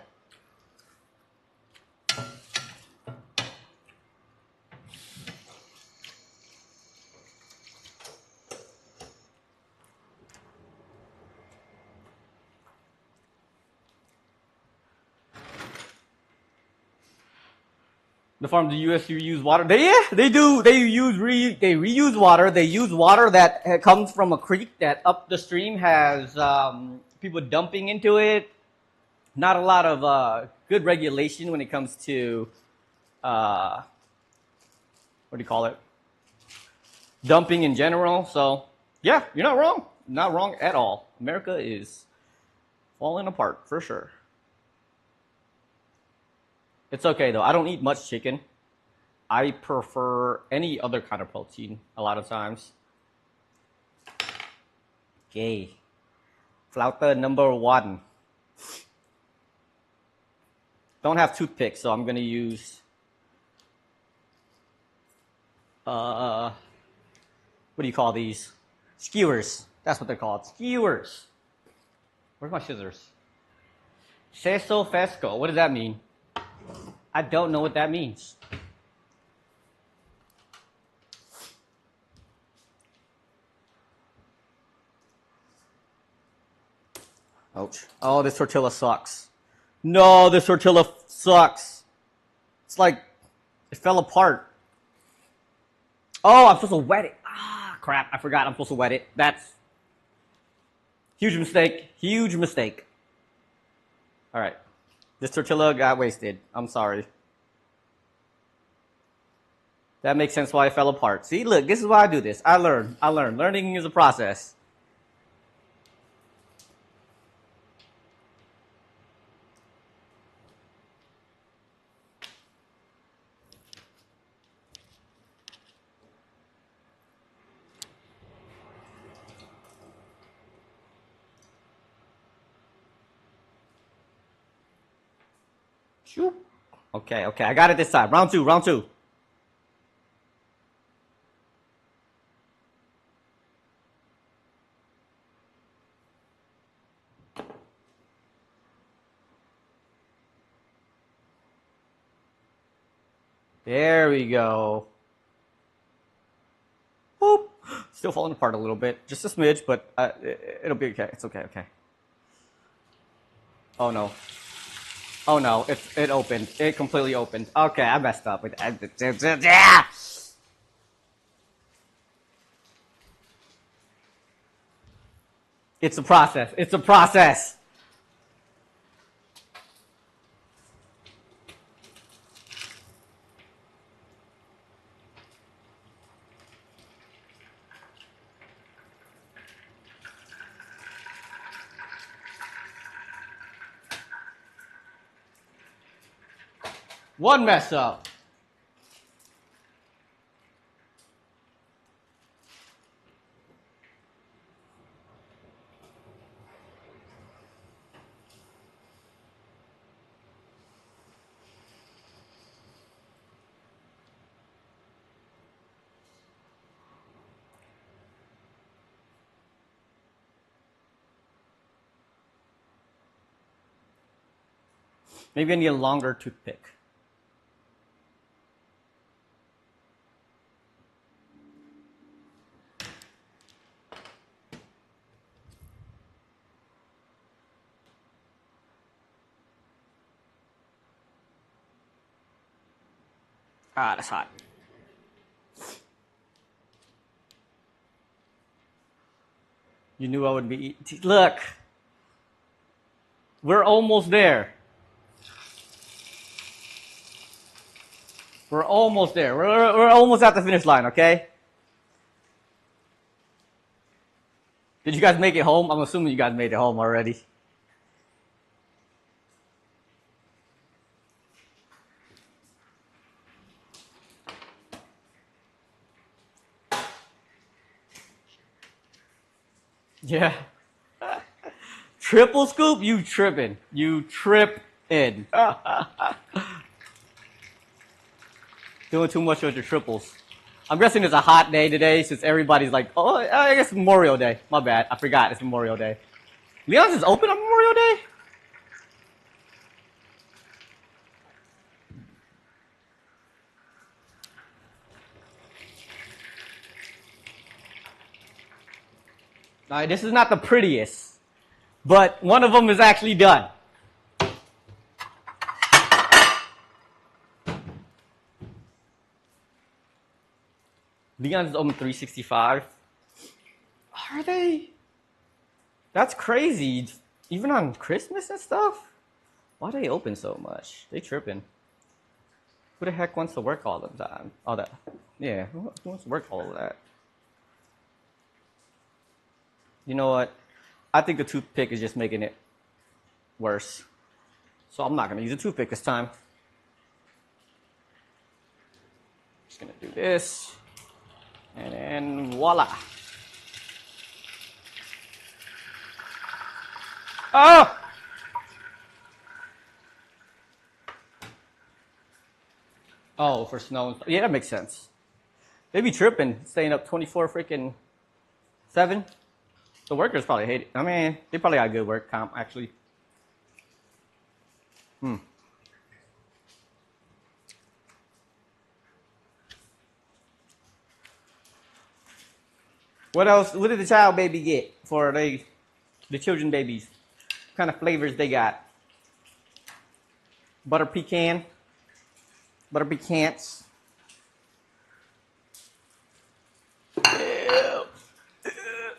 The farm the U.S. reuse water. They do. They reuse water. They use water that comes from a creek that up the stream has people dumping into it. Not a lot of good regulation when it comes to what do you call it? Dumping in general. So yeah, you're not wrong. Not wrong at all. America is falling apart for sure. It's okay though. I don't eat much chicken. I prefer any other kind of protein a lot of times. Okay. Flauta number 1. Don't have toothpicks, so I'm going to use what do you call these? Skewers. That's what they're called. Skewers. Where's my scissors? Seso fresco. What does that mean? I don't know what that means. Ouch. Oh, this tortilla sucks. No, this tortilla sucks. It's like it fell apart. Oh, I'm supposed to wet it. Ah, crap. I forgot I'm supposed to wet it. That's huge mistake. Huge mistake. All right. This tortilla got wasted. I'm sorry. That makes sense why it fell apart. See, look, this is why I do this. I learn. Learning is a process. Shoop. Okay, I got it this time. Round two. There we go. Still falling apart a little bit. Just a smidge, but it'll be okay. It's okay, okay. Oh no. Oh no, it opened. It completely opened. Okay, I messed up with that. Yeah! It's a process. It's a process. One mess up. Maybe I need a longer toothpick. Ah, that's hot. You knew I would be eating. Look, we're almost there. We're almost there. We're almost at the finish line, okay? Did you guys make it home? I'm assuming you guys made it home already. Yeah. Triple scoop? You tripping. You tripping. Doing too much with your triples. I'm guessing it's a hot day today since everybody's like, oh, I guess Memorial Day. My bad. I forgot it's Memorial Day. Leon's is open on Memorial Day? All right, this is not the prettiest, but one of them is actually done. Leon's is open 365. Are they? That's crazy. Even on Christmas and stuff? Why do they open so much? They tripping. Who the heck wants to work all the time? All that. Yeah, who wants to work all of that? You know what? I think the toothpick is just making it worse. So I'm not going to use a toothpick this time. Just going to do this. And then voila. Oh! Oh, for snow and stuff. Yeah, that makes sense. They be tripping, staying up 24 freaking 7. The workers probably hate it. I mean, they probably got good work comp, actually. What else? What did the child baby get for the children babies? What kind of flavors they got? Butter pecan? Butter pecans?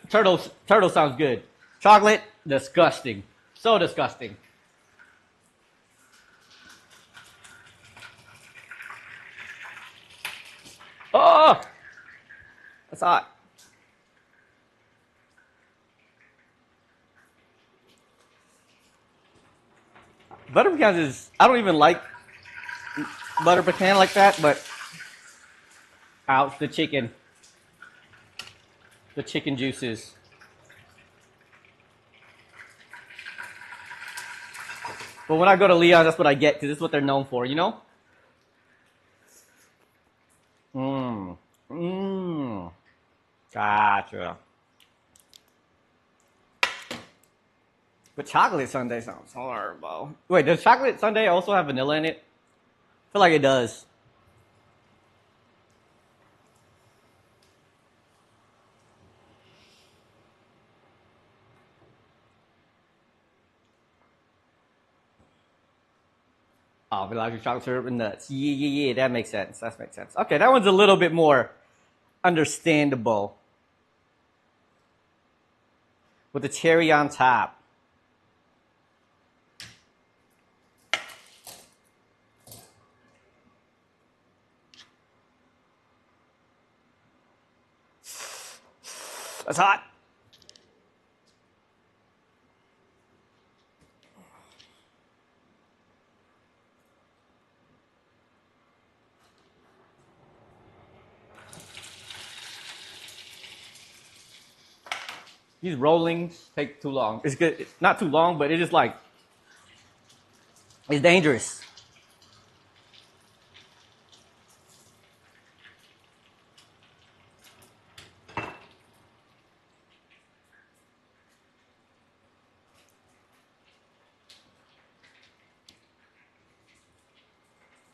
Turtle sounds good. Chocolate? Disgusting. So disgusting. Oh! That's hot. Butter pecans is, I don't even like butter pecan like that, but ouch, the chicken. The chicken juices. But when I go to Leon's, that's what I get, because this is what they're known for, you know? Gotcha. But chocolate sundae sounds horrible. Wait, does chocolate sundae also have vanilla in it? I feel like it does. Oh, Velocity chocolate syrup and nuts. Yeah. That makes sense. That makes sense. Okay, that one's a little bit more understandable. With the cherry on top. That's hot. These rollings take too long. It's good. It's not too long, but it is like, it's dangerous.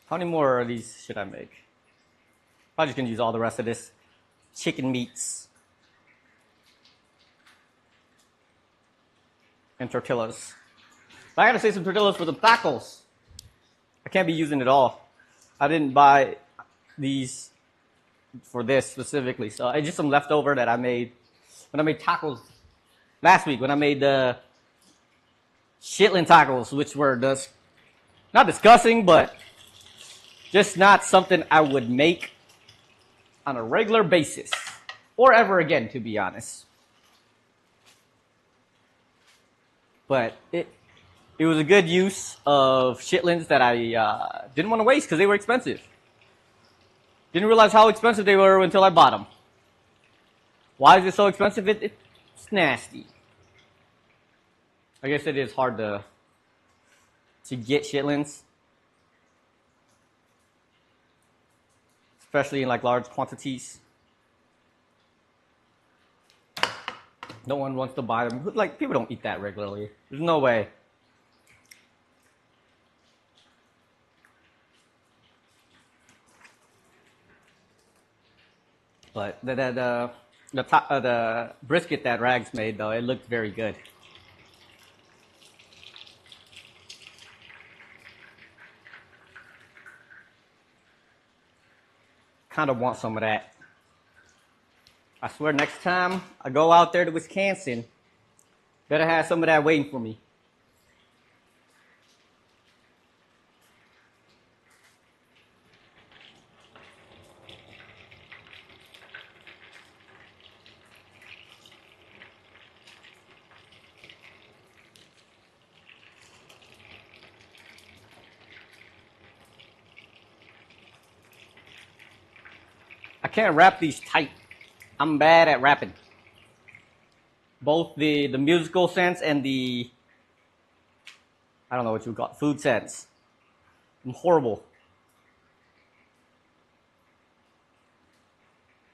How many more of these should I make? I'm just gonna use all the rest of this chicken meats and tortillas. But I gotta save some tortillas for the tacos. I can't be using it all. I didn't buy these for this specifically, so it's just some leftover that I made when I made tacos last week. When I made the chitlin tacos, which were just not disgusting, but just not something I would make on a regular basis or ever again, to be honest. But it was a good use of chitlins that I didn't want to waste because they were expensive. Didn't realize how expensive they were until I bought them. Why is it so expensive? It's nasty. I guess it is hard to get chitlins, especially in like large quantities. No one wants to buy them. Like, people don't eat that regularly. There's no way. But the brisket that Rags made, though, it looked very good. Kind of want some of that. I swear, next time I go out there to Wisconsin, better have some of that waiting for me. I can't wrap these tight. I'm bad at rapping. Both the musical sense and the, I don't know what you would call it, food sense. I'm horrible.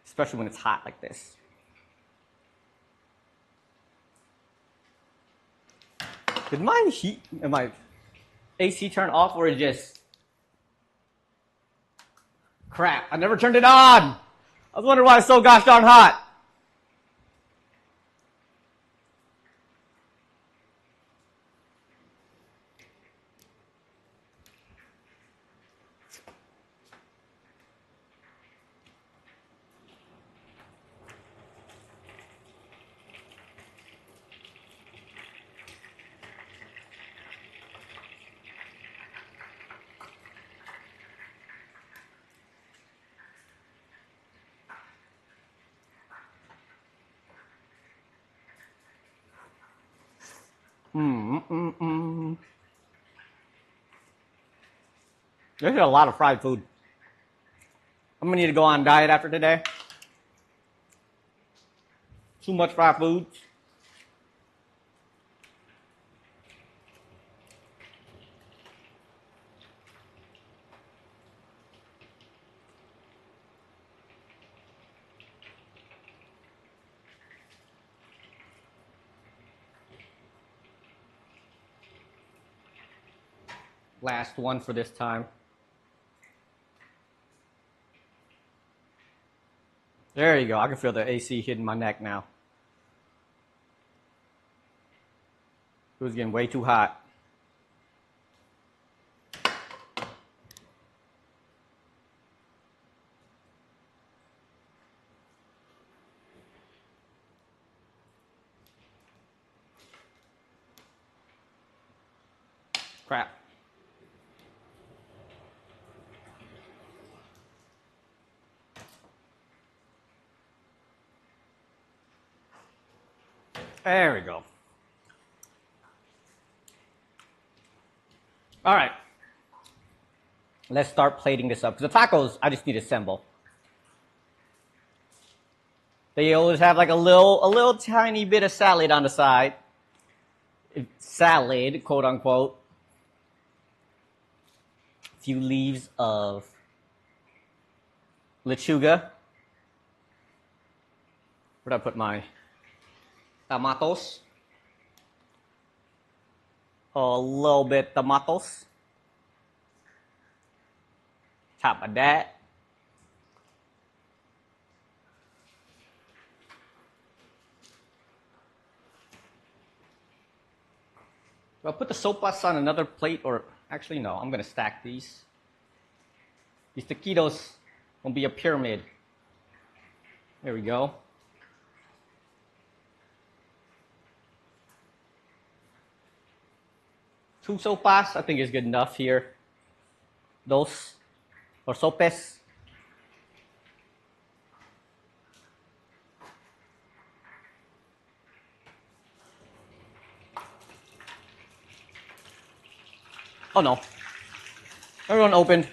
Especially when it's hot like this. Did my AC turn off, or is just crap? I never turned it on. I was wondering why it's so gosh darn hot. There's a lot of fried food. I'm gonna need to go on diet after today. Too much fried food. Last one for this time. There you go. I can feel the AC hitting my neck now. It was getting way too hot. Crap. There we go. All right. Let's start plating this up. Because the tacos, I just need to assemble. They always have like a little tiny bit of salad on the side. Salad, quote unquote. A few leaves of lechuga. Where'd I put my tomatoes? A little bit tomatoes. Top of that. Do I put the sopas on another plate, or actually no, I'm gonna stack these. These taquitos will be a pyramid. There we go. Two sopas, I think is good enough here. Dos, or sopes. Oh no. Everyone opened.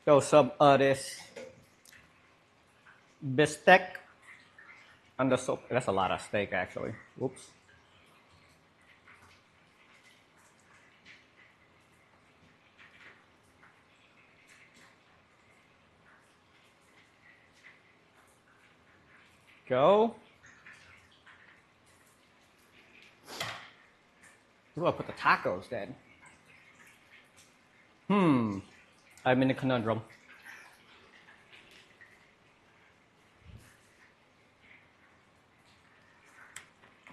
Throw some of this bistec on the soap. That's a lot of steak, actually. Whoops. Go. Where do I put the tacos then? I'm in a conundrum.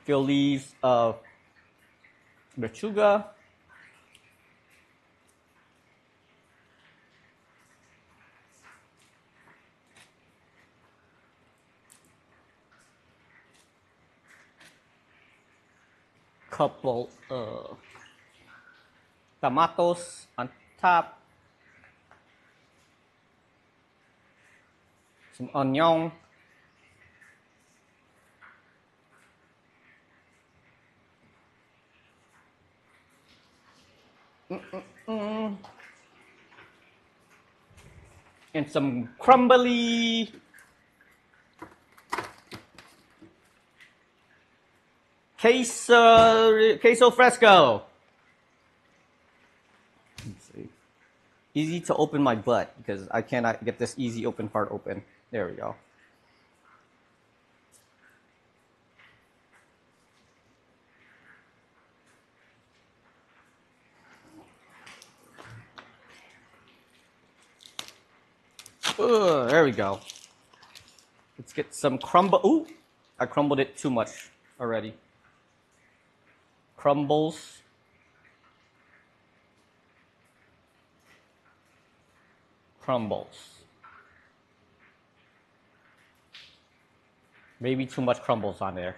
Few leaves of lechuga. Couple of tomatoes on top. Some onion. And some crumbly queso fresco. Let's see. Easy to open my butt because I cannot get this easy open part open. There we go. There we go. Let's get some crumble. Ooh, I crumbled it too much already. Crumbles. Crumbles. Maybe too much crumbles on there.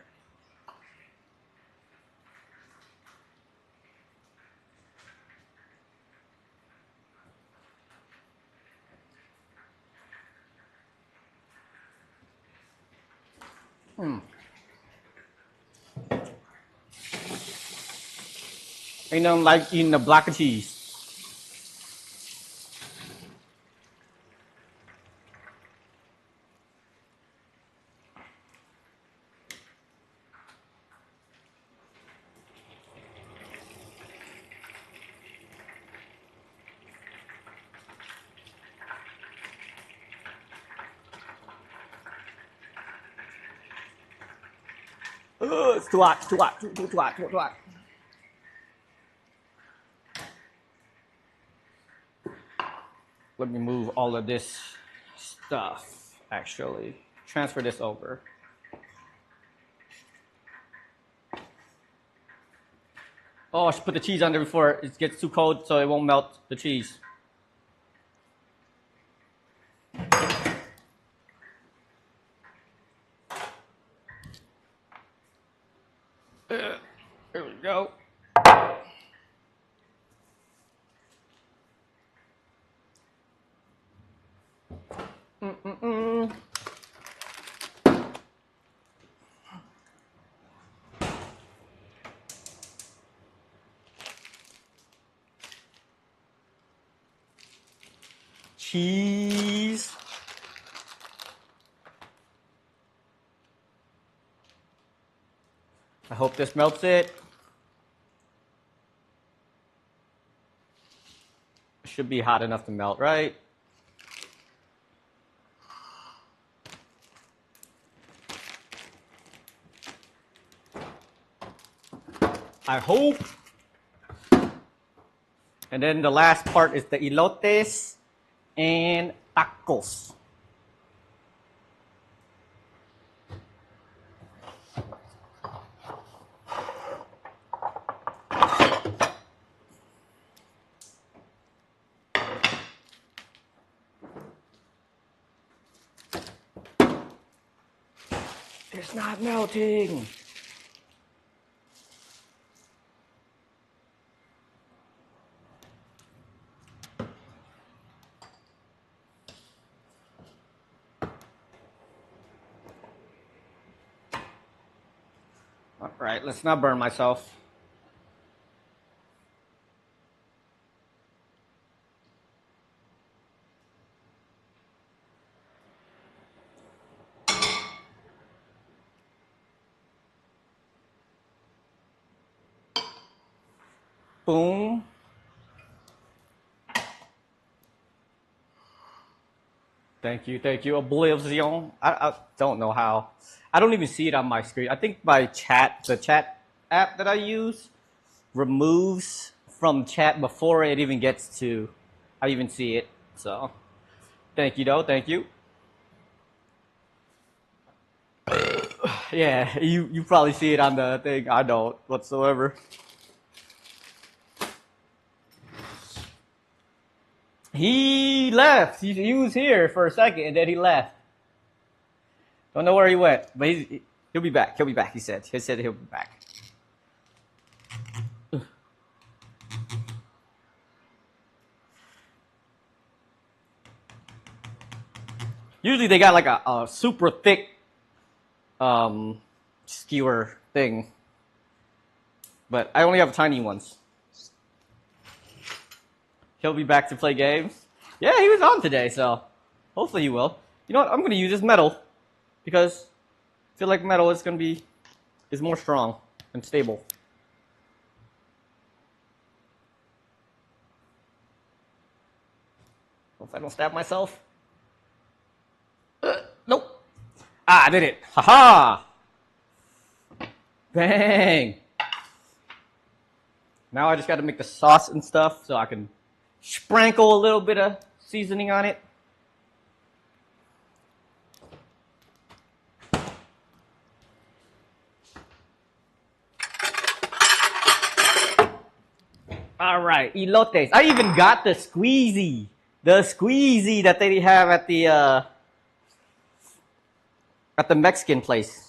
I don't like eating the black cheese. It's too hot, too hot, too hot, too hot. Let me move all of this stuff, actually. Transfer this over. Oh, I should put the cheese on there before it gets too cold so it won't melt the cheese. There we go. Mm-mm-mm. Cheese. I hope this melts it. It should be hot enough to melt, right? I hope. And then the last part is the elotes and tacos. It's not melting. All right, let's not burn myself. Boom. Thank you, thank you. Oblivion. I don't know how. I don't even see it on my screen. I think my chat, the chat app that I use, removes from chat before it even gets to I even see it. So thank you though, thank you. Yeah, you probably see it on the thing. I don't whatsoever. He left. He was here for a second and then he left. Don't know where he went, but he'll be back. He'll be back. He said he'll be back. Usually they got like a super thick skewer thing, but I only have tiny ones. He'll be back to play games. Yeah, he was on today, so hopefully he will. You know what? I'm gonna use his metal because I feel like metal is more strong and stable. Hope I don't stab myself. Nope. Ah, I did it. Haha. Bang. Now I just got to make the sauce and stuff so I can sprinkle a little bit of seasoning on it. All right, elotes. I even got the squeezy that they have at the Mexican place.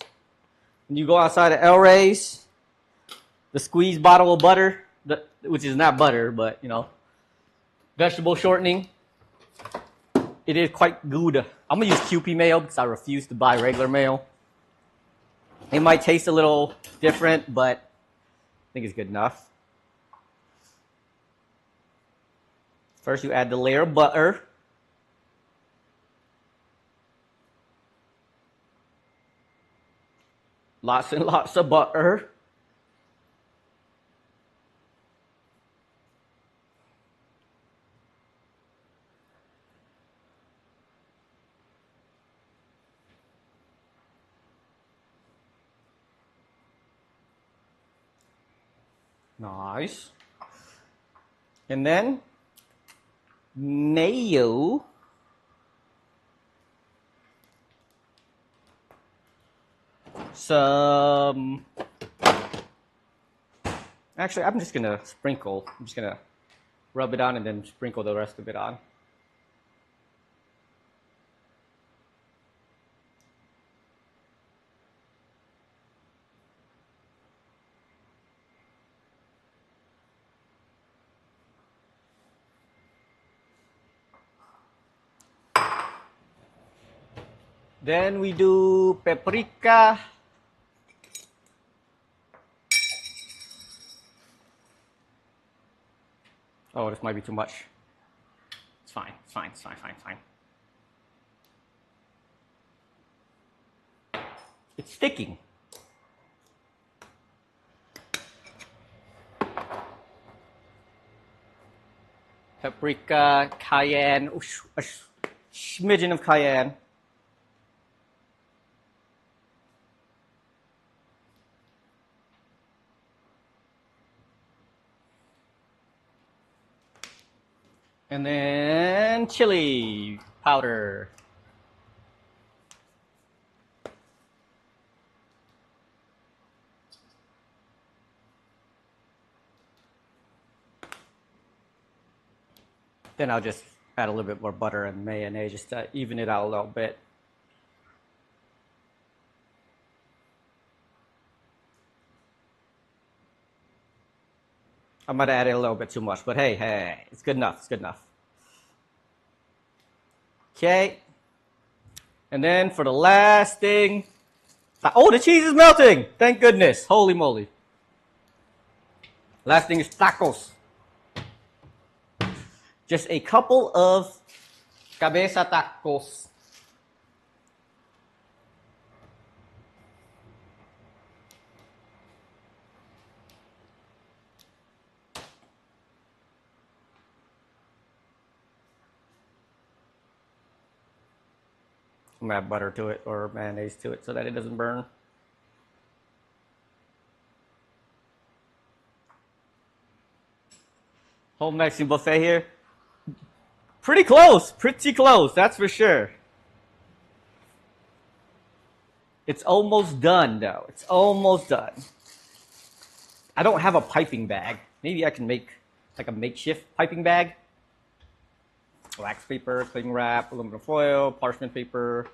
When you go outside of El Rey's, the squeeze bottle of butter, which is not butter, but you know, vegetable shortening. It is quite good. I'm gonna use QP mayo because I refuse to buy regular mayo. It might taste a little different, but I think it's good enough. First, you add the layer of butter. Lots and lots of butter. Nice. And then mayo. Some. Actually, I'm just gonna sprinkle. I'm just gonna rub it on and then sprinkle the rest of it on. Then we do paprika. Oh, this might be too much. It's fine. It's fine. It's fine. Fine. Fine. It's sticking. Paprika, cayenne, a smidgen of cayenne. And then chili powder. Then I'll just add a little bit more butter and mayonnaise just to even it out a little bit. I might have added a little bit too much, but hey, it's good enough. It's good enough. Okay. And then for the last thing, oh, the cheese is melting. Thank goodness. Holy moly. Last thing is tacos. Just a couple of cabeza tacos. I'm gonna add butter to it or mayonnaise to it so that it doesn't burn. Whole Mexican buffet here. Pretty close, that's for sure. It's almost done though. It's almost done. I don't have a piping bag. Maybe I can make like a makeshift piping bag. Wax paper, cling wrap, aluminum foil, parchment paper.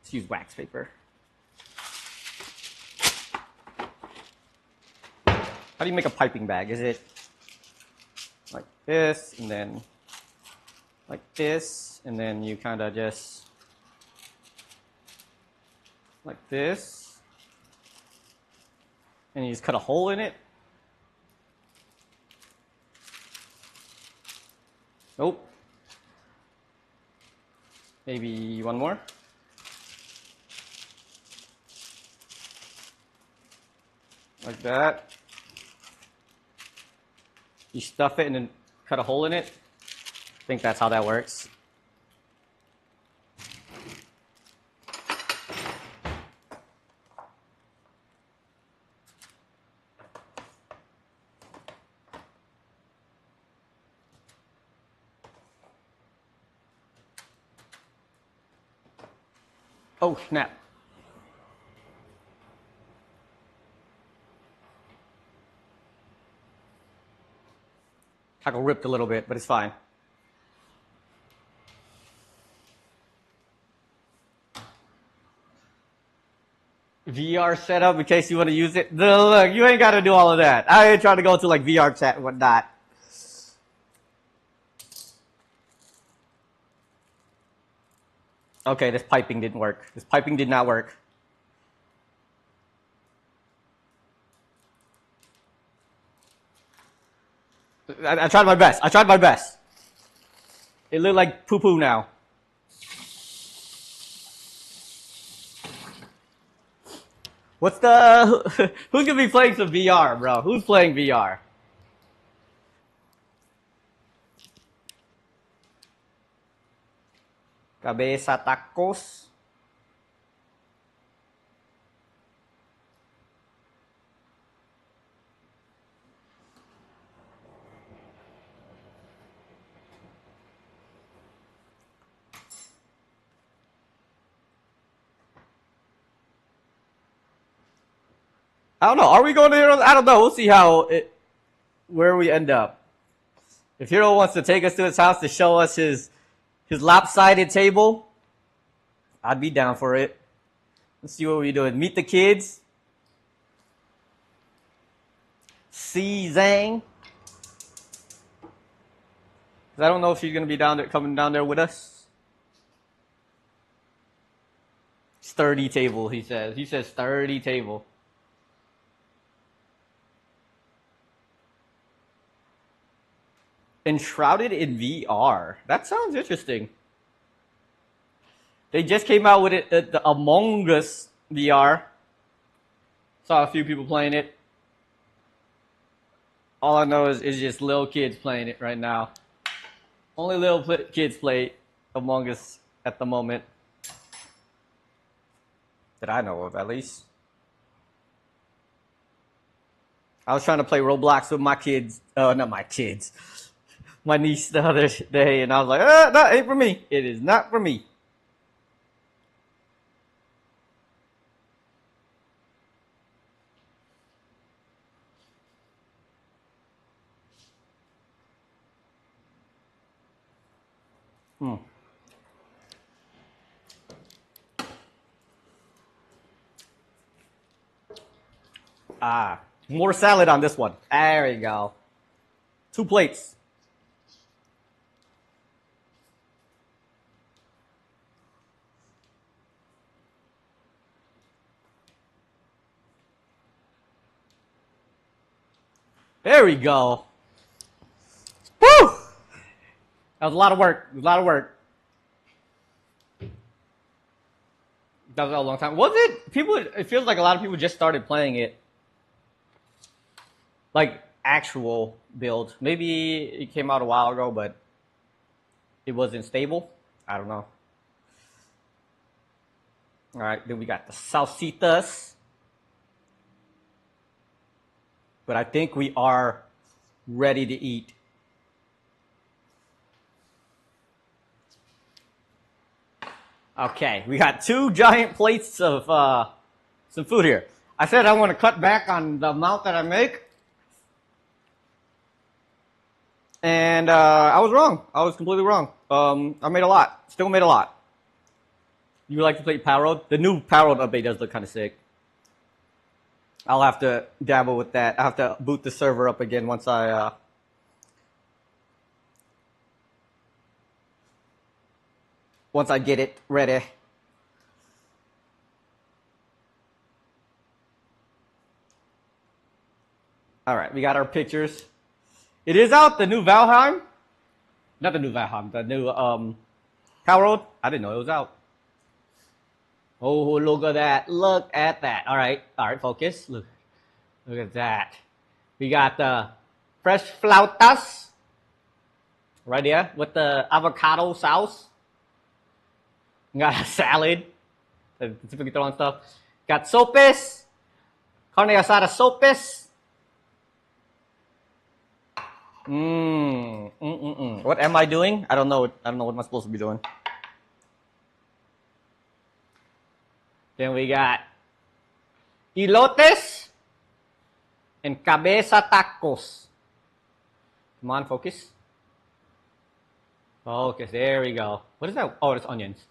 Let's use wax paper. How do you make a piping bag? Is it like this, and then like this, and then you kind of just like this, and you just cut a hole in it? Nope. Maybe one more. Like that. You stuff it and then cut a hole in it. I think that's how that works. Oh, snap. Taco ripped a little bit, but it's fine. VR setup in case you want to use it. Look, you ain't got to do all of that. I ain't trying to go to like VR chat and whatnot. Okay, this piping didn't work. This piping did not work. I tried my best. I tried my best. It looked like poo-poo now. What's the... Who's going to be playing some VR, bro? Who's playing VR? Cabeza tacos. I don't know. Are we going to Hero? I don't know. We'll see where we end up. If Hero wants to take us to his house to show us his lopsided table, I'd be down for it. Let's see what we're doing. Meet the kids. See Zhang. I don't know if she's going to be coming down there with us. Sturdy table, he says. He says sturdy table. Enshrouded in VR. That sounds interesting. They just came out with it at the Among Us VR. Saw a few people playing it. All I know is just little kids playing it right now. Only little kids play Among Us at the moment. That I know of, at least. I was trying to play Roblox with my kids. Not my kids. My niece the other day, and I was like, that ain't for me. It is not for me. More salad on this one. There you go. 2 plates. There we go. Woo! That was a lot of work. It was a lot of work. That was a long time. Was it? People, it feels like a lot of people just started playing it. Like actual build. Maybe it came out a while ago, but it wasn't stable. I don't know. All right, then we got the salsitas. But I think we are ready to eat. Okay, we got 2 giant plates of some food here. I said I want to cut back on the amount that I make. And I was wrong. I was completely wrong. I made a lot. Still made a lot. You would like to play Power Road? The new Power Road update does look kind of sick. I'll have to dabble with that. I have to boot the server up again once I get it ready. All right, we got our pictures. It is out, the new Valheim. Not the new Valheim, the new Power Road. I didn't know it was out. Oh, look at that. Look at that. All right, focus. Look at that. We got the fresh flautas right there with the avocado sauce. We got a salad. Typically throw on stuff. Got sopes. Carne asada sopes. What am I doing? I don't know. I don't know what I'm supposed to be doing. Then we got elotes and cabeza tacos. Come on, focus. Focus. There we go. What is that? Oh, it's onions.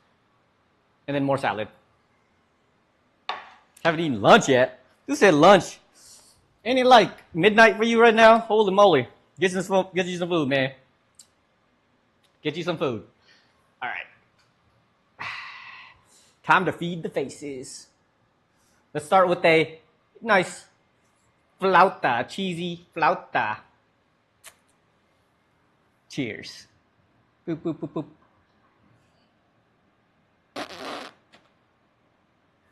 And then more salad. Haven't eaten lunch yet. Who said lunch? Ain't it like midnight for you right now? Holy moly. Get you some food, man. Get you some food. All right. Time to feed the faces. Let's start with a nice flauta, cheesy flauta. Cheers. Boop, boop, boop, boop.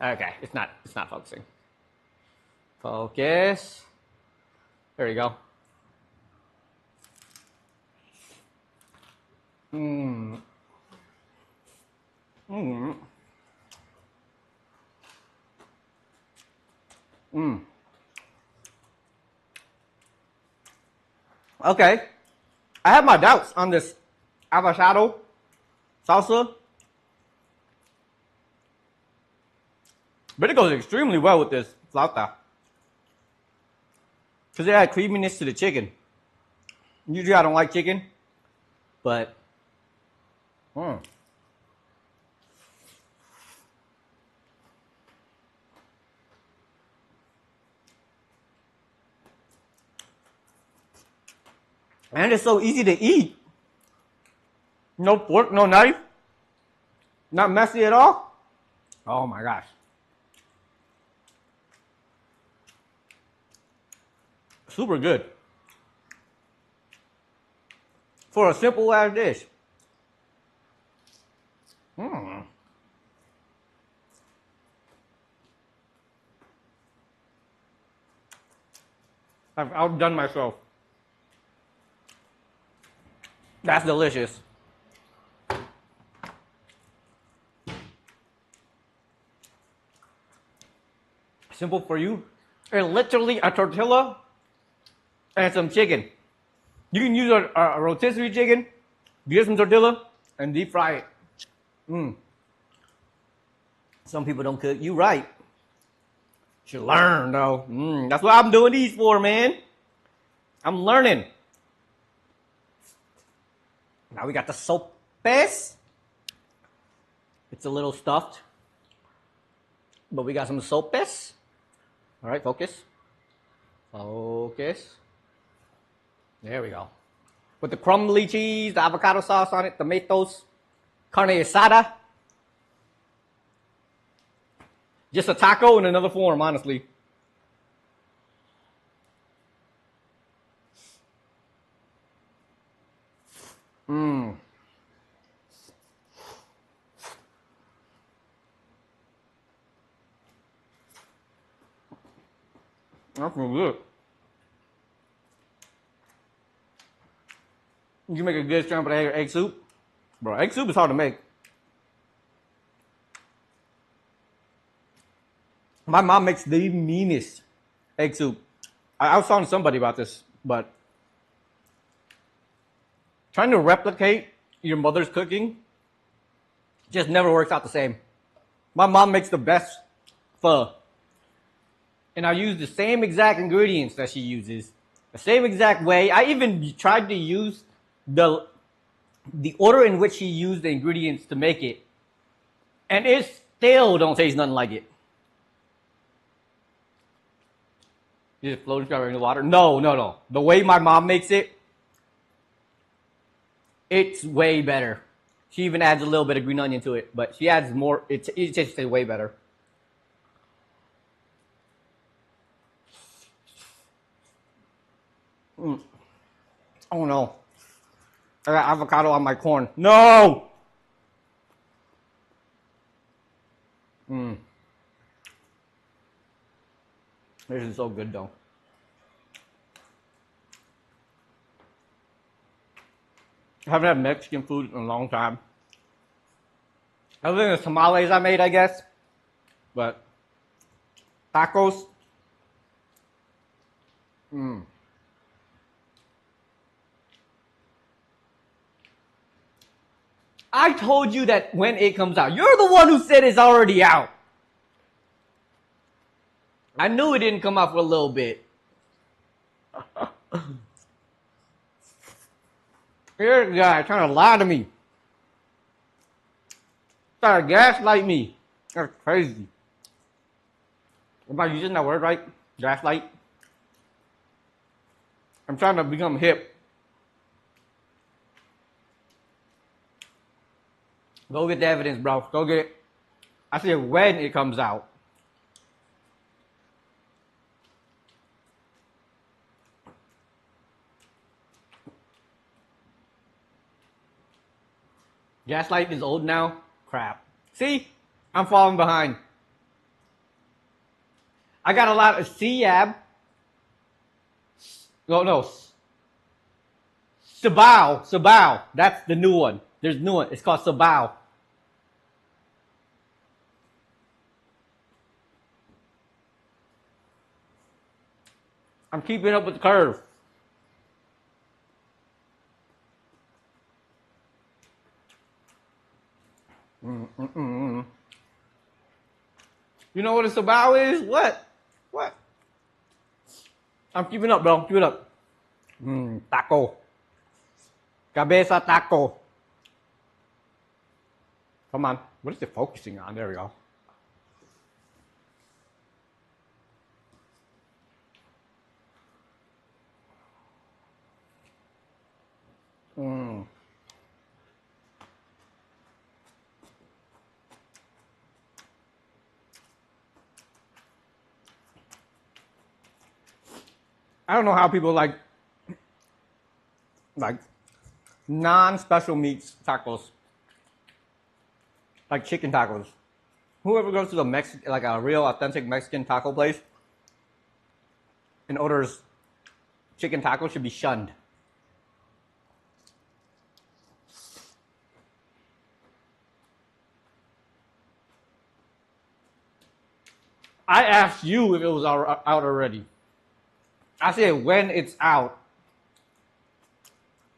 Okay, it's not focusing. Focus. There you go. Okay. I have my doubts on this avocado salsa. But it goes extremely well with this flauta. Because it had creaminess to the chicken. Usually I don't like chicken. But, and it's so easy to eat. No fork, no knife. Not messy at all. Oh my gosh. Super good. For a simple ass dish. Mm. I've outdone myself. That's delicious. Simple for you. It's literally a tortilla and some chicken. You can use a rotisserie chicken, get some tortilla, and deep fry it. Mm. Some people don't cook. You right. Should learn though. That's what I'm doing these for, man. I'm learning. Now we got the sopes. It's a little stuffed, but we got some sopes. All right, focus. Focus. There we go. With the crumbly cheese, the avocado sauce on it, tomatoes, carne asada. Just a taco in another form, honestly. Mmm. That's real good. You can make a good scrambled egg soup. Bro, egg soup is hard to make. My mom makes the meanest egg soup. I was talking to somebody about this, but trying to replicate your mother's cooking just never works out the same. My mom makes the best pho. And I use the same exact ingredients that she uses, the same exact way. I even tried to use the order in which she used the ingredients to make it, and it still don't taste nothing like it. You just float it in the water? No. The way my mom makes it, it's way better. She even adds a little bit of green onion to it, but she adds more. It tastes way better. Oh no. I got avocado on my corn. No! This is so good though. I haven't had Mexican food in a long time. Other than the tamales I made, I guess. But tacos. I told you that when it comes out. You're the one who said it's already out. I knew it didn't come out for a little bit. Here's a guy trying to lie to me. Trying to gaslight me. That's crazy. Am I using that word right? Gaslight? I'm trying to become hip. Go get the evidence, bro. Go get it. I said when it comes out. Gaslight is old now? Crap. See? I'm falling behind. I got a lot of Siab. No. Sabao. That's the new one. There's a new one. It's called Sabao. I'm keeping up with the curve. You know what a Sabao is? What? I'm keeping up, bro. Keep it up. Taco. Cabeza taco. Come on. What is it focusing on? There we go. I don't know how people like non-special meats tacos, like chicken tacos. Whoever goes to the like a real authentic Mexican taco place and orders chicken tacos should be shunned. I asked you if it was out already. I said when it's out.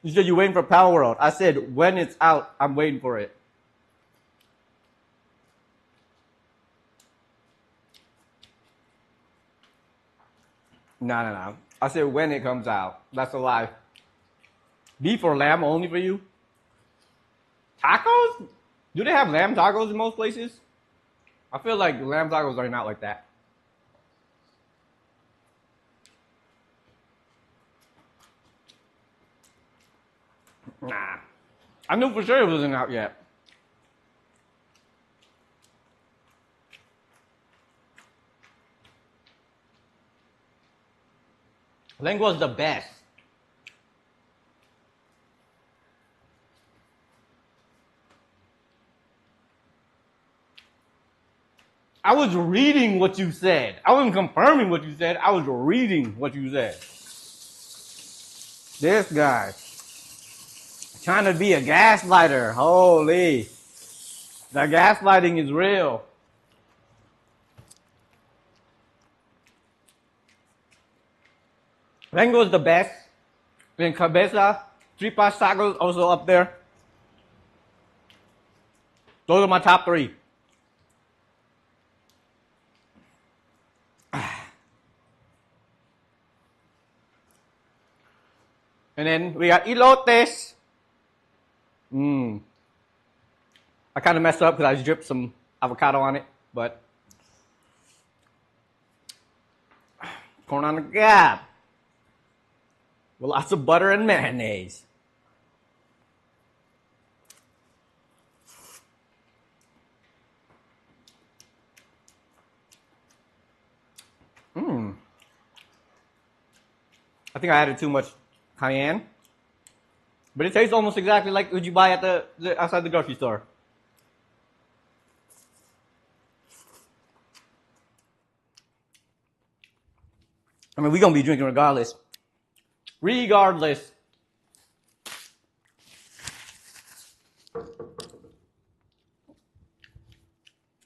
You said you're waiting for Power World. I said when it's out, I'm waiting for it. No. I said when it comes out. That's a lie. Beef or lamb only for you? Tacos? Do they have lamb tacos in most places? I feel like lamb tacos are not like that. Nah. I knew for sure it wasn't out yet. Lengua's the best. I was reading what you said. I wasn't confirming what you said. I was reading what you said. This guy. Trying to be a gaslighter. Holy. The gaslighting is real. Lengua is the best. Then cabeza, tripas tacos also up there. Those are my top three. And then we got elotes. I kind of messed up because I dripped some avocado on it, but corn on the cob with lots of butter and mayonnaise. I think I added too much cayenne, but it tastes almost exactly like what you buy at the outside the grocery store. I mean, we're gonna be drinking regardless. Regardless.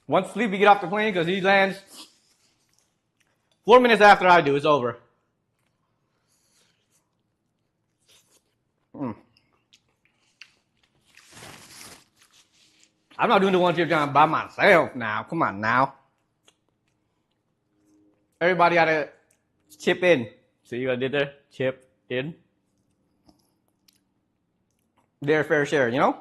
Once Sleepy get off the plane, because he lands 4 minutes after I do, it's over. I'm not doing the one chip John by myself now. Come on now. Everybody gotta chip in. See what I did there? Chip in. Their fair share, you know?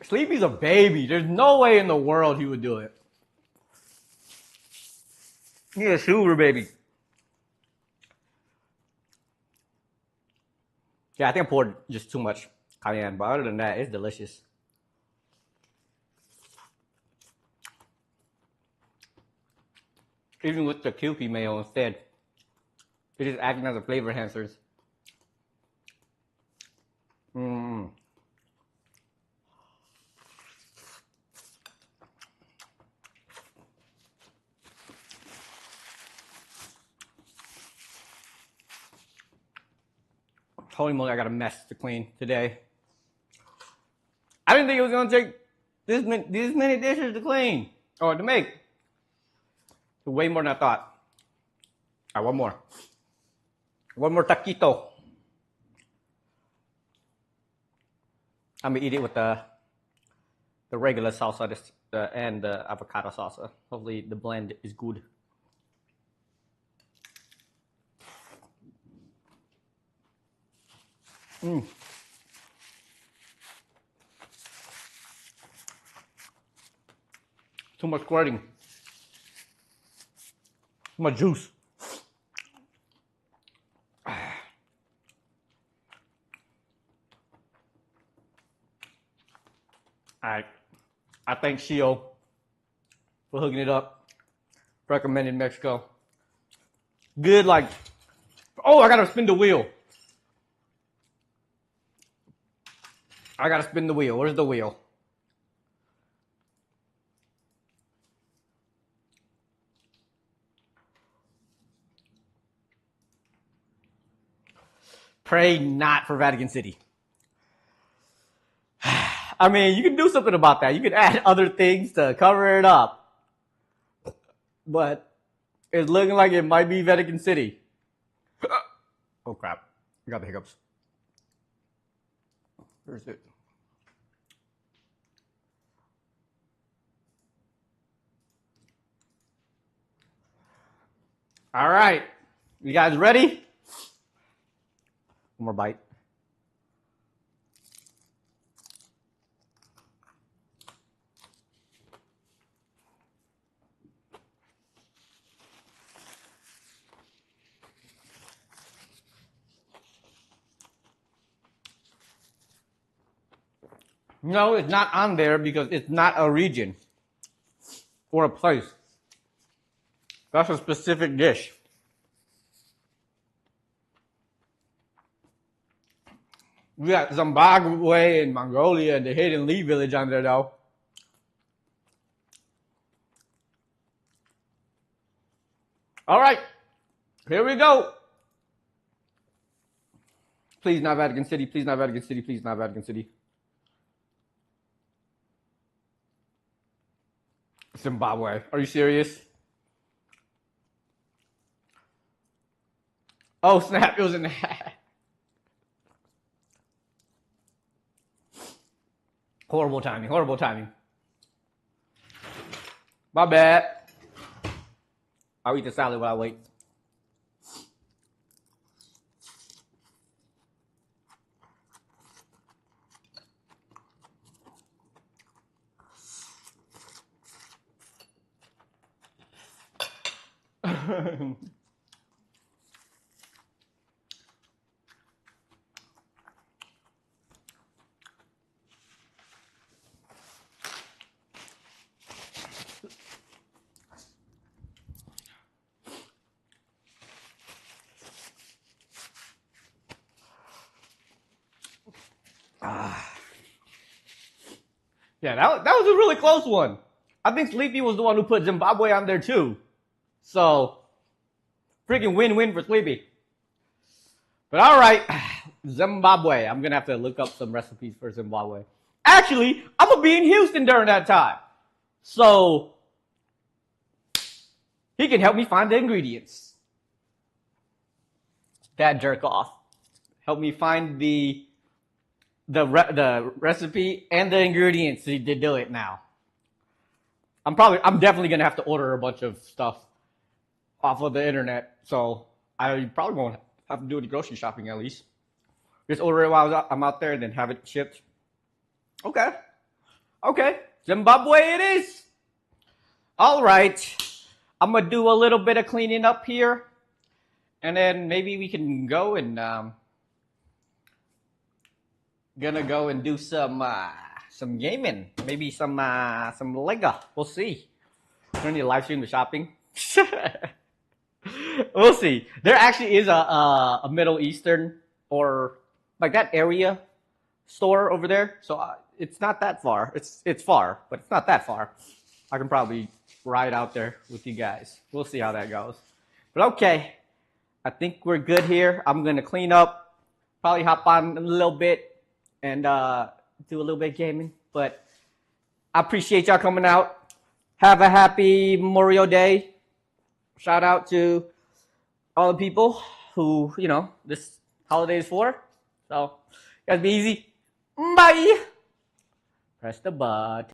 Sleepy's a baby. There's no way in the world he would do it. He's a super baby. Yeah, I think I poured just too much cayenne, but other than that, it's delicious. Even with the Kewpie mayo instead, it is acting as a flavor enhancer. Holy moly, I got a mess to clean today. I didn't think it was going to take these many dishes to clean or to make. Way more than I thought. All right, one more. One more taquito. I'm going to eat it with the regular salsa and the avocado salsa. Hopefully the blend is good. Too much squirting. Too much juice. right. I thank Shio for hooking it up. Recommended Mexico. Good, like, oh, I gotta spin the wheel. I gotta spin the wheel. Where's the wheel? Pray not for Vatican City. I mean, you can do something about that. You can add other things to cover it up. But it's looking like it might be Vatican City. Oh, crap. I got the hiccups. Where's it? All right. You guys ready? One more bite. No, it's not on there because it's not a region or a place. That's a specific dish. We got Zimbabwe and Mongolia and the Hidden Lee village on there, though. All right, here we go. Please not Vatican City, please not Vatican City, please not Vatican City. Zimbabwe, are you serious? Oh, snap, it was in the hat. Horrible timing, horrible timing. My bad. I'll eat the salad while I wait. Yeah, that was a really close one. I think Sleepy was the one who put Zimbabwe on there too. So, freaking win-win for Sleepy. But all right, Zimbabwe. I'm going to have to look up some recipes for Zimbabwe. Actually, I'm going to be in Houston during that time. So, he can help me find the ingredients. That jerk off. Help me find the recipe and the ingredients to do it now. I'm definitely gonna have to order a bunch of stuff off of the internet, so I probably won't have to do any grocery shopping at least. Just order it while I'm out there and then have it shipped. Okay, Zimbabwe it is. All right, I'm gonna do a little bit of cleaning up here, and then maybe we can go and gonna go and do some gaming, maybe some Lego. We'll see. We're gonna need to live stream the shopping. We'll see. There actually is a Middle Eastern or like that area store over there, so it's not that far. It's far, but it's not that far. I can probably ride out there with you guys. We'll see how that goes. But okay, I think we're good here. I'm gonna clean up, probably hop on a little bit and do a little bit of gaming. But I appreciate y'all coming out. Have a happy Memorial Day. Shout out to all the people who, this holiday is for. So, guys, be easy. Bye. Press the button.